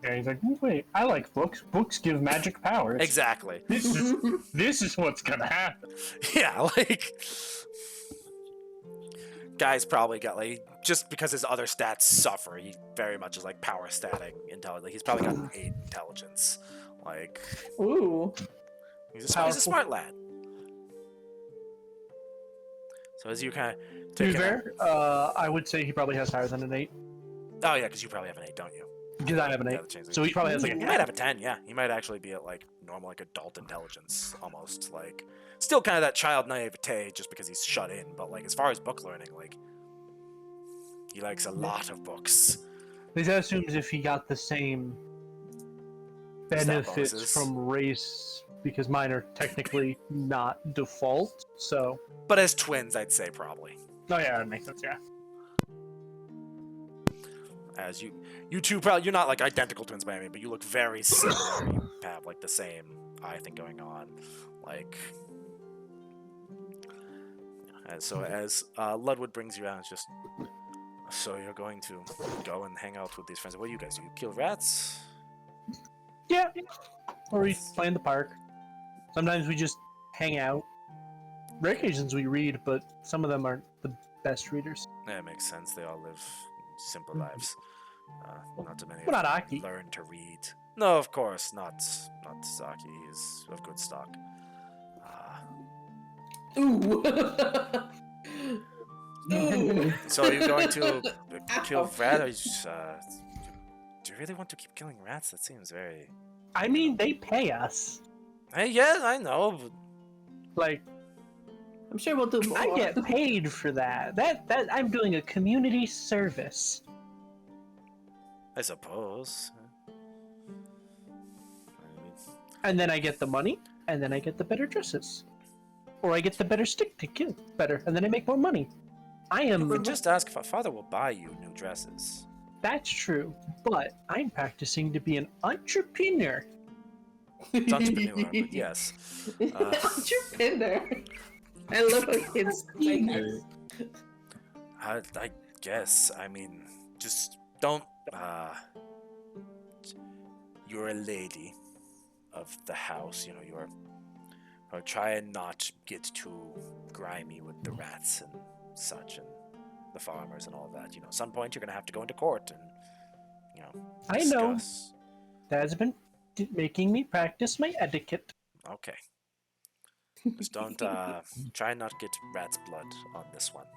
Yeah, he's like, wait, I like books. Books give magic powers. Exactly. This is what's gonna happen. Yeah, like guy's probably got like just because his other stats suffer, he very much is like power statting intelligence. Like, he's probably got an 8 intelligence. Like Ooh. he's a smart lad. So as you kind of To be take fair, I would say he probably has higher than an 8. Oh yeah, because you probably have an 8, don't you? Because I have an Yeah, 8. that changes So he probably has like a He might have a 10, yeah. He might actually be at like normal, like adult intelligence, almost. Like, still kind of that child naivete just because he's shut in. But like, as far as book learning, like, he likes a lot of books. That assumes if he got the same benefits bonuses. from race, because mine are technically not default. So. But as twins, I'd say probably. Oh yeah, that makes sense. Yeah. As you two probably, you're not like identical twins by any means, but you look very similar. You have like the same eye thing going on. Like, as Ludwood brings you out, it's just, so you're going to go and hang out with these friends. What do you guys do? You kill rats? Yeah. Or we play in the park. Sometimes we just hang out. Rare occasions we read, but some of them aren't the best readers. Yeah, it makes sense. They all live simple lives. Not too many Well, of not them Aki. learn to read. No, of course, not Saki. He's of good stock. Ooh. Ooh. So are you going to kill Ow. rat? Or do you really want to keep killing rats? That seems very... I mean, they pay us. Hey, yeah, I know. But Like, I'm sure we'll do more. I get paid for that. That I'm doing a community service. I suppose. And then I get the money, and then I get the better dresses. Or I get the better stick to kill better, and then I make more money. I am... But just ask if father will buy you new dresses. That's true, but I'm practicing to be an entrepreneur. It's entrepreneur, but yes. Entrepreneur. I love how kids say that. I guess. I mean, just don't. You're a lady of the house. You know, you're. Or try and not get too grimy with the rats and such, and the farmers and all that. You know, at some point you're gonna have to go into court and, you know, I know. discuss. Dad's been making me practice my etiquette. Okay. Just don't try and not get rat's blood on this one.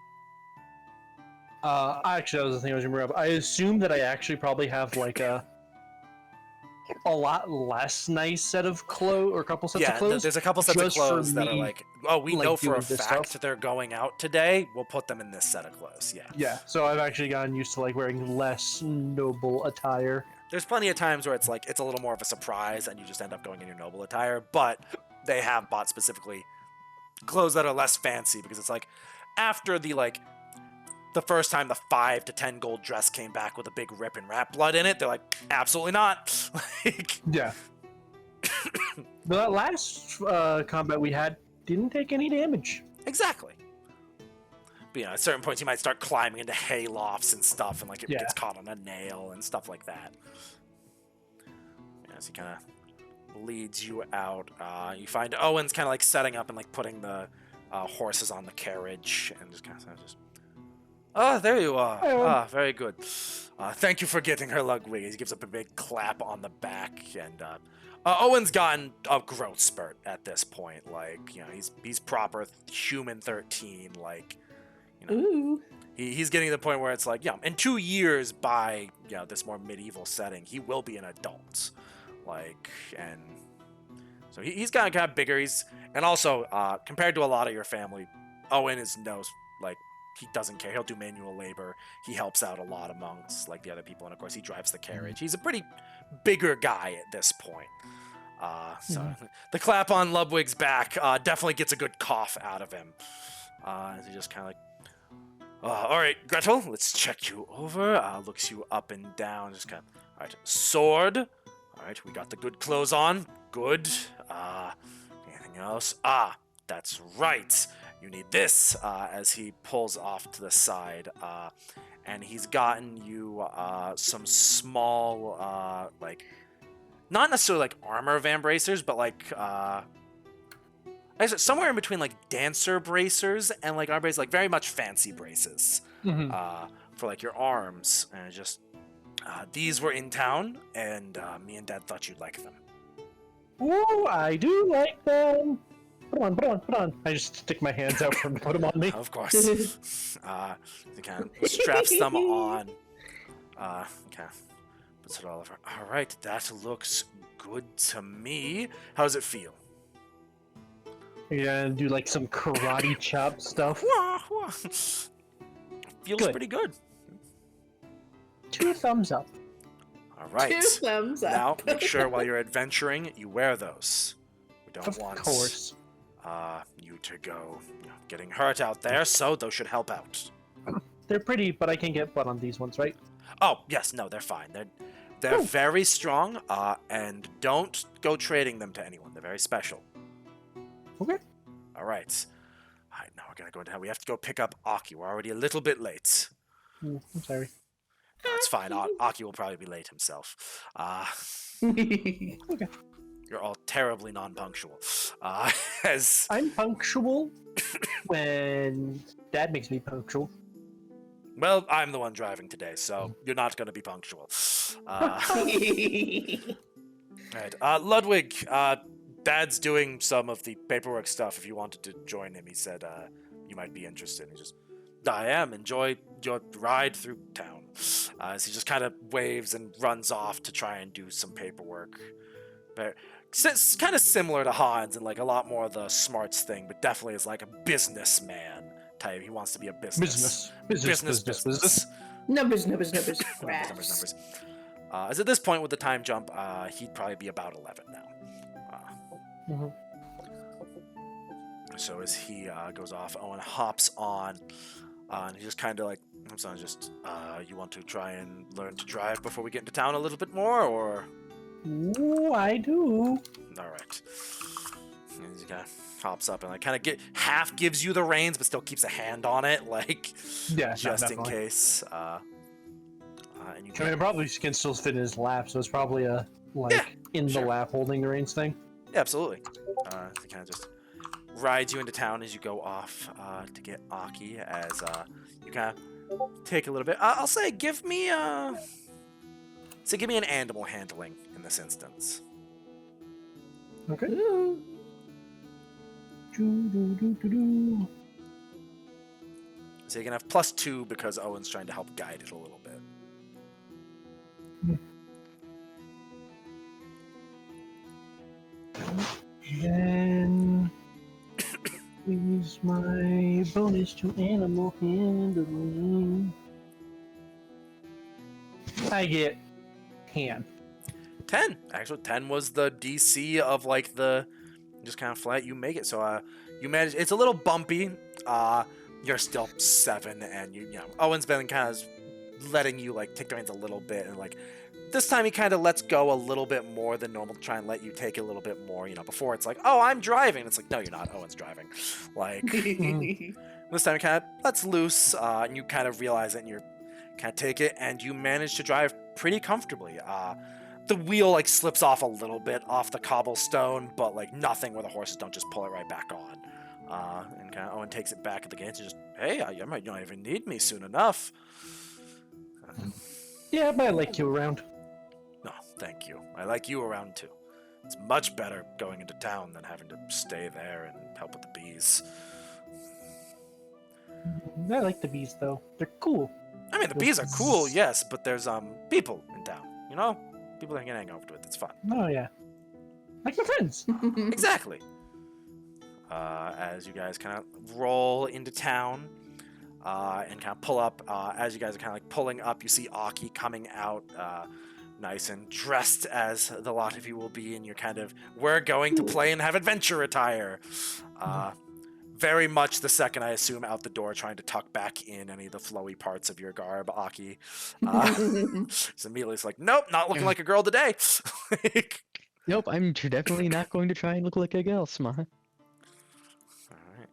Actually, that was the thing I was gonna bring up. I assume that I actually probably have like a lot less nice set of clothes, or a couple sets of clothes. There's a couple sets of just for clothes that are me, like, oh, we like, know for a doing this fact stuff. they're going out today. We'll put them in this set of clothes. Yeah. Yeah, so I've actually gotten used to like wearing less noble attire. There's plenty of times where it's like it's a little more of a surprise and you just end up going in your noble attire, but they have bought specifically clothes that are less fancy because it's like after the first time the 5 to 10 gold dress came back with a big rip and rat blood in it, they're like, absolutely not. Like, Yeah. The last combat we had didn't take any damage. exactly. But, you know, at certain points you might start climbing into hay lofts and stuff, and like it Yeah. gets caught on a nail and stuff like that. Yeah, so he kind of leads you out. You find Owen's kind of like setting up and like putting the horses on the carriage, and just kind of just. Oh, there you are. Hi, Owen. Ah, very good. Thank you for getting her Ludwig. He gives up a big clap on the back, and Owen's gotten a growth spurt at this point. Like, you know, he's proper human 13. Like, you know, Ooh. he's getting to the point where it's like, yeah, in 2 years, by this more medieval setting, he will be an adult. Like, and so he's gotten kind of bigger. And also compared to a lot of your family, Owen is like. He doesn't care. He'll do manual labor. He helps out a lot amongst like the other people, and of course he drives the carriage. He's a pretty bigger guy at this point. So the clap on Ludwig's back definitely gets a good cough out of him. As he just kind of like, all right, Gretel, let's check you over. Looks you up and down. Just kind of, all right, sword. All right, we got the good clothes on. Good. Anything else? That's right. you need this, as he pulls off to the side, and he's gotten you some small, like, not necessarily like armor van bracers, but like, somewhere in between like dancer bracers and like arm bracers, like very much fancy braces for like your arms. And just these were in town, and me and Dad thought you'd like them. Oh, I do like them. Put on, put on, put on. I just stick my hands out for him to put them on me. Of course. He kind of straps them on. Okay. Puts it all over. All right, that looks good to me. How does it feel? You're gonna do like some karate chop stuff. Feels Good. pretty good. 2 thumbs up. All right. 2 thumbs up. Now, make sure while you're adventuring, you wear those. We don't Of want course. you to go getting hurt out there, so those should help out. They're pretty, but I can get blood on these ones, right? Oh, yes, no, they're fine. They're very strong, and don't go trading them to anyone. They're very special. Okay. All right. All right, now we're going to go into hell. We have to go pick up Aki. We're already a little bit late. I'm sorry. That's fine. Aki will probably be late himself. Okay. You're all terribly non-punctual. As I'm punctual when Dad makes me punctual. well, I'm the one driving today, so you're not going to be punctual. All right, Ludwig. Dad's doing some of the paperwork stuff. If you wanted to join him, he said you might be interested. He just, I am. Enjoy your ride through town. As he just kind of waves and runs off to try and do some paperwork. But it's kind of similar to Hans and like a lot more of the smarts thing, but definitely is like a businessman type. He wants to be a business. Business. Numbers. Numbers. As at this point with the time jump, he'd probably be about 11 now. So as he goes off, Owen hops on, and he just kind of like, I'm sorry, just, you want to try and learn to drive before we get into town a little bit more, or? Ooh, I do. Alright. And he kind of hops up and like kind of half gives you the reins, but still keeps a hand on it, like, Yeah, just in definitely. case. And you I mean, it probably can still fit in his lap, so it's probably a in the sure. lap holding the reins thing. Yeah, absolutely. He kind of just rides you into town as you go off to get Aki. As you kind of take a little bit. I'll say, give me an animal handling in this instance. Okay. So you can have +2 because Owen's trying to help guide it a little bit. Then use my bonus to animal handling. I get 10. 10. Actually, 10 was the DC of like the just kind of flat. You make it. So you manage. It's a little bumpy. You're still 7, and you know Owen's been kind of letting you like take the reins a little bit, and like this time he kind of lets go a little bit more than normal to try and let you take a little bit more. You know, before it's like, oh, I'm driving. It's like, no, you're not. Owen's driving. Like this time he kind of lets loose, and you kind of realize it, and you're kind of take it, and you manage to drive pretty comfortably. The wheel like slips off a little bit off the cobblestone, but like nothing where the horses don't just pull it right back on. And kind of Owen takes it back at the gates and just, hey, you might not even need me soon enough. Yeah, but I like you around. No, thank you. I like you around too. It's much better going into town than having to stay there and help with the bees. I like the bees though. They're cool. I mean, the bees are cool, yes, but there's people in town, you know? People that can hang out with. It's fun. Oh yeah. Like my friends. Exactly. As you guys kind of roll into town and kind of pull up, as you guys are kind of like pulling up, you see Aki coming out nice and dressed as the lot of you will be in your kind of, we're going to play and have adventure attire. Very much the second, I assume, out the door trying to tuck back in any of the flowy parts of your garb, Aki. Just immediately it's like, nope, not looking like a girl today. Nope, I'm definitely not going to try and look like a girl, Smart. Alright.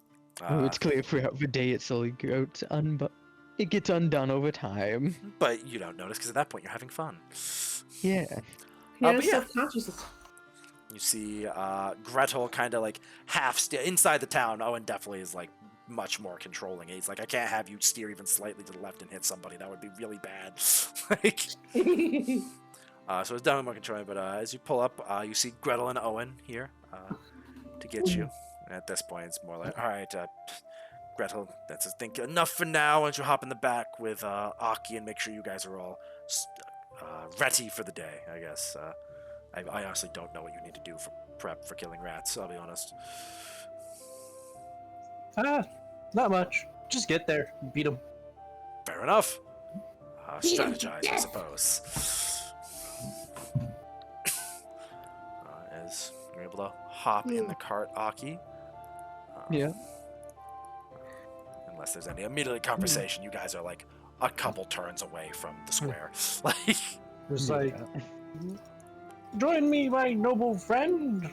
Oh, it's clear throughout the day it slowly gets it gets undone over time. but you don't notice because at that point you're having fun. Yeah. You know, but yeah. self-conscious. You see Gretel kind of like inside the town. Owen definitely is like much more controlling. He's like, I can't have you steer even slightly to the left and hit somebody. That would be really bad. like, so it's definitely more controlling. But as you pull up, you see Gretel and Owen here to get you. And at this point, it's more like, all right, Gretel, that's I think enough for now. Why don't you hop in the back with Aki and make sure you guys are all ready for the day, I guess. I honestly don't know what you need to do for prep for killing rats, I'll be honest. Not much. Just get there, beat them. Fair enough. Strategize, I suppose. As you're able to hop in the cart, Aki. Yeah. Unless there's any immediate conversation, you guys are like a couple turns away from the square. like, Just like, join me, my noble friend.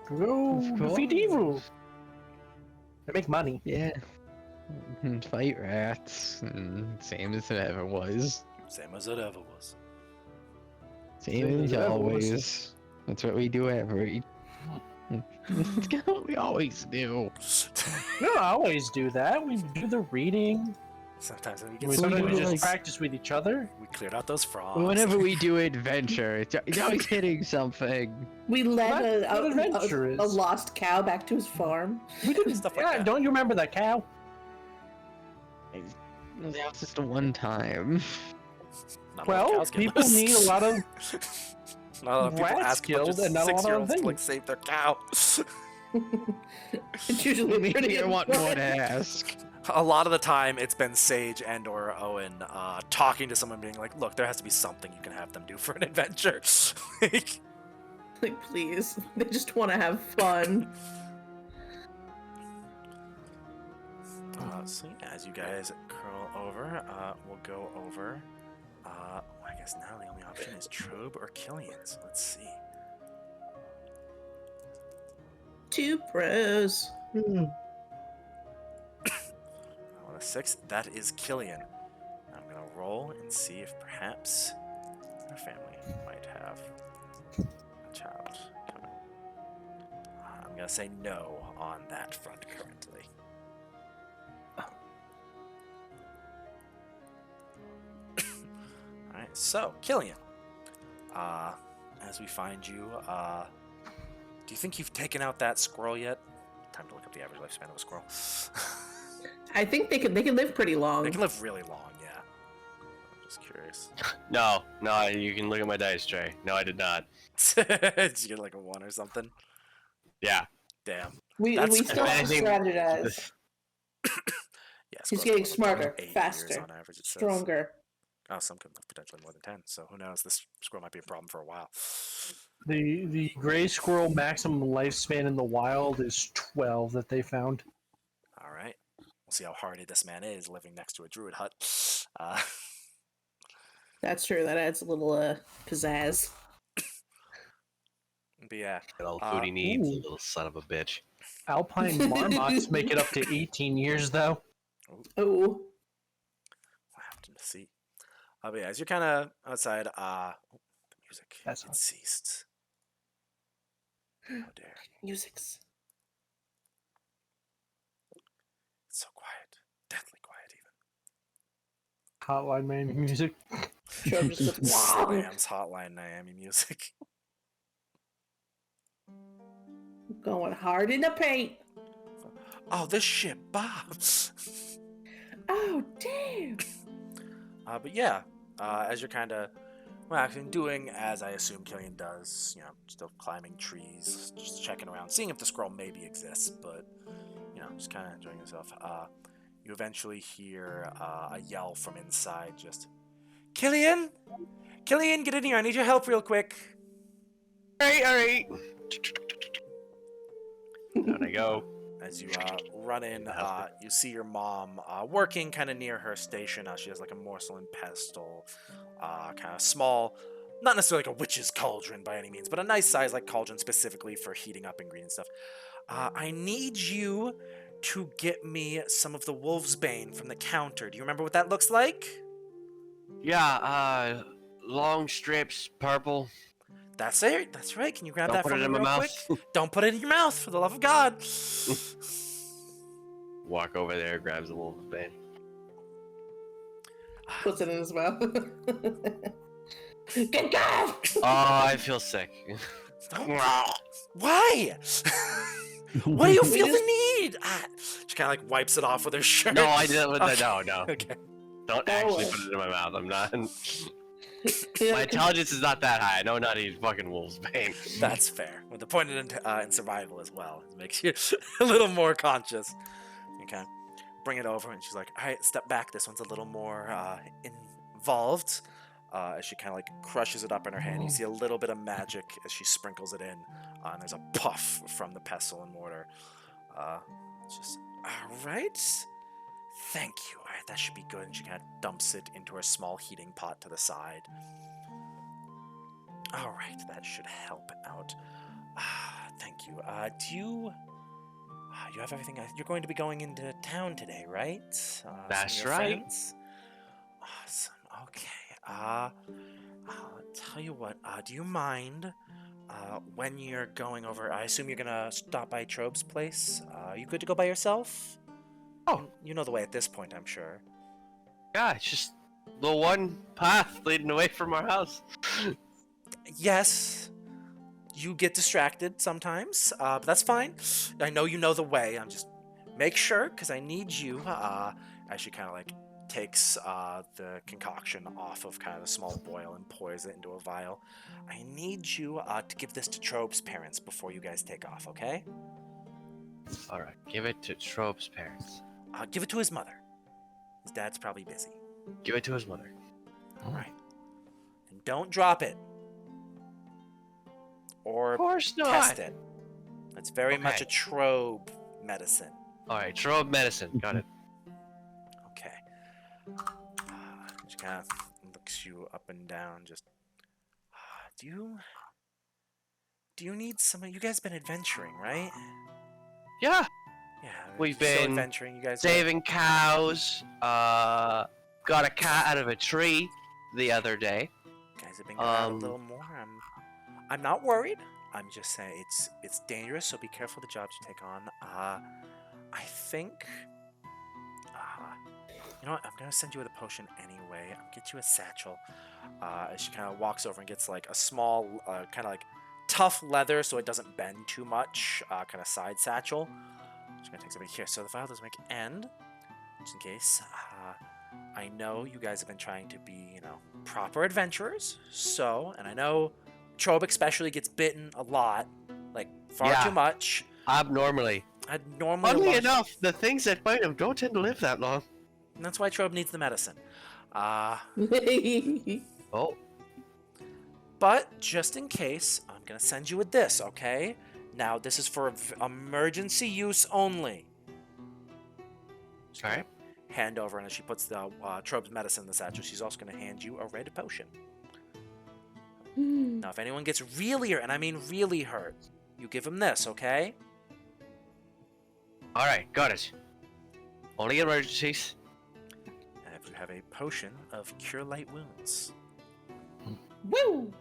Go defeat evil. I make money. Yeah. Fight rats. Same as it ever was. same as it ever was. Same as always. That's what we do every. That's what we always do. We don't always do that. We do the reading. Sometimes when we get We so sometimes good, just like- practice with each other. we cleared out those frogs. Whenever we do adventure, it's always hitting something. We led What adventure is? a lost cow back to his farm. We did Stuff like yeah, that. don't you remember that cow? That was just a one time. Not a lot of Well, cows get people loose. need a lot of Not a lot of people rats ask a bunch killed of and not a lot of 6-year-olds to things. like save their cow. It's usually Maybe pretty I want more to important. ask. A lot of the time, it's been Sage and or Owen talking to someone, being like, "Look, there has to be something you can have them do for an adventure." like, Like, please, they just want to have fun. so yeah, as you guys curl over, we'll go over. I guess now the only option is Trobe or Killian. So let's see. 2 pros. On a 6, that is Killian. I'm gonna roll and see if perhaps our family might have a child coming. I'm gonna say no on that front currently. Alright, so Killian. As we find you, do you think you've taken out that squirrel yet? Time to look up the average lifespan of a squirrel. I think they can live pretty long. They can live really long, yeah. I'm just curious. No, you can look at my dice tray. No, I did not. Did you get like a 1 or something? Yeah. Damn. We That's- still have to Anything- strategize. Yeah, He's squirrels getting live smarter, 8 years faster, on average, it says. stronger. Oh, some could live potentially more than 10, so who knows? This squirrel might be a problem for a while. The gray squirrel maximum lifespan in the wild is 12 that they found. Alright. We'll see how hardy this man is living next to a druid hut. That's true. That adds a little pizzazz. But yeah. Got all the food he needs, ooh. little son of a bitch. Alpine marmots make it up to 18 years, though. Oh, We'll have to see. But yeah, as you're kind of outside, the music, That's it all. ceased. How dare. music's. It's so quiet. Deathly quiet, even. Hotline Miami music. Sure, just goes, wow. Slams Hotline Miami music. Going hard in the paint. Oh, this shit bobs. Oh, damn. But yeah, as you're kind of actually doing as I assume Killian does, you know, still climbing trees, just checking around, seeing if the squirrel maybe exists, but you know, just kind of enjoying yourself. You eventually hear a yell from inside, just Killian, Killian, get in here! I need your help real quick. All right. Down I go. As you run in, you see your mom working kind of near her station. She has like a morsel and pestle, kind of small not necessarily like a witch's cauldron by any means, but a nice size like cauldron specifically for heating up ingredients stuff. I need you to get me some of the wolf's bane from the counter. Do you remember what that looks like? Yeah, long strips, purple. That's it. That's right. Can you grab Don't that put from it me in my real mouth. quick? Don't put it in your mouth, for the love of God. Walk over there, grabs a wolf's bane. Puts it in his mouth. Good God! Oh, I feel sick. Why? What do you feel the need? She kind of like wipes it off with her shirt. No, I didn't. Okay. No. Okay. Don't actually put it in my mouth. I'm not. My intelligence is not that high. I know not to eat fucking wolf's bane. That's fair. With the point in survival as well, it makes you a little more conscious. Okay. Bring it over, and she's like, "All right, step back. This one's a little more involved." As she kind of like crushes it up in her hand, you see a little bit of magic as she sprinkles it in, and there's a puff from the pestle and mortar. Just all right. Thank you. All right, that should be good. And she kind of dumps it into her small heating pot to the side. All right, that should help out. Thank you. Do you? You have everything. You're going to be going into town today, right? That's some of your right. friends? Awesome. Okay. I'll tell you what. Do you mind? When you're going over, I assume you're gonna stop by Trobe's place. Are you good to go by yourself? Oh. You know the way at this point, I'm sure. Yeah, it's just the one path leading away from our house. Yes, you get distracted sometimes, but that's fine. I know you know the way. I'm just make sure, because I need you. As she kind of like takes the concoction off of kind of the small boil and pours it into a vial. I need you to give this to Trobe's parents before you guys take off, okay? All right, give it to Trope's parents. Give it to his mother. His dad's probably busy. Give it to his mother. All right. And don't drop it. Or Of course not. test it. It's very much a Okay. Trobe medicine. All right, Trope medicine. Got it. Okay. She kind of looks you up and down. Just, do you need some? You guys been adventuring, right? Yeah, Yeah. We've still been adventuring. You guys saving cows. Got a cat out of a tree the other day. guys have been going out a little more. I'm not worried. I'm just saying it's dangerous, so be careful the jobs you take on. I think. You know what? I'm gonna send you with a potion anyway. I'll get you a satchel. As she kind of walks over and gets like a small, kind of like tough leather, so it doesn't bend too much. Kind of side satchel. Just gonna take something here. So the file doesn't make end, just in case. I know you guys have been trying to be, proper adventurers. So, and I know Trobe especially gets bitten a lot, like far Yeah. too much. Abnormally. I'd normally Oddly love- enough, the things that bite him don't tend to live that long. and that's why Trobe needs the medicine. Oh, But just in case, I'm gonna send you with this, okay? Now this is for emergency use only. all right. Hand over, and as she puts the Trobe's medicine in the satchel, she's also gonna hand you a red potion. Now, if anyone gets really hurt, and I mean really hurt, you give them this, okay? All right, got it. Only emergencies. And if you have a potion of cure light wounds. Woo!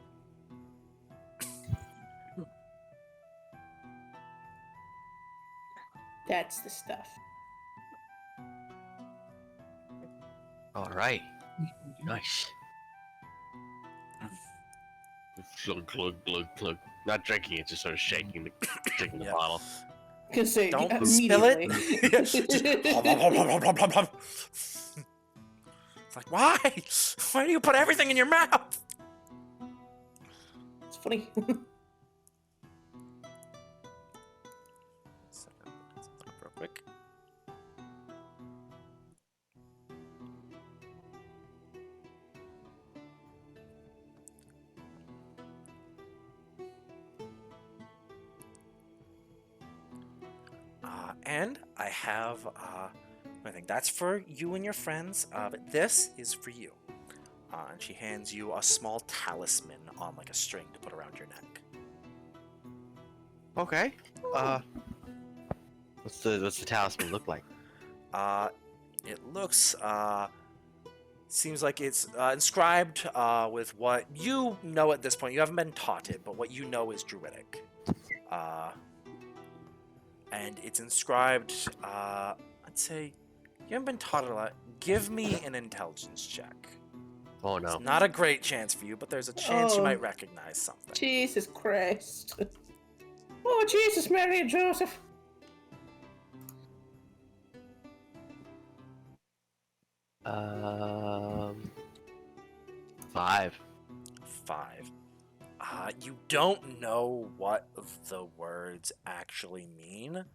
That's the stuff. All right. Nice. Glug, glug, glug, glug. Not drinking it, just sort of shaking the Yeah. bottle. Can say Don't immediately. spill it. It's like, why? Why do you put everything in your mouth? It's funny. Second, let's look real quick. And I have, I think that's for you and your friends, but this is for you. And she hands you a small talisman on like a string to put around your neck. Okay. What's the talisman look like? It looks, seems like it's inscribed with what you know at this point. You haven't been taught it, but what you know is Druidic. And it's inscribed, I'd say, you haven't been taught it a lot. Give me an intelligence check. Oh no. It's not a great chance for you, but there's a chance you Oh. might recognize something. Jesus Christ. Oh, Jesus, Mary and Joseph. Five. 5. You don't know what the words actually mean,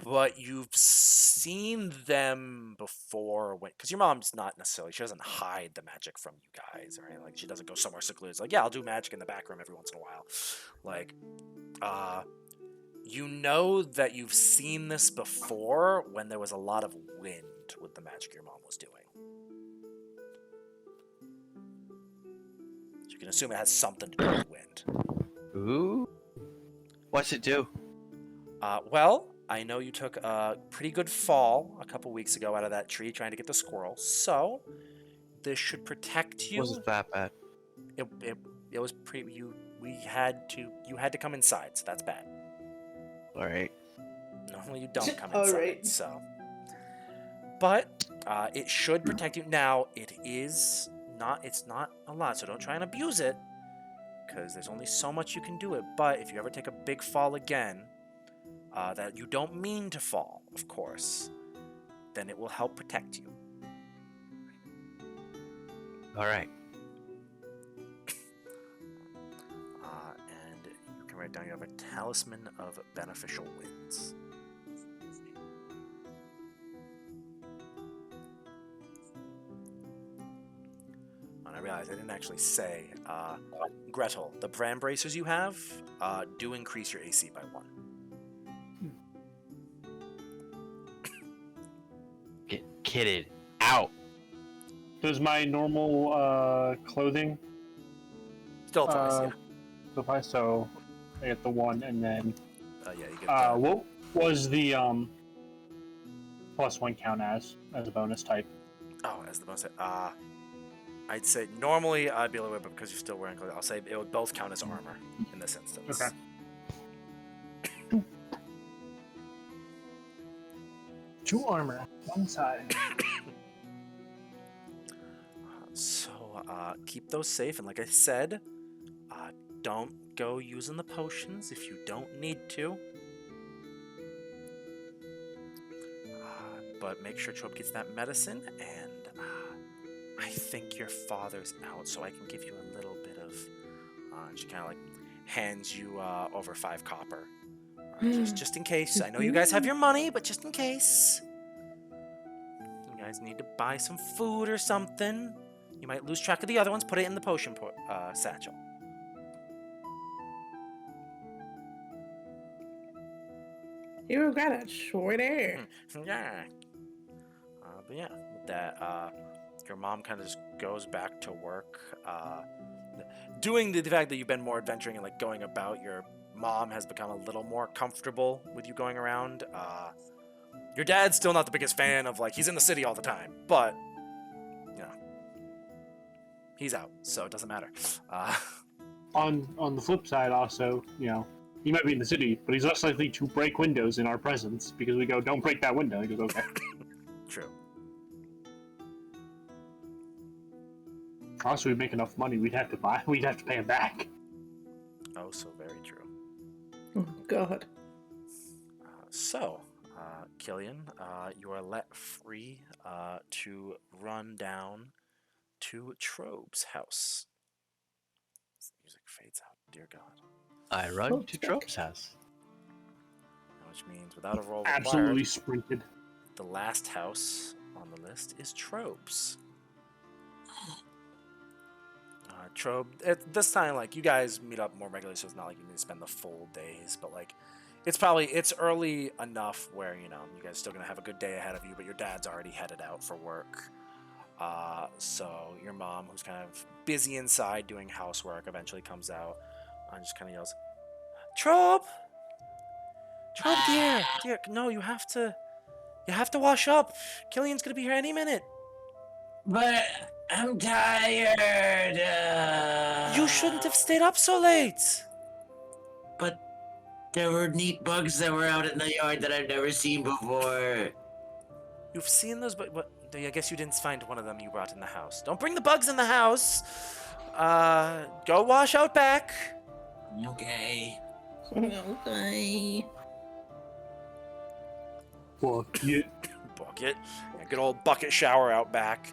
but you've seen them before because your mom's not necessarily, she doesn't hide the magic from you guys or anything. Like, she doesn't go somewhere secluded. It's like, yeah, I'll do magic in the back room every once in a while. Like, you know that you've seen this before when there was a lot of wind with the magic your mom was doing. So you can assume it has something to do with wind. Ooh. What's it do? Well, I know you took a pretty good fall a couple weeks ago out of that tree trying to get the squirrel, so this should protect you. Wasn't that bad? It was you had to come inside, so that's bad. All right. Normally you don't come All inside, right. so. But it should protect you. Now it's not a lot, so don't try and abuse it, because there's only so much you can do it. But if you ever take a big fall again, that you don't mean to fall, of course, then it will help protect you. All right. And you can write down you have a talisman of beneficial winds. And I realized I didn't actually say, Gretel, the brand bracers you have do increase your AC by 1. Get kitted out. Does my normal clothing Still twice, yeah. apply? So I get the 1, and then Yeah, you get what was the +1 count as a bonus type? as the bonus. I'd say normally I'd be a little bit, but because you're still wearing clothing, I'll say it would both count as armor in this instance. Okay. 2 armor, 1 side. So keep those safe, and like I said, don't go using the potions if you don't need to. But make sure Trope gets that medicine, and I think your father's out, so I can give you a little bit of. And she kind of like hands you over 5 copper, just in case. I know you guys have your money, but just in case you guys need to buy some food or something. You might lose track of the other ones. Put it in the potion satchel. You got it, sure there. Yeah. But yeah, with that, your mom kind of just goes back to work. Doing the fact that you've been more adventuring and like going about, your mom has become a little more comfortable with you going around. Your dad's still not the biggest fan of, like, he's in the city all the time, but you know, he's out, so it doesn't matter. On the flip side, also, you know, he might be in the city, but he's less likely to break windows in our presence because we go, "Don't break that window." He goes, "Okay." True. Also, we make enough money, we'd have to pay him back. Oh, so very true. Oh, God. So, Killian, you are let free to run down to Trobe's house. As the music fades out, dear God. I run to Trope's house. Which means, without a roll Absolutely required, sprinted. the last house on the list is Trobe's. Trobe, this time, like, you guys meet up more regularly, so it's not like you need to spend the full days, but like, it's early enough where, you know, you guys are still gonna have a good day ahead of you, but your dad's already headed out for work. So your mom, who's kind of busy inside doing housework, eventually comes out and just kind of yells, Trobe! Trobe, dear, no, you have to wash up. Killian's gonna be here any minute. But I'm tired. You shouldn't have stayed up so late. But there were neat bugs that were out in the yard that I've never seen before. You've seen those, but I guess you didn't find one of them you brought in the house. Don't bring the bugs in the house. Go wash out back. Okay. Okay. Bucket. Bucket. A good old bucket shower out back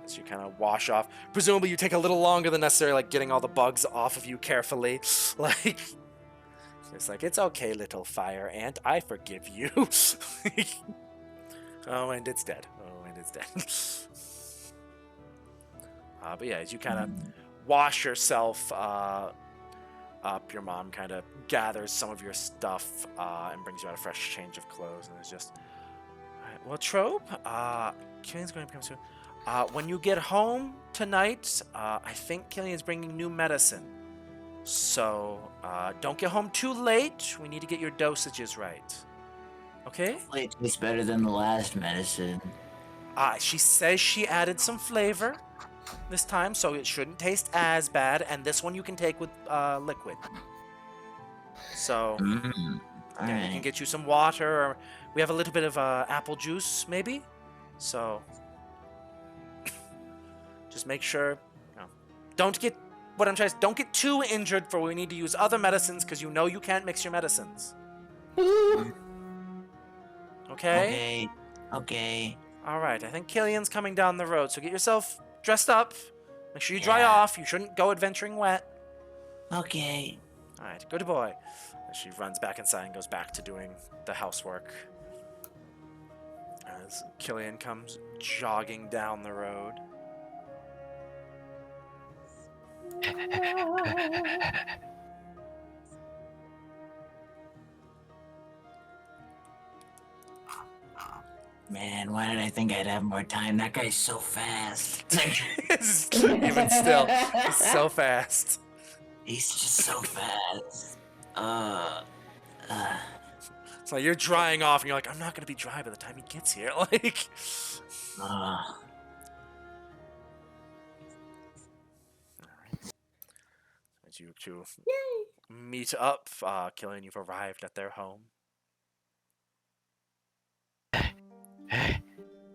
as you kind of wash off. Presumably you take a little longer than necessary, like getting all the bugs off of you carefully. Like, it's like, it's okay, little fire ant. I forgive you. Oh, and it's dead. But yeah, as you kind of wash yourself up, your mom kind of gathers some of your stuff and brings you out a fresh change of clothes, and it's just, all right, well, Trope, Killian's going to come soon. When you get home tonight, I think Killian's bringing new medicine. So, don't get home too late. We need to get your dosages right. Okay? It tastes better than the last medicine. She says she added some flavor this time, so it shouldn't taste as bad, and this one you can take with liquid. So, yeah, we can get you some water, or we have a little bit of apple juice, maybe? So, just make sure, don't get too injured for we need to use other medicines, because you know you can't mix your medicines. Okay? Okay. All right, I think Killian's coming down the road, so get yourself dressed up. Make sure you dry off. You shouldn't go adventuring wet. Okay. All right, good boy. And she runs back inside and goes back to doing the housework. As Killian comes jogging down the road. Man, why did I think I'd have more time? That guy's so fast. Even still, he's so fast. He's just so fast. So you're drying off, and you're like, I'm not gonna be dry by the time he gets here. Like, as you two meet up, Killian, you've arrived at their home.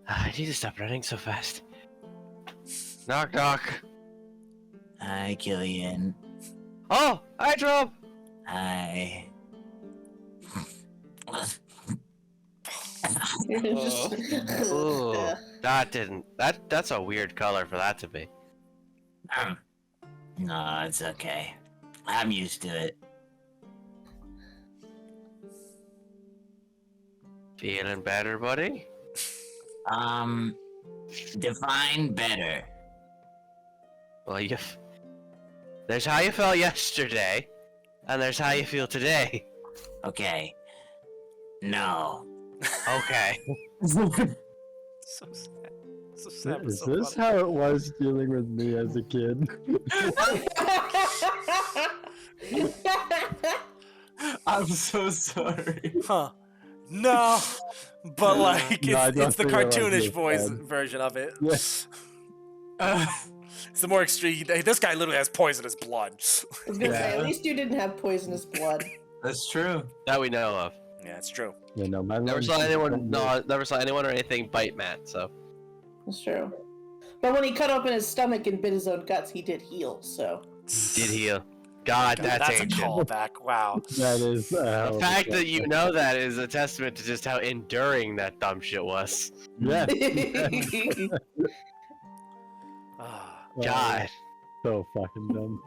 I need to stop running so fast. Knock, knock. Hi, Killian. Oh, hi, Trope. Hi. Ooh, that's a weird color for that to be. No, it's okay. I'm used to it. Feeling better, buddy? Define better. Well, there's how you felt yesterday, and there's how you feel today. Okay. No. Okay. So sad. So sad. Is this how it was dealing with me as a kid? I'm so sorry. Huh. No. But like, No, I it's don't the think I like cartoonish this, boys Dad. version of it. Yeah. It's the more extreme. This guy literally has poisonous blood. I was gonna say, at least you didn't have poisonous blood. That's true. That we know of. Yeah, it's true. Yeah, no, my Never lungs saw just anyone. don't No, never saw anyone or anything bite Matt. So. That's true. But when he cut open his stomach and bit his own guts, he did heal, so. Did heal. God, that's a ancient. callback. Wow. That is The fact that you know that is a testament to just how enduring that dumb shit was. Yeah. Ah, God. So fucking dumb.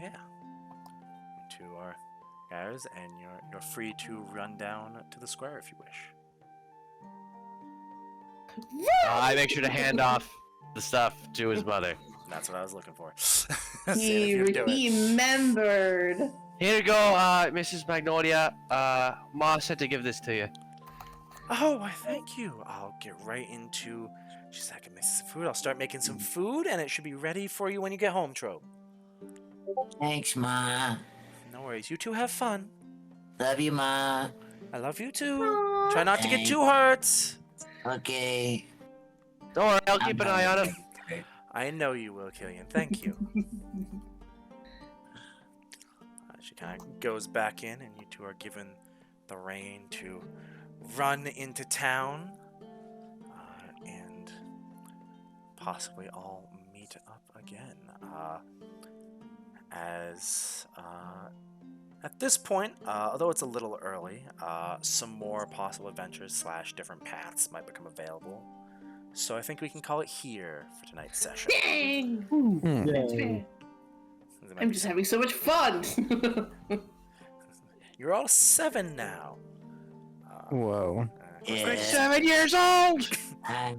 yeah. To our guys, and you're free to run down to the square if you wish. I make sure to hand off the stuff to his mother. That's what I was looking for. He remembered. Here you go, Mrs. Magnolia. Ma said to give this to you. Oh, why thank you. I'll get right into... She said I can make some food. I'll start making some food, and it should be ready for you when you get home, Trope. Thanks, Ma. No worries. You two have fun. Love you, Ma. I love you too. Try not to get too hurt. Okay. Don't worry, I'll keep an eye on him. I know you will, Killian. Thank you. She kind of goes back in, and you two are given the rein to run into town, and possibly all meet up again. At this point, although it's a little early, some more possible adventures / different paths might become available. So I think we can call it here for tonight's session. Dang! Yay. I'm just having so much fun. You're all 7 now. Whoa. Yeah. 7 years old! Hi.